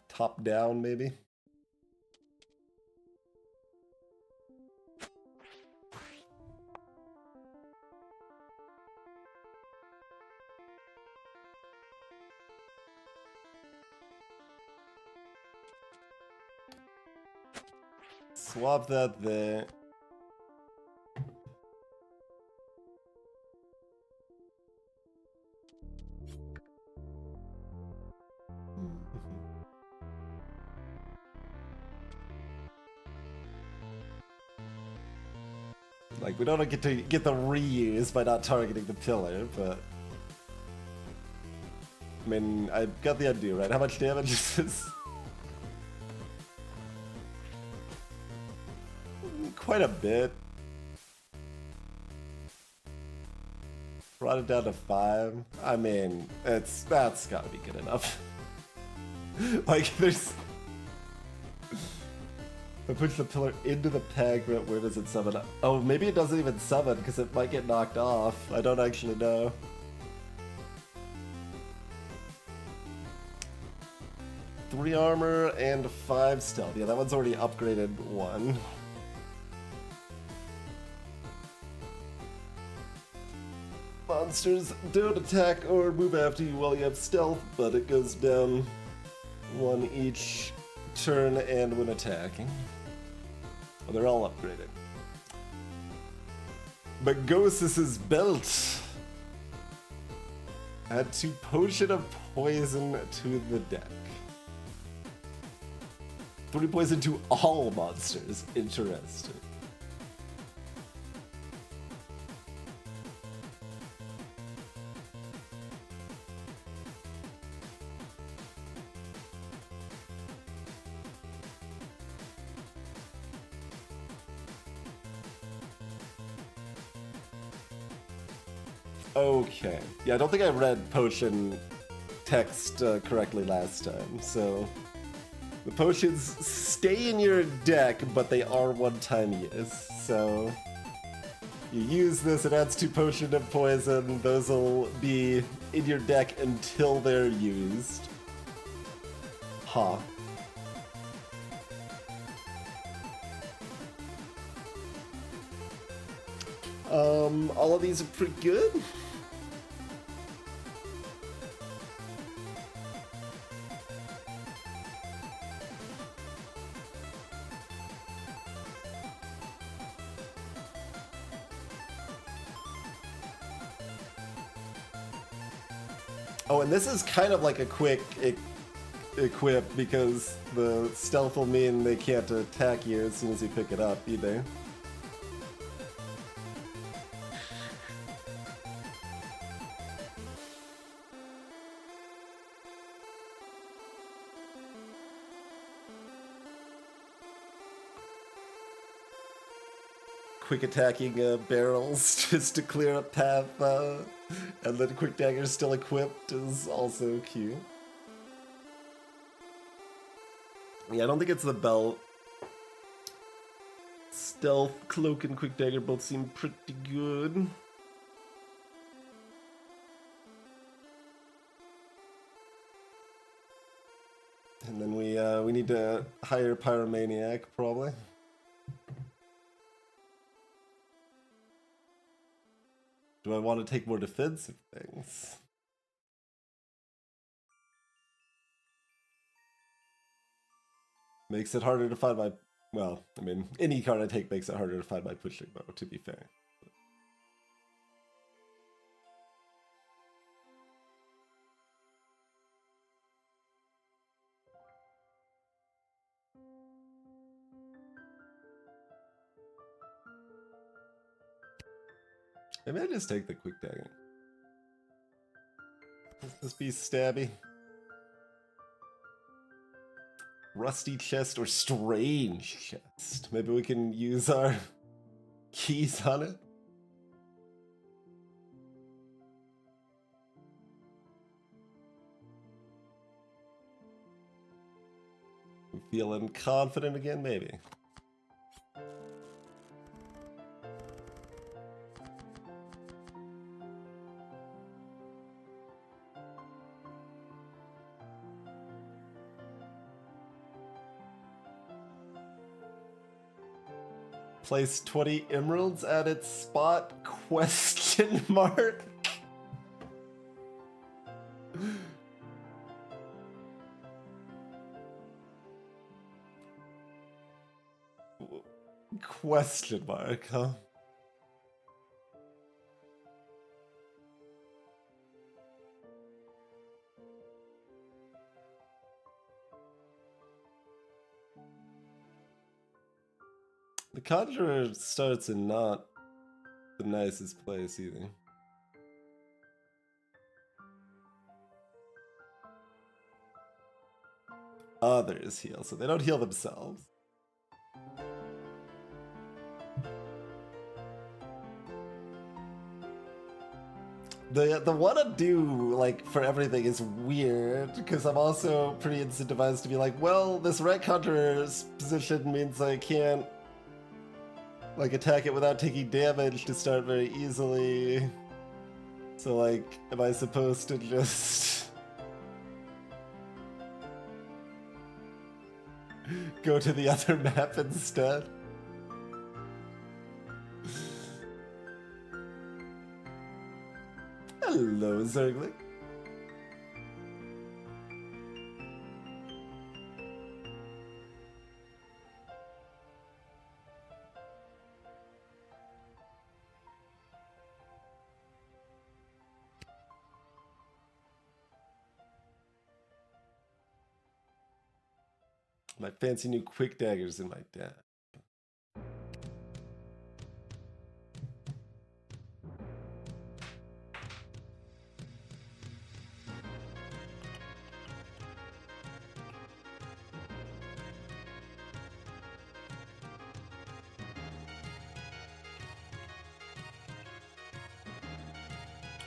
Top down, maybe? Swap that there. Like, we don't get to get the reuse by not targeting the pillar, but... I mean, I got the idea, right? How much damage is this? Quite a bit. Brought it down to 5. I mean, that's gotta be good enough. Like, there's... I push the pillar into the peg, where does it summon? Oh, maybe it doesn't even summon because it might get knocked off. I don't actually know. Three armor and 5 stealth. Yeah, that one's already upgraded 1. monsters don't attack or move after you while you have stealth, but it goes down 1 each turn and when attacking. Well, they're all upgraded. But Ghosis' belt. Add 2 potion of poison to the deck. 3 poison to all monsters. Interesting. Okay. Yeah, I don't think I read potion text correctly last time, so... The potions stay in your deck, but they are one-time use, so... You use this, it adds 2 potion of poison, those will be in your deck until they're used. Huh. All of these are pretty good. Oh, and this is kind of like a quick equip because the stealth will mean they can't attack you as soon as you pick it up either. Quick attacking barrels just to clear up path, and then quick daggers still equipped is also cute. Yeah, I don't think it's the belt. Stealth, cloak, and quick dagger both seem pretty good. And then we need to hire Pyromaniac probably. Do I want to take more defensive things? Makes it harder to find my... Well, I mean, any card I take makes it harder to find my pushing bow, to be fair. Maybe I just take the quick dagger. Let's just be stabby. Rusty chest or strange chest. Maybe we can use our keys on it. I'm feeling confident again, maybe. Place 20 emeralds at its spot? Question mark? Question mark, huh? The Conjurer starts in not the nicest place either. Others heal, so they don't heal themselves. The wanna do, like, for everything is weird, because I'm also pretty incentivized to be like, well, this Rat Conjurer's position means I can't like attack it without taking damage to start very easily. So like, am I supposed to just go to the other map instead? Zergling. My fancy new quick daggers in my deck.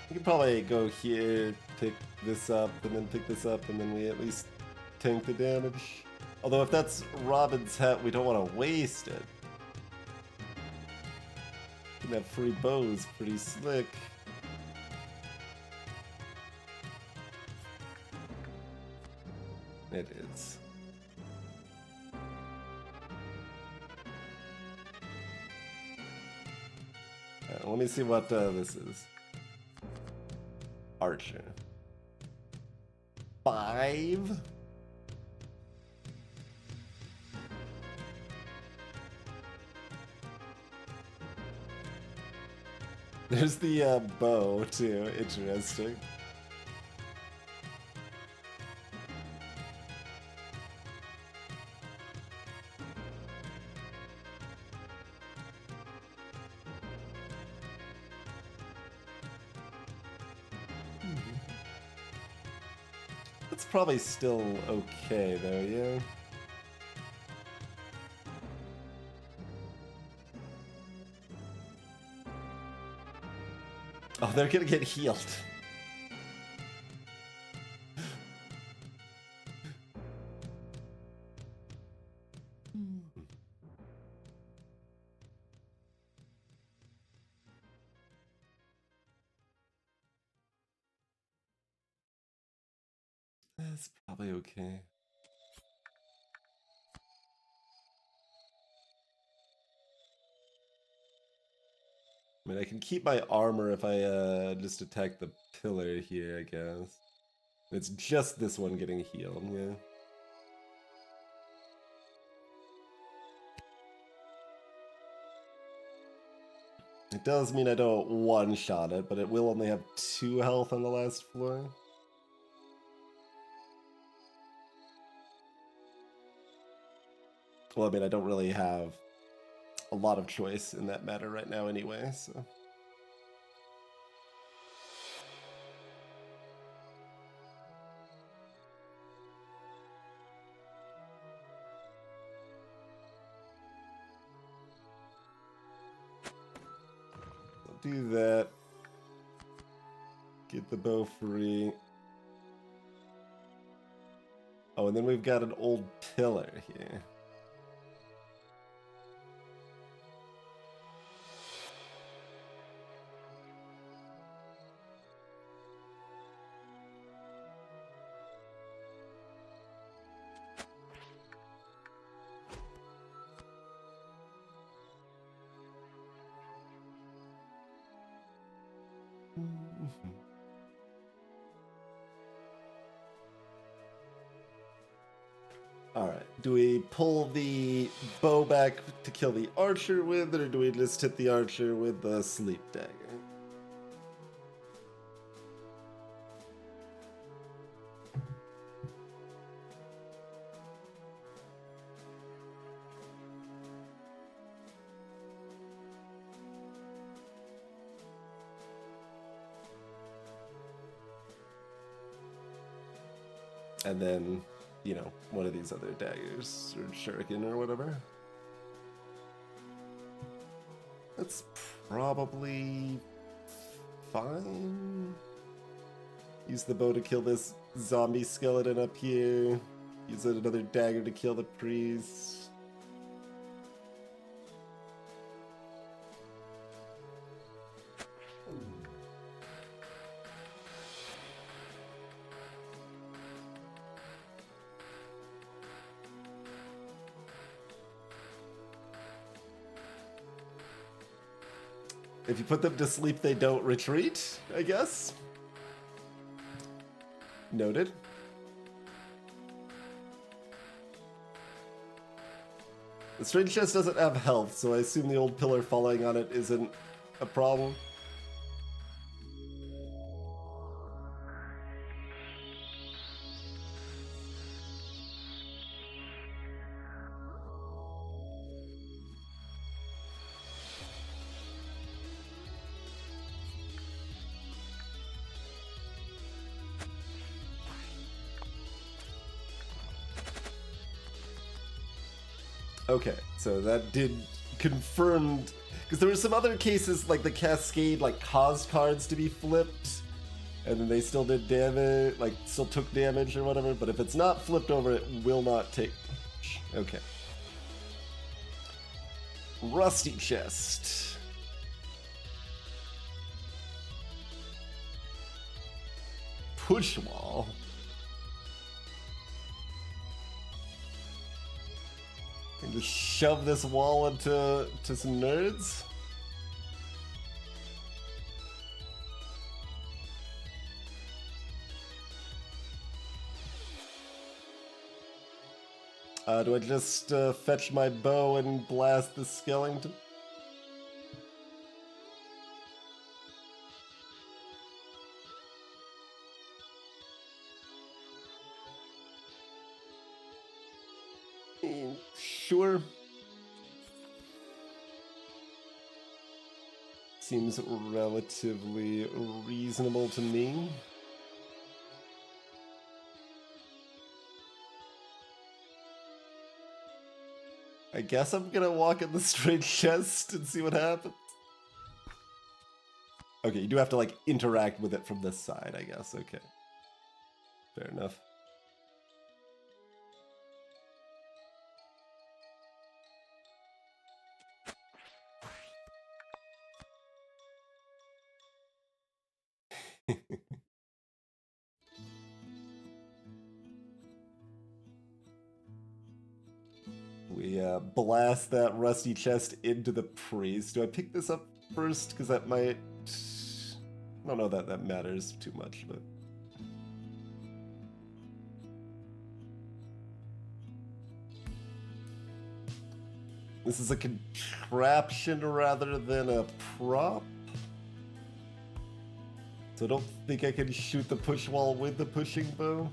We could probably go here, pick this up, and then pick this up, and then we at least tank the damage. Although if that's Robin's hat, we don't want to waste it. That free bow's pretty slick. It is. Let me see what this is. Archer. 5? There's the bow too. Interesting. It's probably still okay though, yeah. Oh, they're gonna get healed. That's probably okay. I mean, I can keep my armor if I just attack the pillar here, I guess. It's just this one getting healed, yeah. It does mean I don't one-shot it, but it will only have 2 health on the last floor. Well, I mean, I don't really have a lot of choice in that matter right now anyway, so... I'll do that. Get the bow free. Oh, and then we've got an old pillar here. Alright, do we pull the bow back to kill the archer with, or do we just hit the archer with the sleep dagger? And then, you know, one of these other daggers, or shuriken or whatever. That's probably fine. Use the bow to kill this zombie skeleton up here. Use another dagger to kill the priest. If you put them to sleep, they don't retreat, I guess. Noted. The strange chest doesn't have health, so I assume the old pillar falling on it isn't a problem. Okay, so that did confirmed, because there were some other cases like the cascade like caused cards to be flipped, and then they still did damage, like still took damage or whatever. But if it's not flipped over, it will not take damage. Okay. Rusty chest. Push wall. And just shove this wall into some nerds. Do I just fetch my bow and blast the skeleton? Sure. Seems relatively reasonable to me. I guess I'm gonna walk in the straight chest and see what happens. Okay, you do have to like interact with it from this side, I guess. Okay. Fair enough. We blast that rusty chest into the priest. Do I pick this up first? Because that might... I don't know that that matters too much, but... This is a contraption rather than a prop. So I don't think I can shoot the push wall with the pushing bow.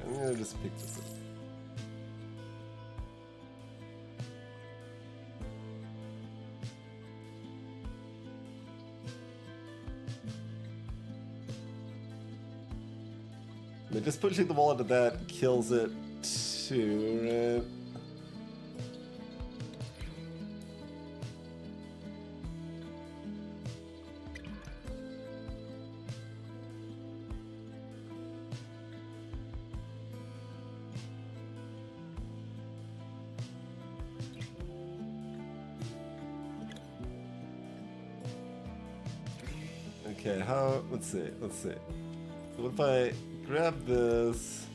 I'm gonna just pick this up. Just pushing the wall into that kills it too, right? Okay, how, let's see. What if I grab this?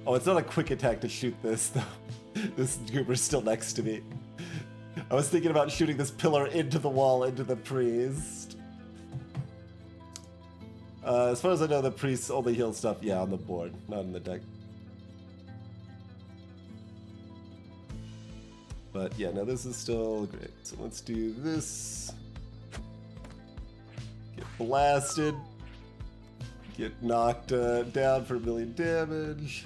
Oh, it's not a quick attack to shoot this, though. This goober's still next to me. I was thinking about shooting this pillar into the wall, into the priest. As far as I know, the priest only heals stuff, yeah, on the board, not in the deck. But yeah, no, this is still great. So let's do this. Get blasted. Get knocked down for 1 million damage.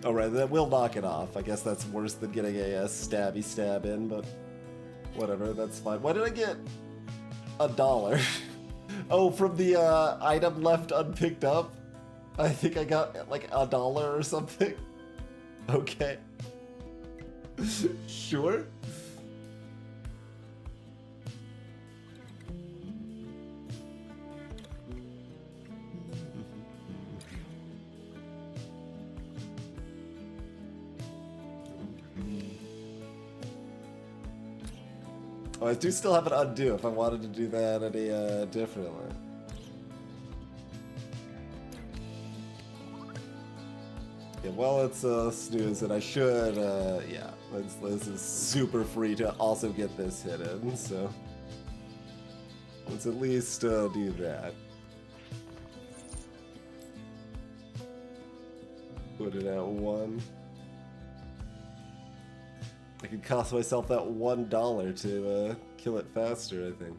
Alright, that will knock it off. I guess that's worse than getting a stabby stab in, but whatever, that's fine. Why did I get $1? Oh, from the item left unpicked up? I think I got like $1 or something. Okay. Sure. Oh, I do still have an undo if I wanted to do that any differently. Yeah, well, it's snooze, and I should, yeah, this is super free to also get this hidden, so let's at least do that. Put it at 1. I could cost myself that $1 to kill it faster, I think.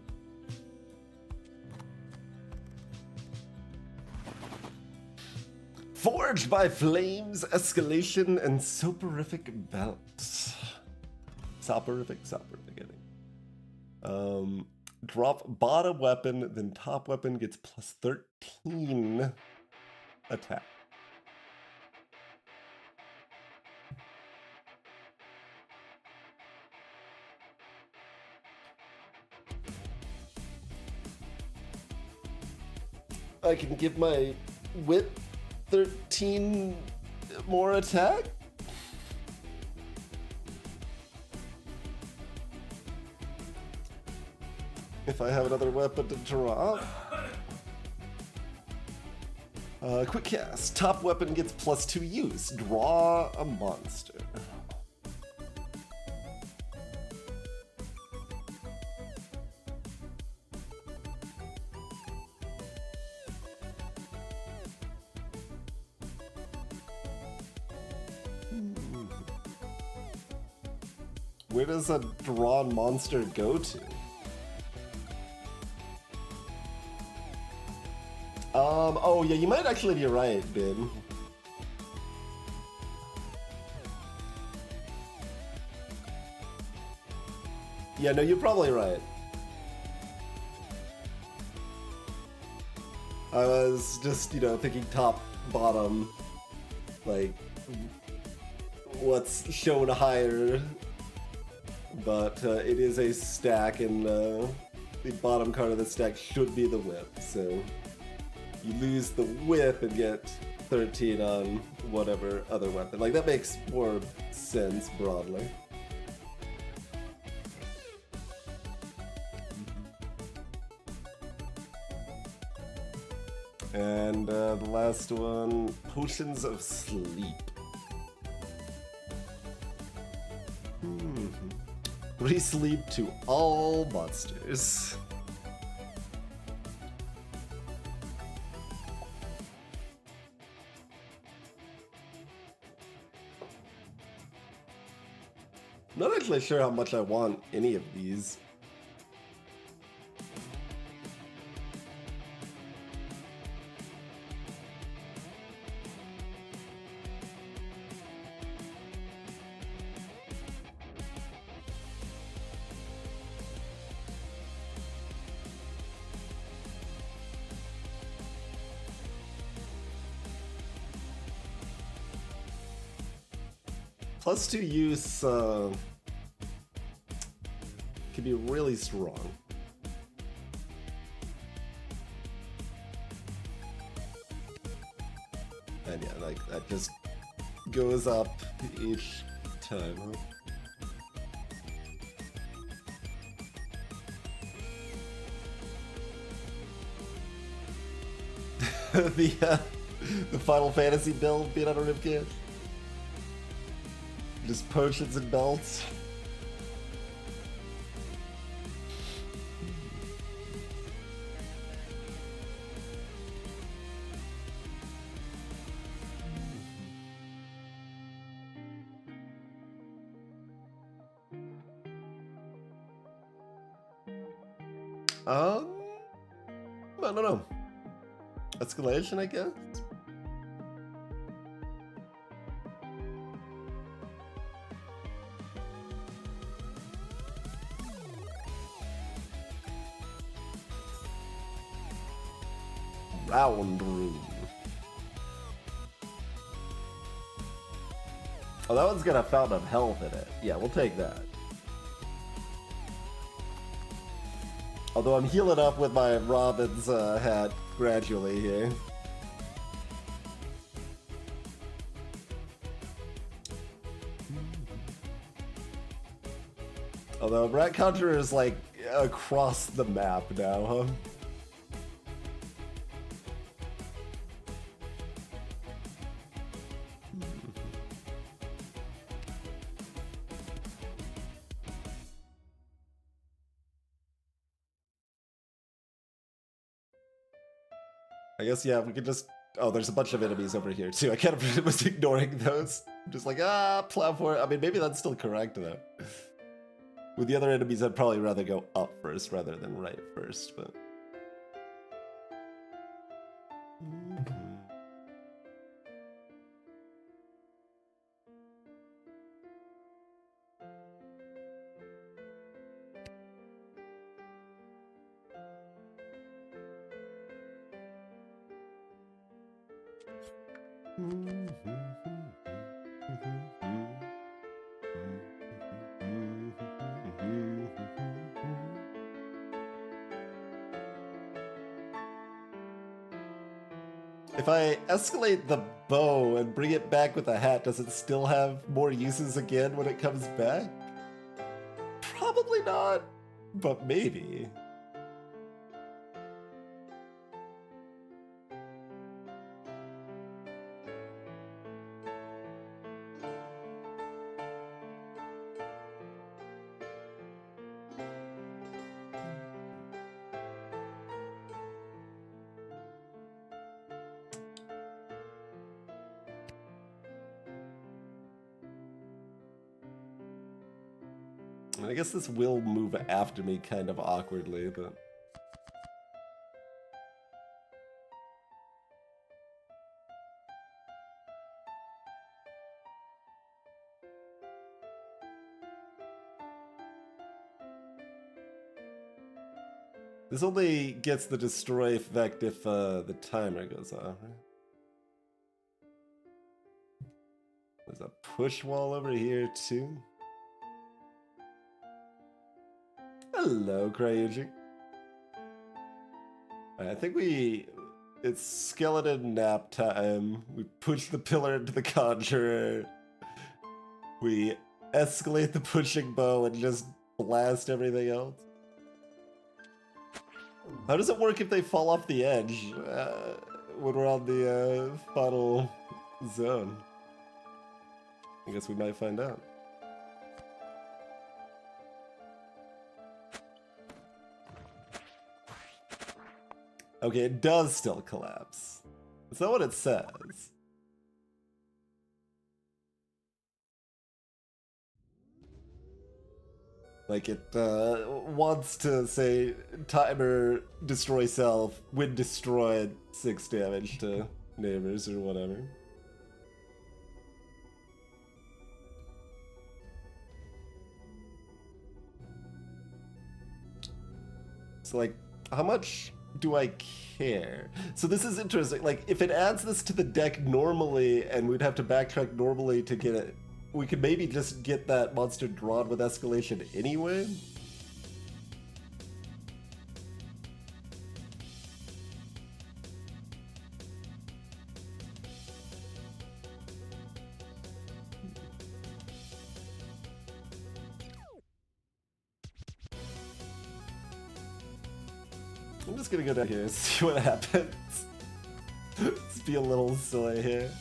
Forged by flames, escalation, and soporific balance. Soporific, I think. Drop bottom weapon, then top weapon gets plus 13 attack. I can give my whip 13 more attack? If I have another weapon to drop. Quick cast. Top weapon gets plus 2 use. Draw a monster. Where does a drawn monster go to? Oh yeah, you might actually be right, Bin. Yeah, no, you're probably right. I was just, you know, thinking top, bottom, like, what's shown higher. But it is a stack, and the bottom card of the stack should be the whip, so you lose the whip and get 13 on whatever other weapon. Like, that makes more sense broadly. And the last one, Potions of Sleep. Re-sleep to all monsters. Not actually sure how much I want any of these. Plus 2 use can be really strong. And yeah, like that just goes up each time, huh? The Final Fantasy build being on a ribcage. Just potions and belts. I don't know. Escalation, I guess? Round room. Oh, that one's got a fountain of health in it. Yeah, we'll take that. Although I'm healing up with my Robin's hat gradually here. Although Rat Conjurer is like across the map now, huh? I guess, yeah, we could just... Oh, there's a bunch of enemies over here, too. I kind of was ignoring those. I'm just like, plow for it. I mean, maybe that's still correct, though. With the other enemies, I'd probably rather go up first rather than right first, but... If I escalate the bow and bring it back with a hat, does it still have more uses again when it comes back? Probably not, but maybe. I guess this will move after me kind of awkwardly, but... This only gets the destroy effect if the timer goes off, right? There's a push wall over here too. Hello, Cryuji. I think it's skeleton nap time. We push the pillar into the conjurer. We escalate the pushing bow and just blast everything else. How does it work if they fall off the edge when we're on the final zone? I guess we might find out. Okay, it does still collapse. Is that what it says? Like it wants to say timer destroy self, when destroyed 6 damage to neighbors or whatever. So like, how much do I care? So this is interesting. Like, if it adds this to the deck normally, and we'd have to backtrack normally to get it, we could maybe just get that monster drawn with escalation anyway. I'm just gonna go down here and see what happens. Let's be a little silly here.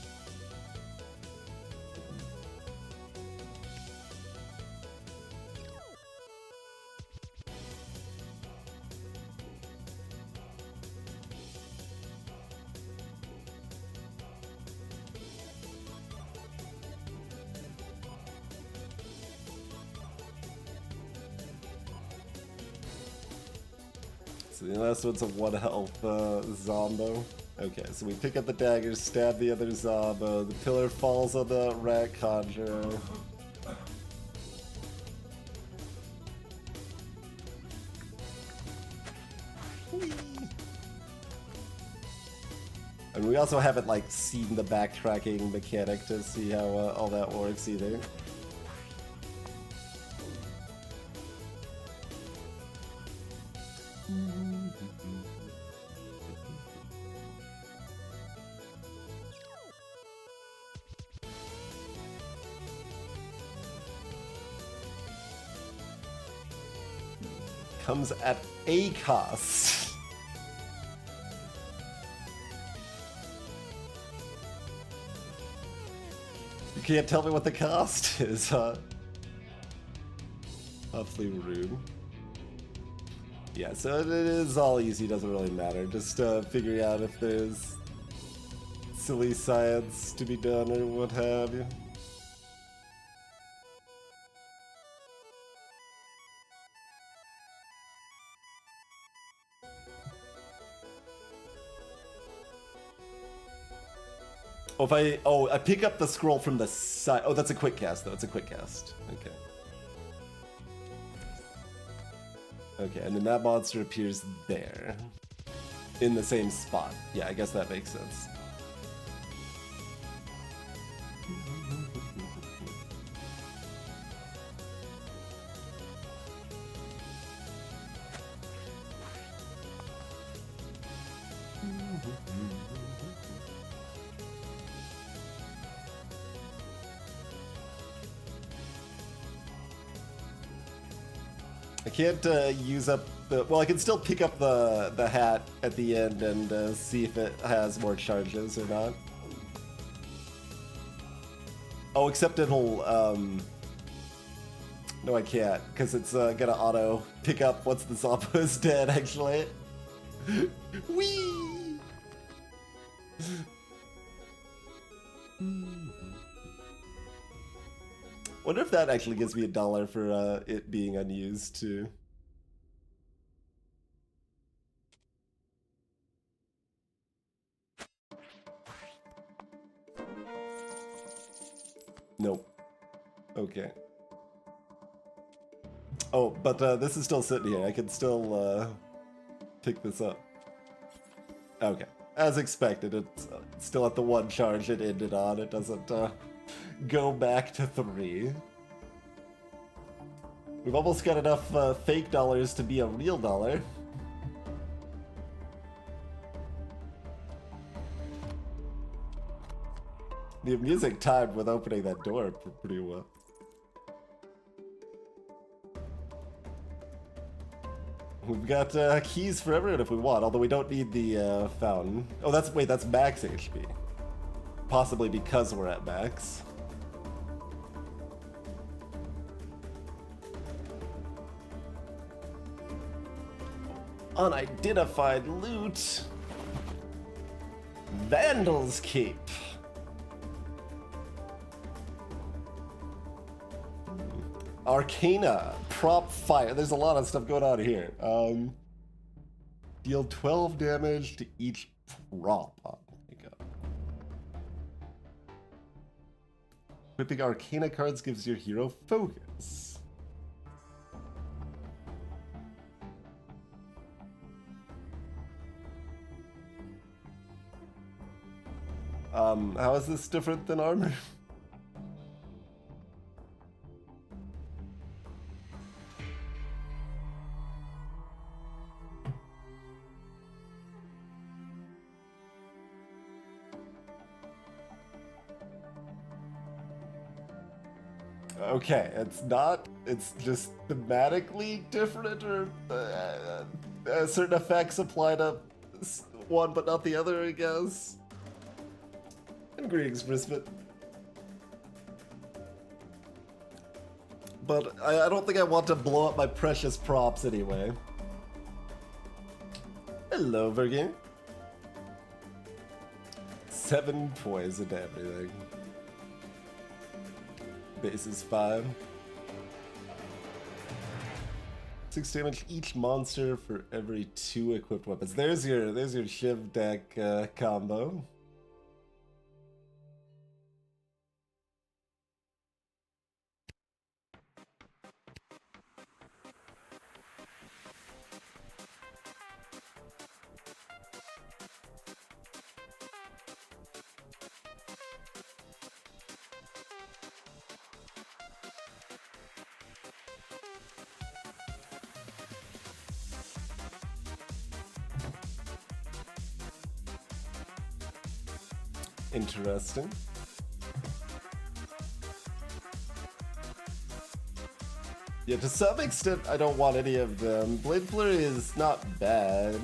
So the last one's a 1 health zombo. Okay, so we pick up the daggers, stab the other zombo, the pillar falls on the rat conjurer. And we also haven't like seen the backtracking mechanic to see how all that works either. Comes at a cost. You can't tell me what the cost is, huh? Awfully rude. Yeah, so it is all easy, doesn't really matter. Just figuring out if there's silly science to be done or what have you. Oh, I pick up the scroll from the side. Oh, that's a quick cast though. It's a quick cast. Okay. Okay, and then that monster appears there. In the same spot. Yeah, I guess that makes sense. I can't use up the... Well, I can still pick up the hat at the end and see if it has more charges or not. Oh, except it'll... No, I can't, because it's gonna auto pick up once the Zombo is dead, actually. Whee! Wonder if that actually gives me $1 for it being unused too. Nope. Okay. Oh, but this is still sitting here. I can still pick this up. Okay. As expected, it's still at the 1 charge it ended on. It doesn't go back to 3. We've almost got enough fake dollars to be a real dollar. The music timed with opening that door pretty well. We've got keys for everyone if we want, although we don't need the fountain. Oh, that's max HP. Possibly because we're at max. Unidentified loot. Vandal's Cape. Arcana. Prop fire. There's a lot of stuff going on here. Deal 12 damage to each prop. Oh my god. Equipping Arcana cards gives your hero focus. How is this different than armor? Okay, it's not, it's just thematically different, or certain effects apply to one but not the other, I guess. And greetings, Brisbane. But I don't think I want to blow up my precious props anyway. Hello, Vergame. 7 poison everything. Base is 5. 6 damage each monster for every 2 equipped weapons. There's your Shiv deck combo. interesting. Yeah, to some extent, I don't want any of them. Blade Flurry is not bad.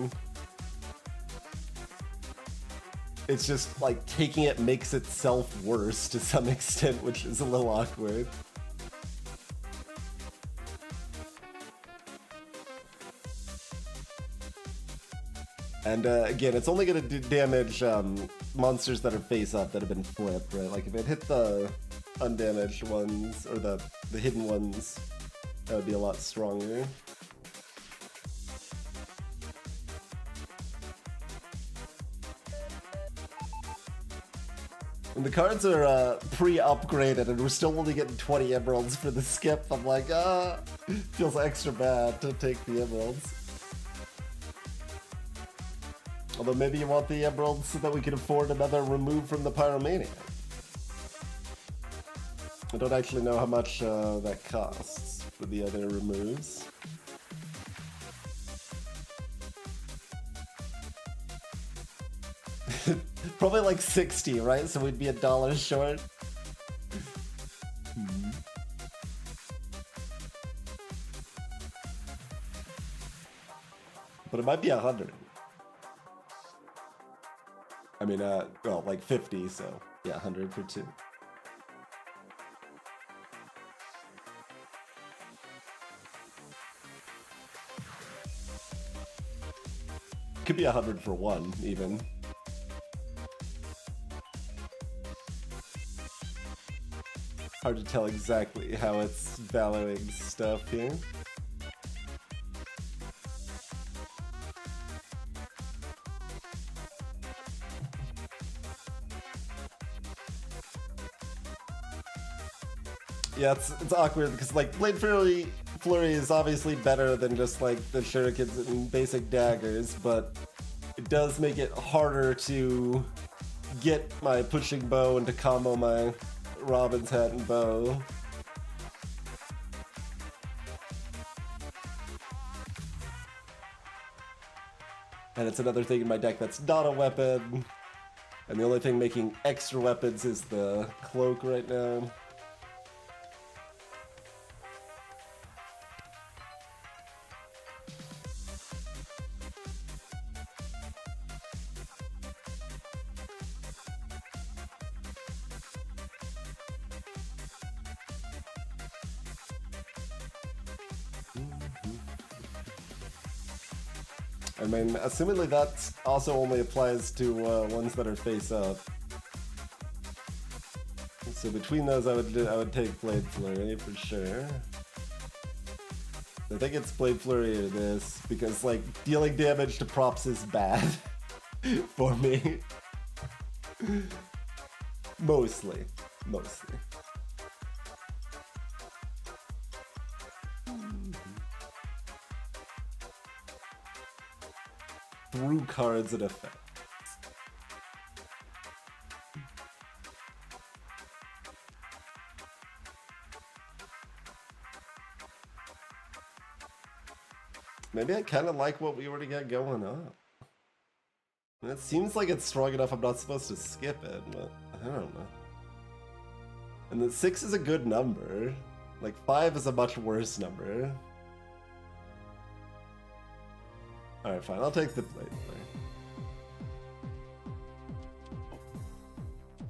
It's just, like, taking it makes itself worse to some extent, which is a little awkward. And again, it's only going to do damage monsters that are face up that have been flipped, right? Like, if it hit the undamaged ones, or the hidden ones, that would be a lot stronger. When the cards are pre-upgraded and we're still only getting 20 emeralds for the skip, I'm like, feels extra bad to take the emeralds. Although maybe you want the emeralds so that we can afford another remove from the Pyromaniac. I don't actually know how much that costs for the other removes. Probably like 60, right? So we'd be $1 short. But it might be 100. I mean, well, like 50, so yeah, 100 for 2. Could be 100 for 1, even. Hard to tell exactly how it's valuing stuff here. Yeah, it's awkward because like Blade Flurry is obviously better than just like the shurikens and basic daggers, but it does make it harder to get my pushing bow and to combo my Robin's hat and bow. And it's another thing in my deck that's not a weapon. And the only thing making extra weapons is the cloak right now. I mean, assumingly that also only applies to ones that are face up. So between those, I would take Blade Flurry for sure. I think it's Blade Flurry or this because like dealing damage to props is bad for me. Mostly. Through cards and effects. Maybe I kind of like what we already got going on. It seems like it's strong enough I'm not supposed to skip it, but I don't know. And the 6 is a good number. Like 5 is a much worse number. Alright, fine. I'll take the Blade Flurry.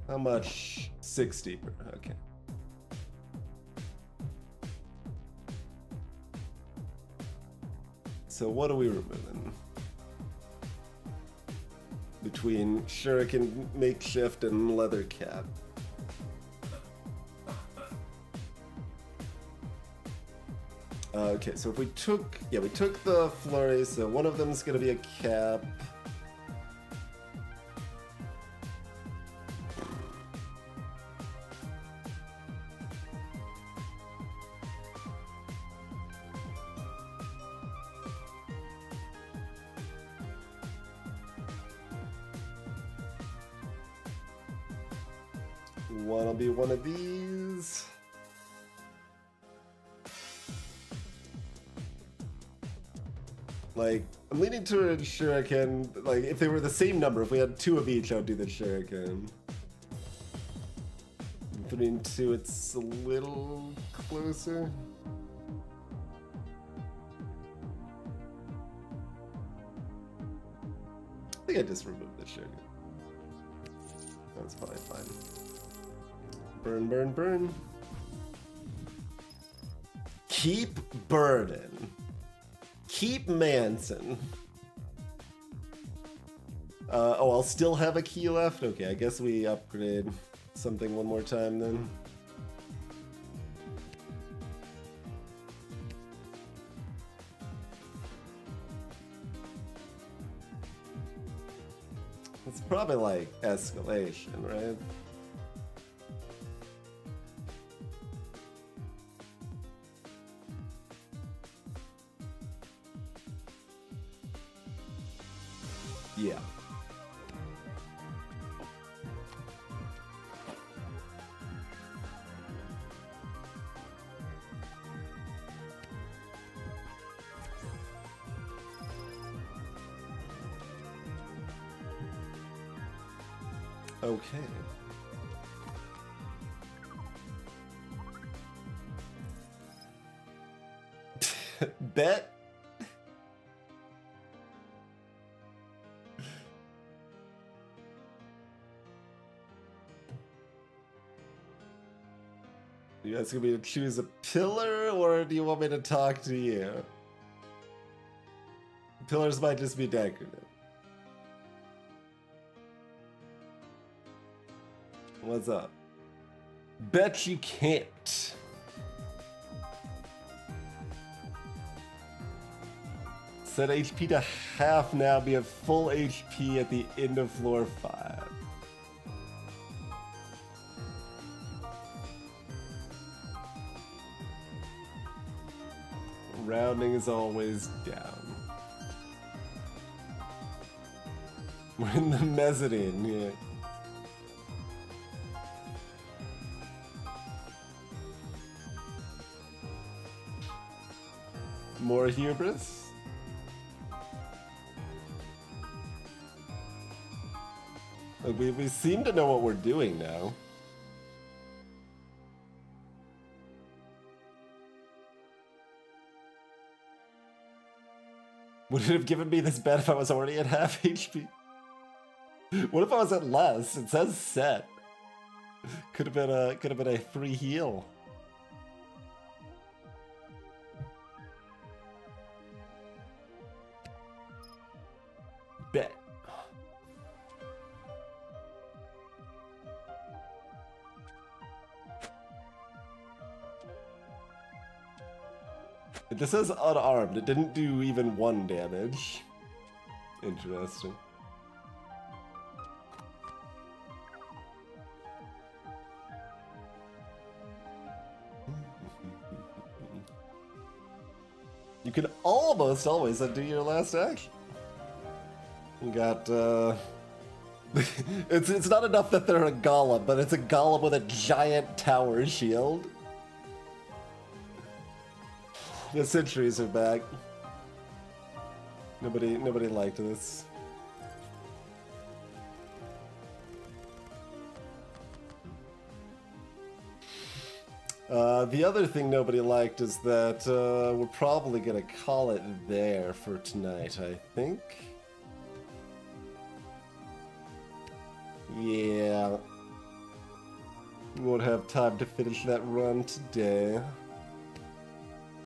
How much? 60 per... Okay. So what are we removing? Between Shuriken Makeshift and Leather Cap. Okay, so if we took, we took the flurry, so one of them is going to be a cap. One will be one of these. Like, I'm leaning toward Shuriken. Like, if they were the same number, if we had 2 of each, I would do the Shuriken. 3 and 2, it's a little closer. I think I just removed the sugar. That's probably fine. Burn, burn, burn. Keep burning. Keep Manson. Oh, I'll still have a key left? Okay, I guess we upgrade something one more time then. It's probably like escalation, right? Yeah. Okay. Bet. You guys gonna be to choose a pillar, or do you want me to talk to you? Pillars might just be decorative. What's up? Bet you can't. Set HP to half now, be at full HP at the end of floor 5. Rounding is always down. We're in the mezzanine, yeah. More hubris? Like, we seem to know what we're doing now. Would it have given me this bet if I was already at half HP? What if I was at less? It says set. Could have been a free heal. Bet. This says unarmed. It didn't do even 1 damage. Interesting. You can almost always undo your last action. You got, it's not enough that they're a golem, but it's a golem with a giant tower shield. The sentries are back. Nobody liked this. The other thing nobody liked is that we're probably gonna call it there for tonight, I think. Yeah. We won't have time to finish that run today.